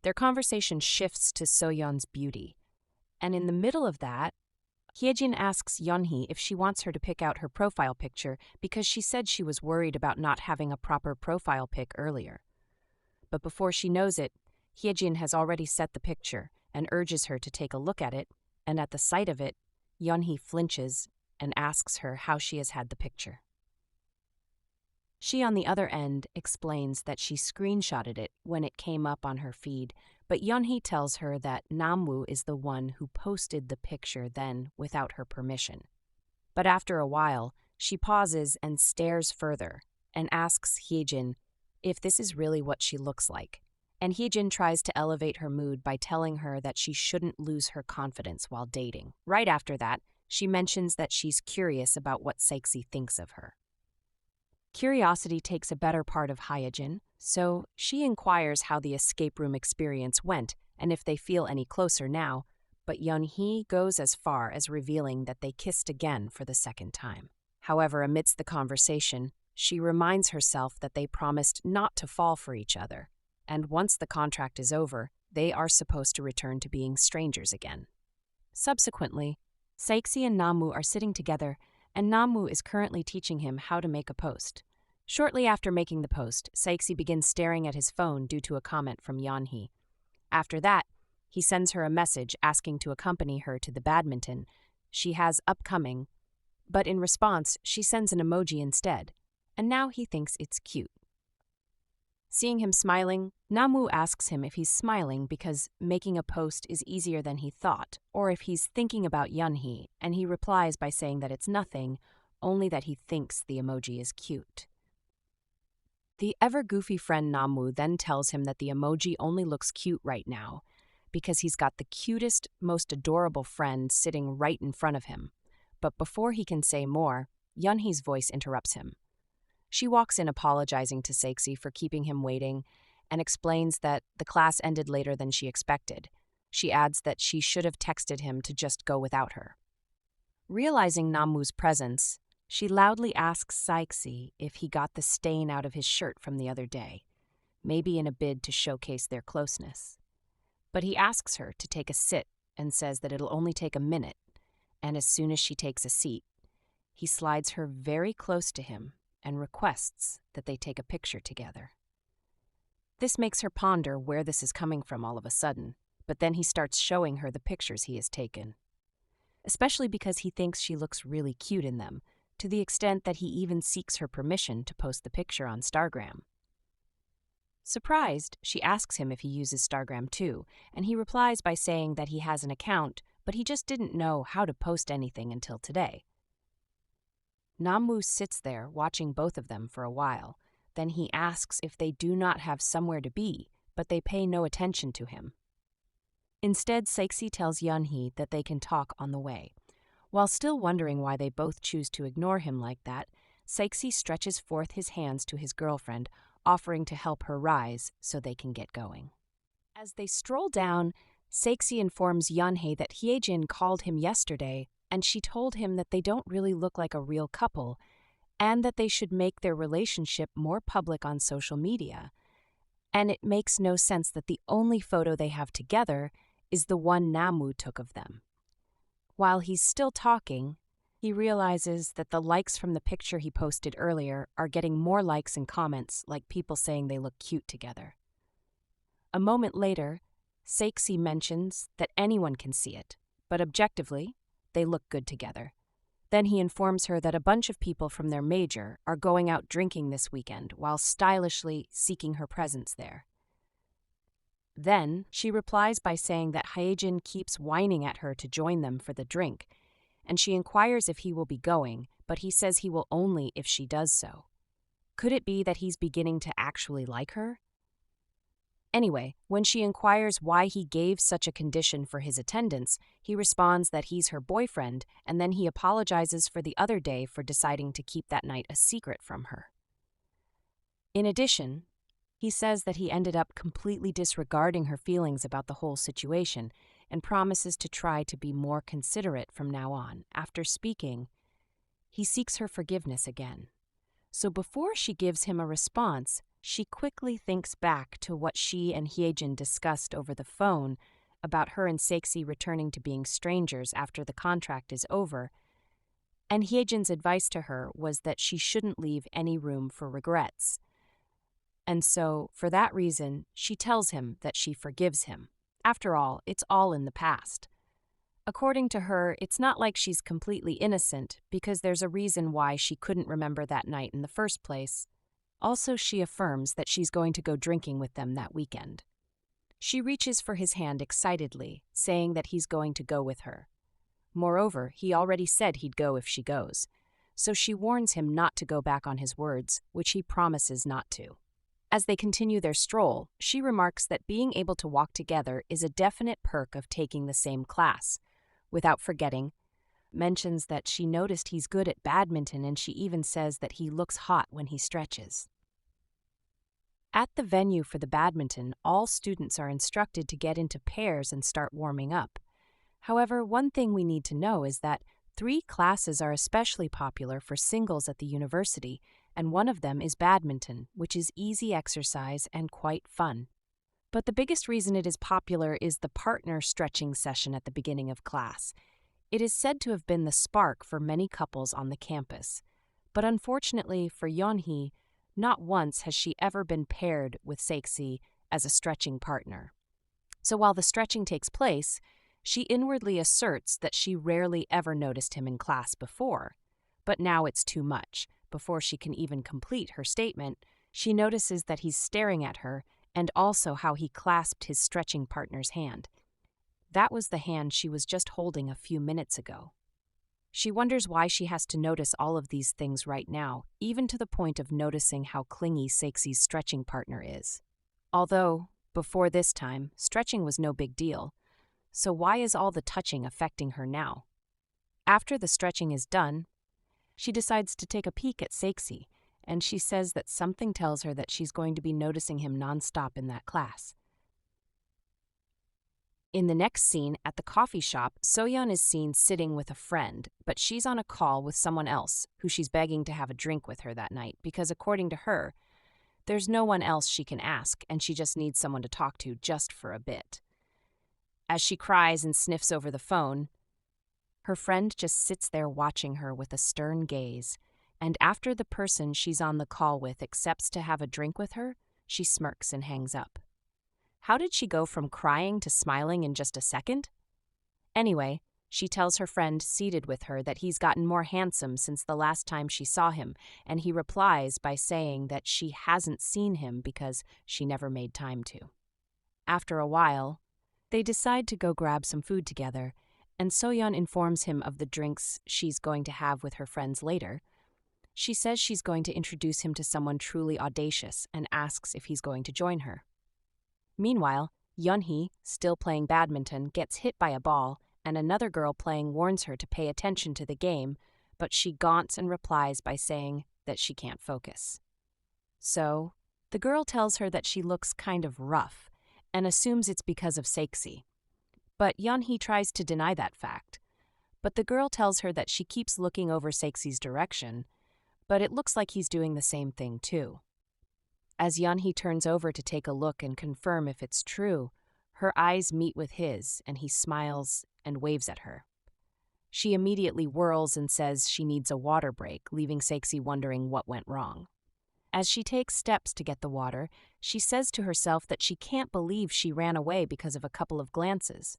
Their conversation shifts to Soyeon's beauty, and in the middle of that, Hyejin asks Yeonhee if she wants her to pick out her profile picture because she said she was worried about not having a proper profile pic earlier. But before she knows it, Hyejin has already set the picture and urges her to take a look at it, and at the sight of it, Yeonhee flinches and asks her how she has had the picture. She, on the other end, explains that she screenshotted it when it came up on her feed, but Yeonhee tells her that Namwoo is the one who posted the picture then without her permission. But after a while, she pauses and stares further and asks Hyejin if this is really what she looks like. And Hyejin tries to elevate her mood by telling her that she shouldn't lose her confidence while dating. Right after that, she mentions that she's curious about what Saeksi thinks of her. Curiosity takes a better part of Hyejin, so she inquires how the escape room experience went and if they feel any closer now, but Yeonhee goes as far as revealing that they kissed again for the second time. However, amidst the conversation, she reminds herself that they promised not to fall for each other, and once the contract is over, they are supposed to return to being strangers again. Subsequently, Saeksi and Namwoo are sitting together, and Namwoo is currently teaching him how to make a post. Shortly after making the post, Saeksi begins staring at his phone due to a comment from Yeonhee. After that, he sends her a message asking to accompany her to the badminton she has upcoming, but in response, she sends an emoji instead, and now he thinks it's cute. Seeing him smiling, Namu asks him if he's smiling because making a post is easier than he thought, or if he's thinking about Yeonhee, and he replies by saying that it's nothing, only that he thinks the emoji is cute. The ever-goofy friend Namu then tells him that the emoji only looks cute right now because he's got the cutest, most adorable friend sitting right in front of him. But before he can say more, Yeonhee's voice interrupts him. She walks in apologizing to Saeksi for keeping him waiting and explains that the class ended later than she expected. She adds that she should have texted him to just go without her. Realizing Namu's presence, she loudly asks Saeksi if he got the stain out of his shirt from the other day, maybe in a bid to showcase their closeness. But he asks her to take a sit and says that it'll only take a minute, and as soon as she takes a seat, he slides her very close to him and requests that they take a picture together. This makes her ponder where this is coming from all of a sudden, but then he starts showing her the pictures he has taken, especially because he thinks she looks really cute in them, to the extent that he even seeks her permission to post the picture on Stargram. Surprised, she asks him if he uses Stargram too, and he replies by saying that he has an account, but he just didn't know how to post anything until today. Namu sits there watching both of them for a while. Then he asks if they do not have somewhere to be, but they pay no attention to him. Instead, Saeksi tells Yanhi that they can talk on the way. While still wondering why they both choose to ignore him like that, Saeksi stretches forth his hands to his girlfriend, offering to help her rise so they can get going. As they stroll down, Saeksi informs Yeonhee that Hyejin called him yesterday, and she told him that they don't really look like a real couple, and that they should make their relationship more public on social media. And it makes no sense that the only photo they have together is the one Namu took of them. While he's still talking, he realizes that the likes from the picture he posted earlier are getting more likes and comments, like people saying they look cute together. A moment later, Saeksi mentions that anyone can see it, but objectively, they look good together. Then he informs her that a bunch of people from their major are going out drinking this weekend while stylishly seeking her presence there. Then she replies by saying that Hyejin keeps whining at her to join them for the drink, and she inquires if he will be going, but he says he will only if she does so. Could it be that he's beginning to actually like her? Anyway, when she inquires why he gave such a condition for his attendance, he responds that he's her boyfriend, and then he apologizes for the other day for deciding to keep that night a secret from her. In addition, he says that he ended up completely disregarding her feelings about the whole situation and promises to try to be more considerate from now on. After speaking, he seeks her forgiveness again. So before she gives him a response, she quickly thinks back to what she and Hyejin discussed over the phone about her and Saeksi returning to being strangers after the contract is over, and Hyejin's advice to her was that she shouldn't leave any room for regrets. And so, for that reason, she tells him that she forgives him. After all, it's all in the past. According to her, it's not like she's completely innocent, because there's a reason why she couldn't remember that night in the first place. Also, she affirms that she's going to go drinking with them that weekend. She reaches for his hand excitedly, saying that he's going to go with her. Moreover, he already said he'd go if she goes, so she warns him not to go back on his words, which he promises not to. As they continue their stroll, she remarks that being able to walk together is a definite perk of taking the same class. Without forgetting, mentions that she noticed he's good at badminton, and she even says that he looks hot when he stretches. At the venue for the badminton, all students are instructed to get into pairs and start warming up. However, one thing we need to know is that 3 classes are especially popular for singles at the university, and one of them is badminton, which is easy exercise and quite fun. But the biggest reason it is popular is the partner stretching session at the beginning of class. It is said to have been the spark for many couples on the campus. But unfortunately for Yeonhee, not once has she ever been paired with Saeksi as a stretching partner. So while the stretching takes place, she inwardly asserts that she rarely ever noticed him in class before. But now it's too much. Before she can even complete her statement, She notices that he's staring at her and also how he clasped his stretching partner's hand. That was the hand she was just holding a few minutes ago. She wonders why she has to notice all of these things right now, even to the point of noticing how clingy Saeksi's stretching partner is. Although, before this time, stretching was no big deal, so why is all the touching affecting her now? After the stretching is done, she decides to take a peek at Saeksi, and she says that something tells her that she's going to be noticing him nonstop in that class. In the next scene, at the coffee shop, Soyeon is seen sitting with a friend, but she's on a call with someone else who she's begging to have a drink with her that night because, according to her, there's no one else she can ask and she just needs someone to talk to just for a bit. As she cries and sniffs over the phone, her friend just sits there watching her with a stern gaze, and after the person she's on the call with accepts to have a drink with her, she smirks and hangs up. How did she go from crying to smiling in just a second? Anyway, she tells her friend seated with her that he's gotten more handsome since the last time she saw him, and he replies by saying that she hasn't seen him because she never made time to. After a while, they decide to go grab some food together, and Soyeon informs him of the drinks she's going to have with her friends later. She says she's going to introduce him to someone truly audacious and asks if he's going to join her. Meanwhile, Yeonhee, still playing badminton, gets hit by a ball, and another girl playing warns her to pay attention to the game, but she gaunts and replies by saying that she can't focus. So, the girl tells her that she looks kind of rough, and assumes it's because of Saeksi. But Yeonhee tries to deny that fact. But the girl tells her that she keeps looking over Saeksi's direction, but it looks like he's doing the same thing too. As Yanhi turns over to take a look and confirm if it's true, her eyes meet with his, and he smiles and waves at her. She immediately whirls and says she needs a water break, leaving Saeksi wondering what went wrong. As she takes steps to get the water, she says to herself that she can't believe she ran away because of a couple of glances.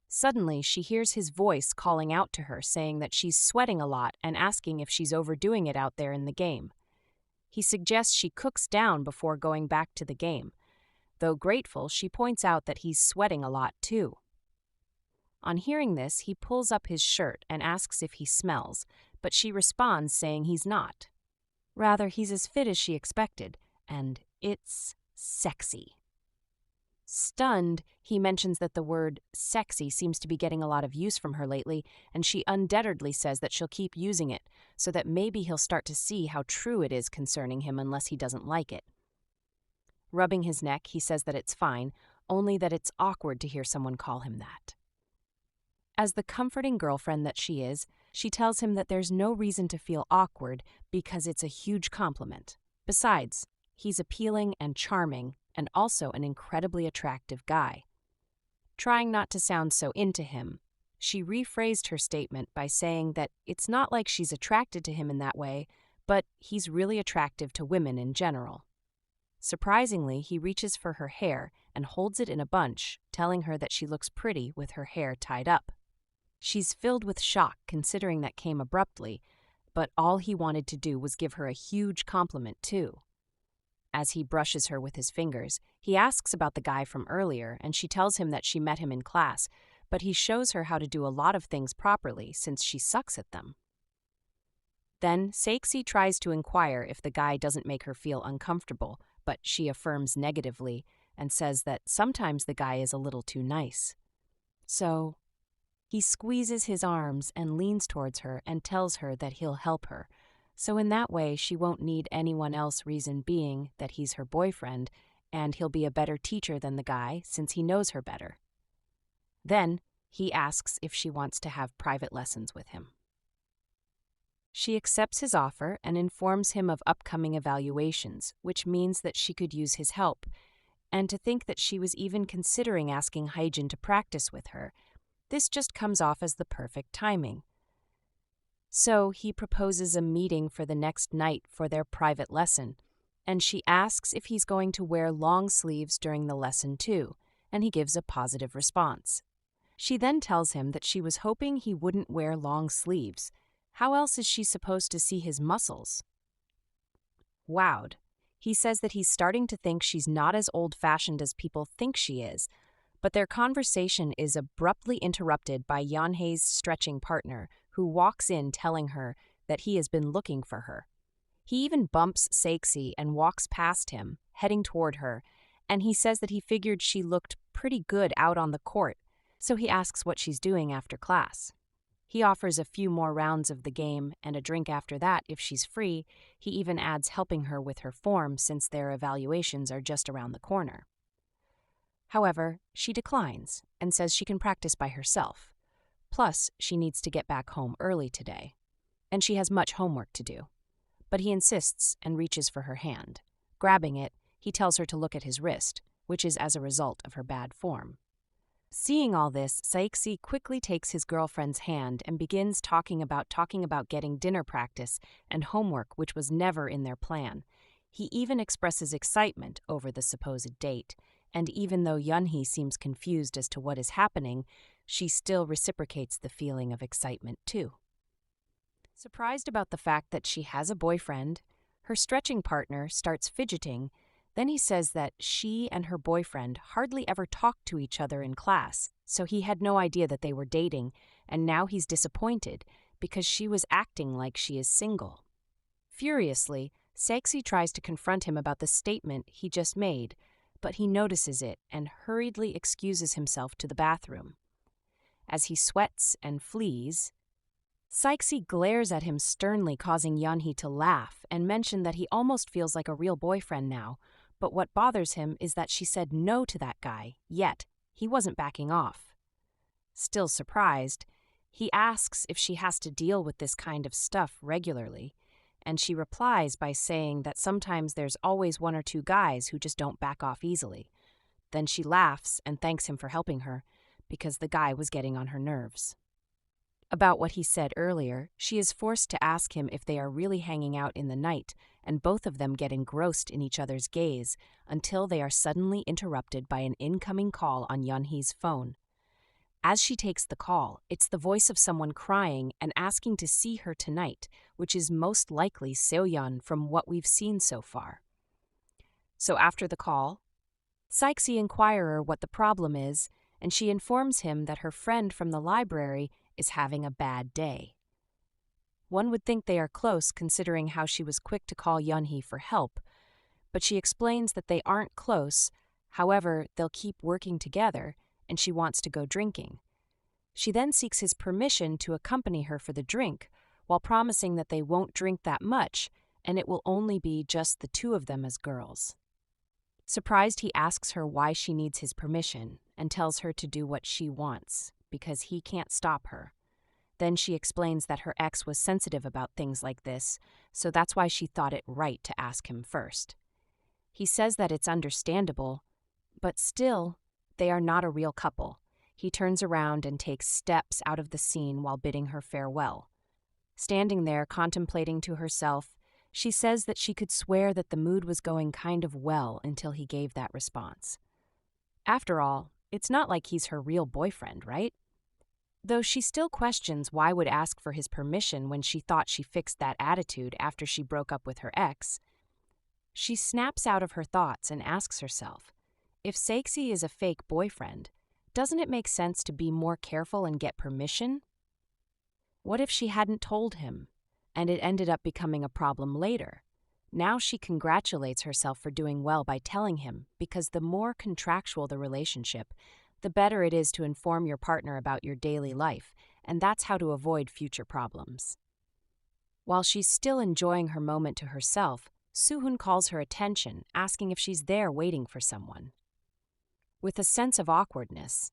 Suddenly, she hears his voice calling out to her, saying that she's sweating a lot and asking if she's overdoing it out there in the game. He suggests she cooks down before going back to the game. Though grateful, she points out that he's sweating a lot too. On hearing this, he pulls up his shirt and asks if he smells, but she responds saying he's not. Rather, he's as fit as she expected, and it's sexy. Stunned, he mentions that the word sexy seems to be getting a lot of use from her lately, and she undoubtedly says that she'll keep using it, so that maybe he'll start to see how true it is concerning him unless he doesn't like it. Rubbing his neck, he says that it's fine, only that it's awkward to hear someone call him that. As the comforting girlfriend that she is, she tells him that there's no reason to feel awkward because it's a huge compliment. Besides, he's appealing and charming, and also an incredibly attractive guy. Trying not to sound so into him, she rephrased her statement by saying that it's not like she's attracted to him in that way, but he's really attractive to women in general. Surprisingly, he reaches for her hair and holds it in a bunch, telling her that she looks pretty with her hair tied up. She's filled with shock considering that came abruptly, but all he wanted to do was give her a huge compliment too. As he brushes her with his fingers, he asks about the guy from earlier, and she tells him that she met him in class, but he shows her how to do a lot of things properly since she sucks at them. Then, Saeksi tries to inquire if the guy doesn't make her feel uncomfortable, but she affirms negatively and says that sometimes the guy is a little too nice. So, he squeezes his arms and leans towards her and tells her that he'll help her. So in that way, she won't need anyone else, reason being that he's her boyfriend, and he'll be a better teacher than the guy since he knows her better. Then, he asks if she wants to have private lessons with him. She accepts his offer and informs him of upcoming evaluations, which means that she could use his help, and to think that she was even considering asking Haejin to practice with her. This just comes off as the perfect timing. So he proposes a meeting for the next night for their private lesson, and she asks if he's going to wear long sleeves during the lesson too, and he gives a positive response. She then tells him that she was hoping he wouldn't wear long sleeves. How else is she supposed to see his muscles? Wowed, He says that he's starting to think she's not as old-fashioned as people think she is, but their conversation is abruptly interrupted by Yeonhee's stretching partner, who walks in telling her that he has been looking for her. He even bumps Saeksi and walks past him, heading toward her, and he says that he figured she looked pretty good out on the court, so he asks what she's doing after class. He offers a few more rounds of the game and a drink after that if she's free. He even adds helping her with her form since their evaluations are just around the corner. However, she declines and says she can practice by herself. Plus, she needs to get back home early today, and she has much homework to do. But he insists and reaches for her hand. Grabbing it, he tells her to look at his wrist, which is as a result of her bad form. Seeing all this, Saeksi quickly takes his girlfriend's hand and begins talking about getting dinner practice and homework, which was never in their plan. He even expresses excitement over the supposed date, and even though Yanhi seems confused as to what is happening, she still reciprocates the feeling of excitement too. Surprised about the fact that she has a boyfriend, her stretching partner starts fidgeting. Then he says that she and her boyfriend hardly ever talked to each other in class, so he had no idea that they were dating, and now he's disappointed because she was acting like she is single. Furiously, Saeksi tries to confront him about the statement he just made, but he notices it and hurriedly excuses himself to the bathroom. As he sweats and flees, Saeksi glares at him sternly, causing Yanhi to laugh and mention that he almost feels like a real boyfriend now. But what bothers him is that she said no to that guy, yet he wasn't backing off. Still surprised, he asks if she has to deal with this kind of stuff regularly, and she replies by saying that sometimes there's always one or two guys who just don't back off easily. Then she laughs and thanks him for helping her, because the guy was getting on her nerves. About what he said earlier, she is forced to ask him if they are really hanging out in the night, and both of them get engrossed in each other's gaze until they are suddenly interrupted by an incoming call on Yeonhee's phone. As she takes the call, it's the voice of someone crying and asking to see her tonight, which is most likely Soan from what we've seen so far. So after the call, Saeksi inquires her what the problem is, and she informs him that her friend from the library is having a bad day. One would think they are close considering how she was quick to call Yeonhee for help, but she explains that they aren't close, however, they'll keep working together, and she wants to go drinking. She then seeks his permission to accompany her for the drink, while promising that they won't drink that much, and it will only be just the two of them as girls. Surprised, he asks her why she needs his permission, and tells her to do what she wants, because he can't stop her. Then she explains that her ex was sensitive about things like this, so that's why she thought it right to ask him first. He says that it's understandable, but still, they are not a real couple. He turns around and takes steps out of the scene while bidding her farewell. Standing there contemplating to herself, she says that she could swear that the mood was going kind of well until he gave that response. After all, it's not like he's her real boyfriend, right? Though she still questions why would ask for his permission when she thought she fixed that attitude after she broke up with her ex. She snaps out of her thoughts and asks herself, if Saeksi is a fake boyfriend, doesn't it make sense to be more careful and get permission? What if she hadn't told him, and it ended up becoming a problem later? Now she congratulates herself for doing well by telling him, because the more contractual the relationship, the better it is to inform your partner about your daily life, and that's how to avoid future problems. While she's still enjoying her moment to herself, Suhun calls her attention, asking if she's there waiting for someone. With a sense of awkwardness,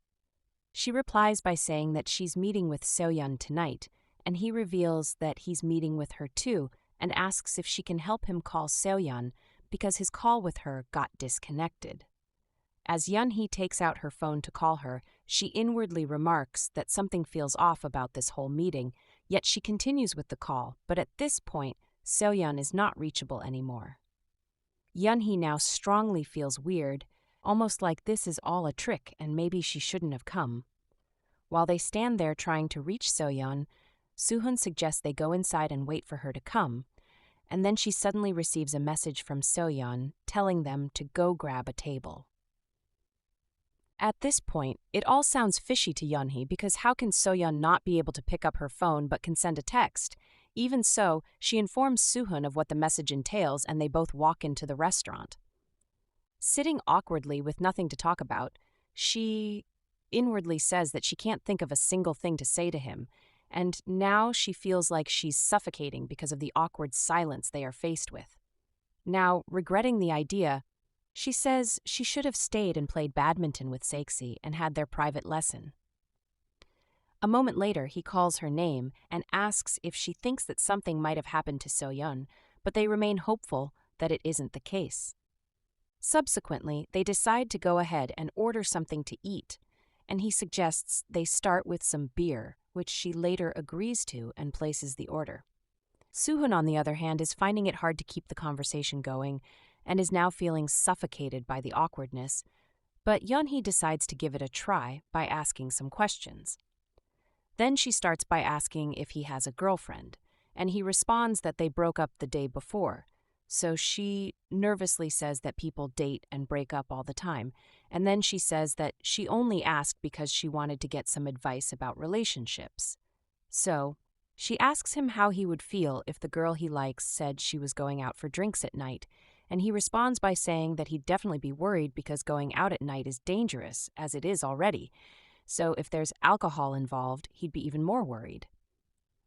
she replies by saying that she's meeting with Soan tonight, and he reveals that he's meeting with her too, and asks if she can help him call Soan because his call with her got disconnected. As Yanhi takes out her phone to call her, she inwardly remarks that something feels off about this whole meeting, yet she continues with the call, but at this point, Soan is not reachable anymore. Yeonhee now strongly feels weird, almost like this is all a trick and maybe she shouldn't have come. While they stand there trying to reach Soan, Suhun suggests they go inside and wait for her to come, and then she suddenly receives a message from Soyeon telling them to go grab a table. At this point, it all sounds fishy to Yeonhee because how can Soyeon not be able to pick up her phone but can send a text? Even so, she informs Suhun of what the message entails and they both walk into the restaurant. Sitting awkwardly with nothing to talk about, she inwardly says that she can't think of a single thing to say to him, and now she feels like she's suffocating because of the awkward silence they are faced with. Now, regretting the idea, she says she should have stayed and played badminton with Saeksi and had their private lesson. A moment later, he calls her name and asks if she thinks that something might have happened to Soyeon, but they remain hopeful that it isn't the case. Subsequently, they decide to go ahead and order something to eat, and he suggests they start with some beer, which she later agrees to and places the order. Suhun, on the other hand, is finding it hard to keep the conversation going and is now feeling suffocated by the awkwardness, but Yeonhee decides to give it a try by asking some questions. Then she starts by asking if he has a girlfriend, and he responds that they broke up the day before, so she nervously says that people date and break up all the time, and then she says that she only asked because she wanted to get some advice about relationships. So, she asks him how he would feel if the girl he likes said she was going out for drinks at night, and he responds by saying that he'd definitely be worried because going out at night is dangerous, as it is already, so if there's alcohol involved, he'd be even more worried.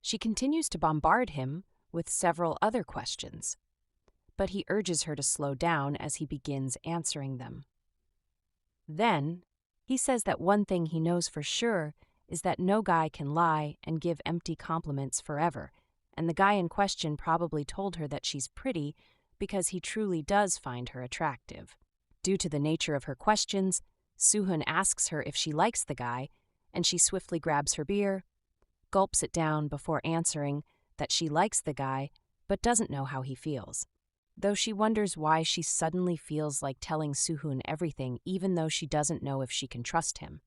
She continues to bombard him with several other questions, but he urges her to slow down as he begins answering them. Then, he says that one thing he knows for sure is that no guy can lie and give empty compliments forever, and the guy in question probably told her that she's pretty because he truly does find her attractive. Due to the nature of her questions, Suhun asks her if she likes the guy, and she swiftly grabs her beer, gulps it down before answering that she likes the guy but doesn't know how he feels. Though she wonders why she suddenly feels like telling Suhun everything even though she doesn't know if she can trust him.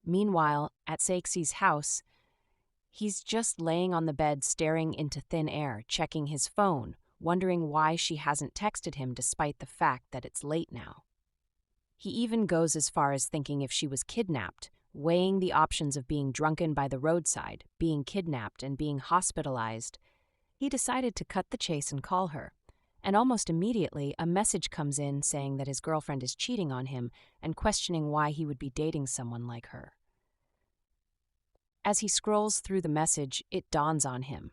Meanwhile, at Saeksi's house, he's just laying on the bed staring into thin air, checking his phone, wondering why she hasn't texted him despite the fact that it's late now. He even goes as far as thinking if she was kidnapped, weighing the options of being drunken by the roadside, being kidnapped, and being hospitalized. He decided to cut the chase and call her, and almost immediately a message comes in saying that his girlfriend is cheating on him and questioning why he would be dating someone like her. As he scrolls through the message, it dawns on him.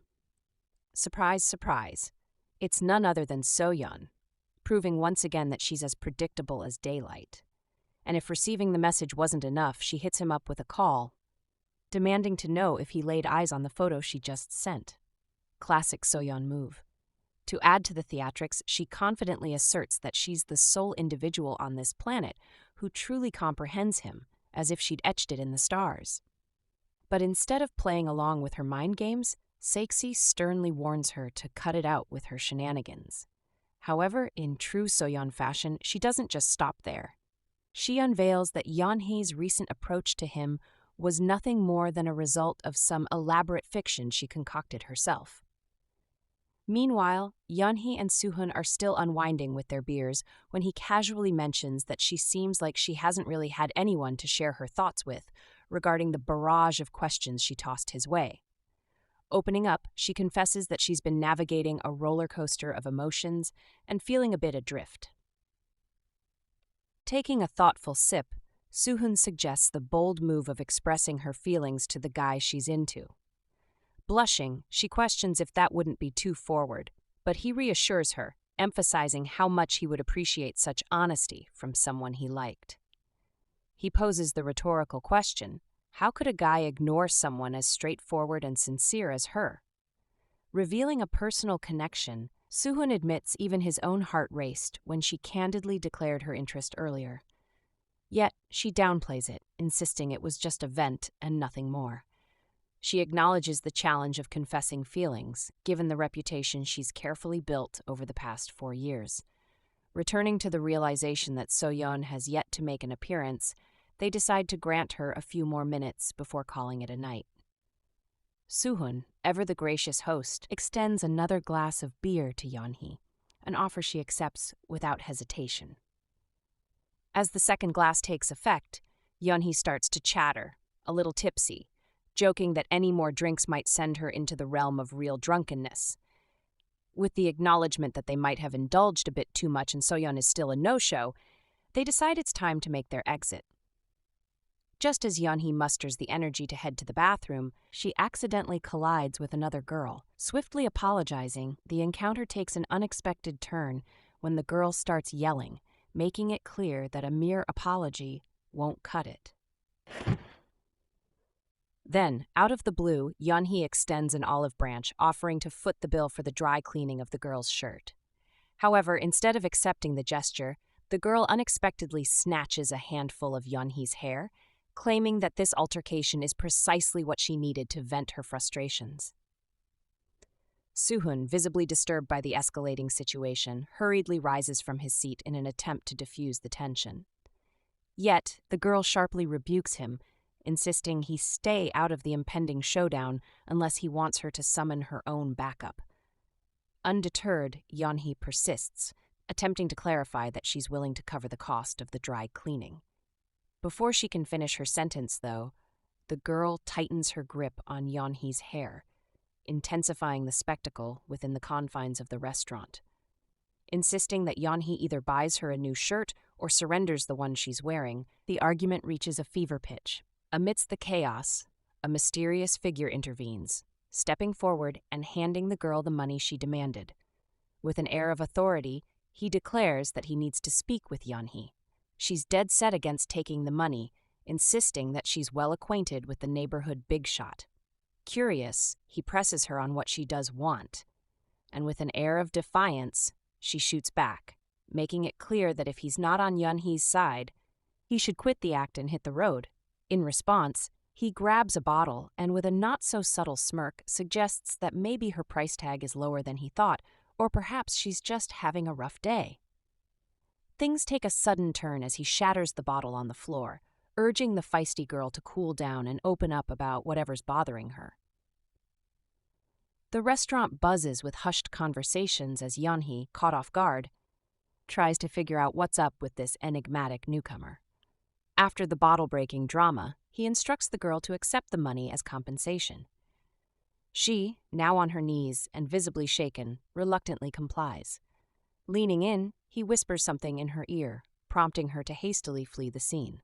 Surprise, surprise. It's none other than Soyeon, proving once again that she's as predictable as daylight. And if receiving the message wasn't enough, she hits him up with a call, demanding to know if he laid eyes on the photo she just sent. Classic Soyeon move. To add to the theatrics, she confidently asserts that she's the sole individual on this planet who truly comprehends him, as if she'd etched it in the stars. But instead of playing along with her mind games, Saeksi sternly warns her to cut it out with her shenanigans. However, in true Soyeon fashion, she doesn't just stop there. She unveils that Yeonhee's recent approach to him was nothing more than a result of some elaborate fiction she concocted herself. Meanwhile, Yeonhee and Suhun are still unwinding with their beers when he casually mentions that she seems like she hasn't really had anyone to share her thoughts with regarding the barrage of questions she tossed his way. Opening up, she confesses that she's been navigating a roller coaster of emotions and feeling a bit adrift. Taking a thoughtful sip, Suhun suggests the bold move of expressing her feelings to the guy she's into. Blushing, she questions if that wouldn't be too forward, but he reassures her, emphasizing how much he would appreciate such honesty from someone he liked. He poses the rhetorical question, how could a guy ignore someone as straightforward and sincere as her? Revealing a personal connection, Suhun admits even his own heart raced when she candidly declared her interest earlier. Yet, she downplays it, insisting it was just a vent and nothing more. She acknowledges the challenge of confessing feelings, given the reputation she's carefully built over the past 4 years. Returning to the realization that Soyeon has yet to make an appearance, they decide to grant her a few more minutes before calling it a night. Suhun, ever the gracious host, extends another glass of beer to Yeonhee, an offer she accepts without hesitation. As the second glass takes effect, Yeonhee starts to chatter, a little tipsy, joking that any more drinks might send her into the realm of real drunkenness. With the acknowledgement that they might have indulged a bit too much and Soyeon is still a no-show, they decide it's time to make their exit. Just as Yanhi musters the energy to head to the bathroom, she accidentally collides with another girl. Swiftly apologizing, the encounter takes an unexpected turn when the girl starts yelling, making it clear that a mere apology won't cut it. Then, out of the blue, Yeonhee extends an olive branch, offering to foot the bill for the dry cleaning of the girl's shirt. However, instead of accepting the gesture, the girl unexpectedly snatches a handful of Yeonhee's hair, claiming that this altercation is precisely what she needed to vent her frustrations. Suhun, visibly disturbed by the escalating situation, hurriedly rises from his seat in an attempt to diffuse the tension. Yet, the girl sharply rebukes him, insisting he stay out of the impending showdown unless he wants her to summon her own backup. Undeterred, Yeonhee persists, attempting to clarify that she's willing to cover the cost of the dry cleaning. Before she can finish her sentence, though, the girl tightens her grip on Yeonhee's hair, intensifying the spectacle within the confines of the restaurant. Insisting that Yeonhee either buys her a new shirt or surrenders the one she's wearing, the argument reaches a fever pitch. Amidst the chaos, a mysterious figure intervenes, stepping forward and handing the girl the money she demanded. With an air of authority, he declares that he needs to speak with Yeonhee. She's dead set against taking the money, insisting that she's well acquainted with the neighborhood big shot. Curious, he presses her on what she does want, and with an air of defiance, she shoots back, making it clear that if he's not on Yeonhee's side, he should quit the act and hit the road. In response, he grabs a bottle and with a not-so-subtle smirk suggests that maybe her price tag is lower than he thought, or perhaps she's just having a rough day. Things take a sudden turn as he shatters the bottle on the floor, urging the feisty girl to cool down and open up about whatever's bothering her. The restaurant buzzes with hushed conversations as Yeonhee, caught off guard, tries to figure out what's up with this enigmatic newcomer. After the bottle-breaking drama, he instructs the girl to accept the money as compensation. She, now on her knees and visibly shaken, reluctantly complies. Leaning in, he whispers something in her ear, prompting her to hastily flee the scene.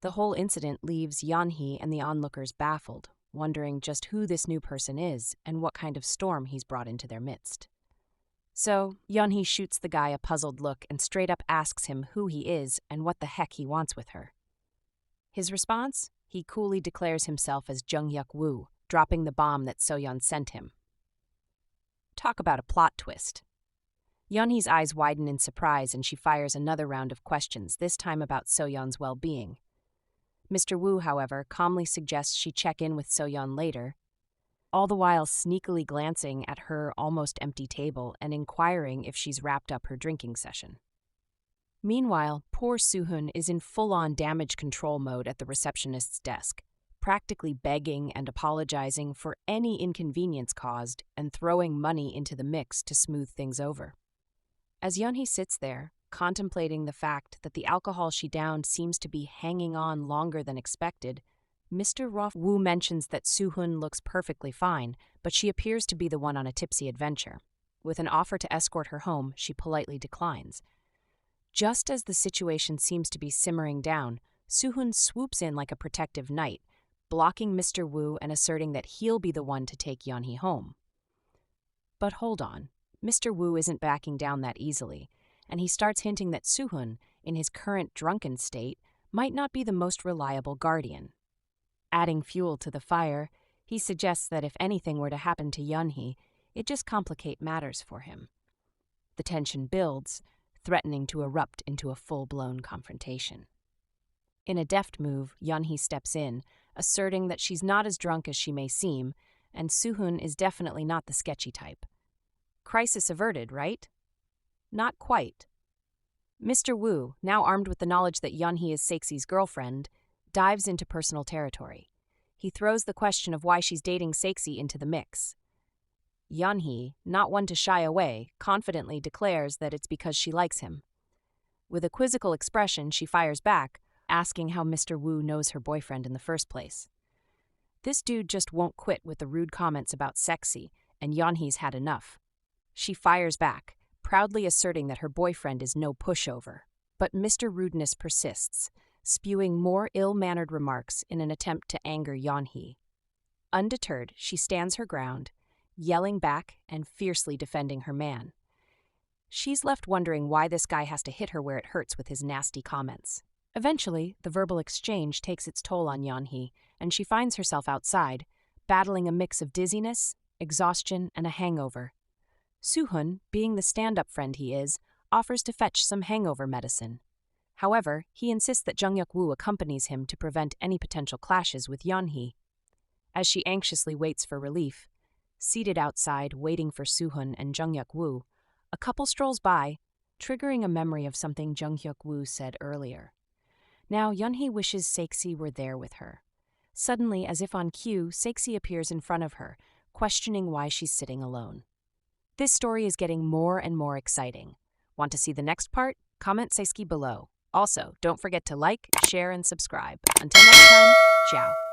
The whole incident leaves Yeonhee and the onlookers baffled, wondering just who this new person is and what kind of storm he's brought into their midst. So, Yeonhee shoots the guy a puzzled look and straight up asks him who he is and what the heck he wants with her. His response? He coolly declares himself as Jungkook Woo, dropping the bomb that Soyeon sent him. Talk about a plot twist. Yeonhee's eyes widen in surprise and she fires another round of questions, this time about Soyeon's well-being. Mr. Woo, however, calmly suggests she check in with Soyeon later, all the while sneakily glancing at her almost empty table and inquiring if she's wrapped up her drinking session. Meanwhile, poor Suhun is in full-on damage control mode at the receptionist's desk, practically begging and apologizing for any inconvenience caused and throwing money into the mix to smooth things over. As Yeonhee sits there, contemplating the fact that the alcohol she downed seems to be hanging on longer than expected, Mr. Woo mentions that Suhun looks perfectly fine, but she appears to be the one on a tipsy adventure. With an offer to escort her home, she politely declines. Just as the situation seems to be simmering down, Suhun swoops in like a protective knight, blocking Mr. Woo and asserting that he'll be the one to take Yeonhee home. But hold on, Mr. Woo isn't backing down that easily, and he starts hinting that Suhun, in his current drunken state, might not be the most reliable guardian. Adding fuel to the fire, he suggests that if anything were to happen to Yeonhee, it'd just complicate matters for him. The tension builds, threatening to erupt into a full-blown confrontation. In a deft move, Yeonhee steps in, asserting that she's not as drunk as she may seem, and Suhun is definitely not the sketchy type. Crisis averted, right? Not quite. Mr. Woo, now armed with the knowledge that Yeonhee is Saeksi's girlfriend, dives into personal territory. he throws the question of why she's dating Saeksi into the mix. Yanhi, not one to shy away, confidently declares that it's because she likes him. With a quizzical expression, she fires back, asking how Mr. Woo knows her boyfriend in the first place. This dude just won't quit with the rude comments about Saeksi, and Yeonhee's had enough. She fires back, proudly asserting that her boyfriend is no pushover. But Mr. Rudeness persists, spewing more ill-mannered remarks in an attempt to anger Yeonhee. Undeterred, she stands her ground, yelling back and fiercely defending her man. She's left wondering why this guy has to hit her where it hurts with his nasty comments. Eventually, the verbal exchange takes its toll on Yeonhee, and she finds herself outside, battling a mix of dizziness, exhaustion, and a hangover. Suhun, being the stand-up friend he is, offers to fetch some hangover medicine. However, he insists that Jungkook accompanies him to prevent any potential clashes with Yeonhee. As she anxiously waits for relief, seated outside waiting for Suhun and Jungkook, a couple strolls by, triggering a memory of something Jungkook said earlier. Now Yeonhee wishes Saeksi were there with her. Suddenly, as if on cue, Saeksi appears in front of her, questioning why she's sitting alone. This story is getting more and more exciting. Want to see the next part? Comment Saeksi below. Also, don't forget to like, share, and subscribe. Until next time, ciao.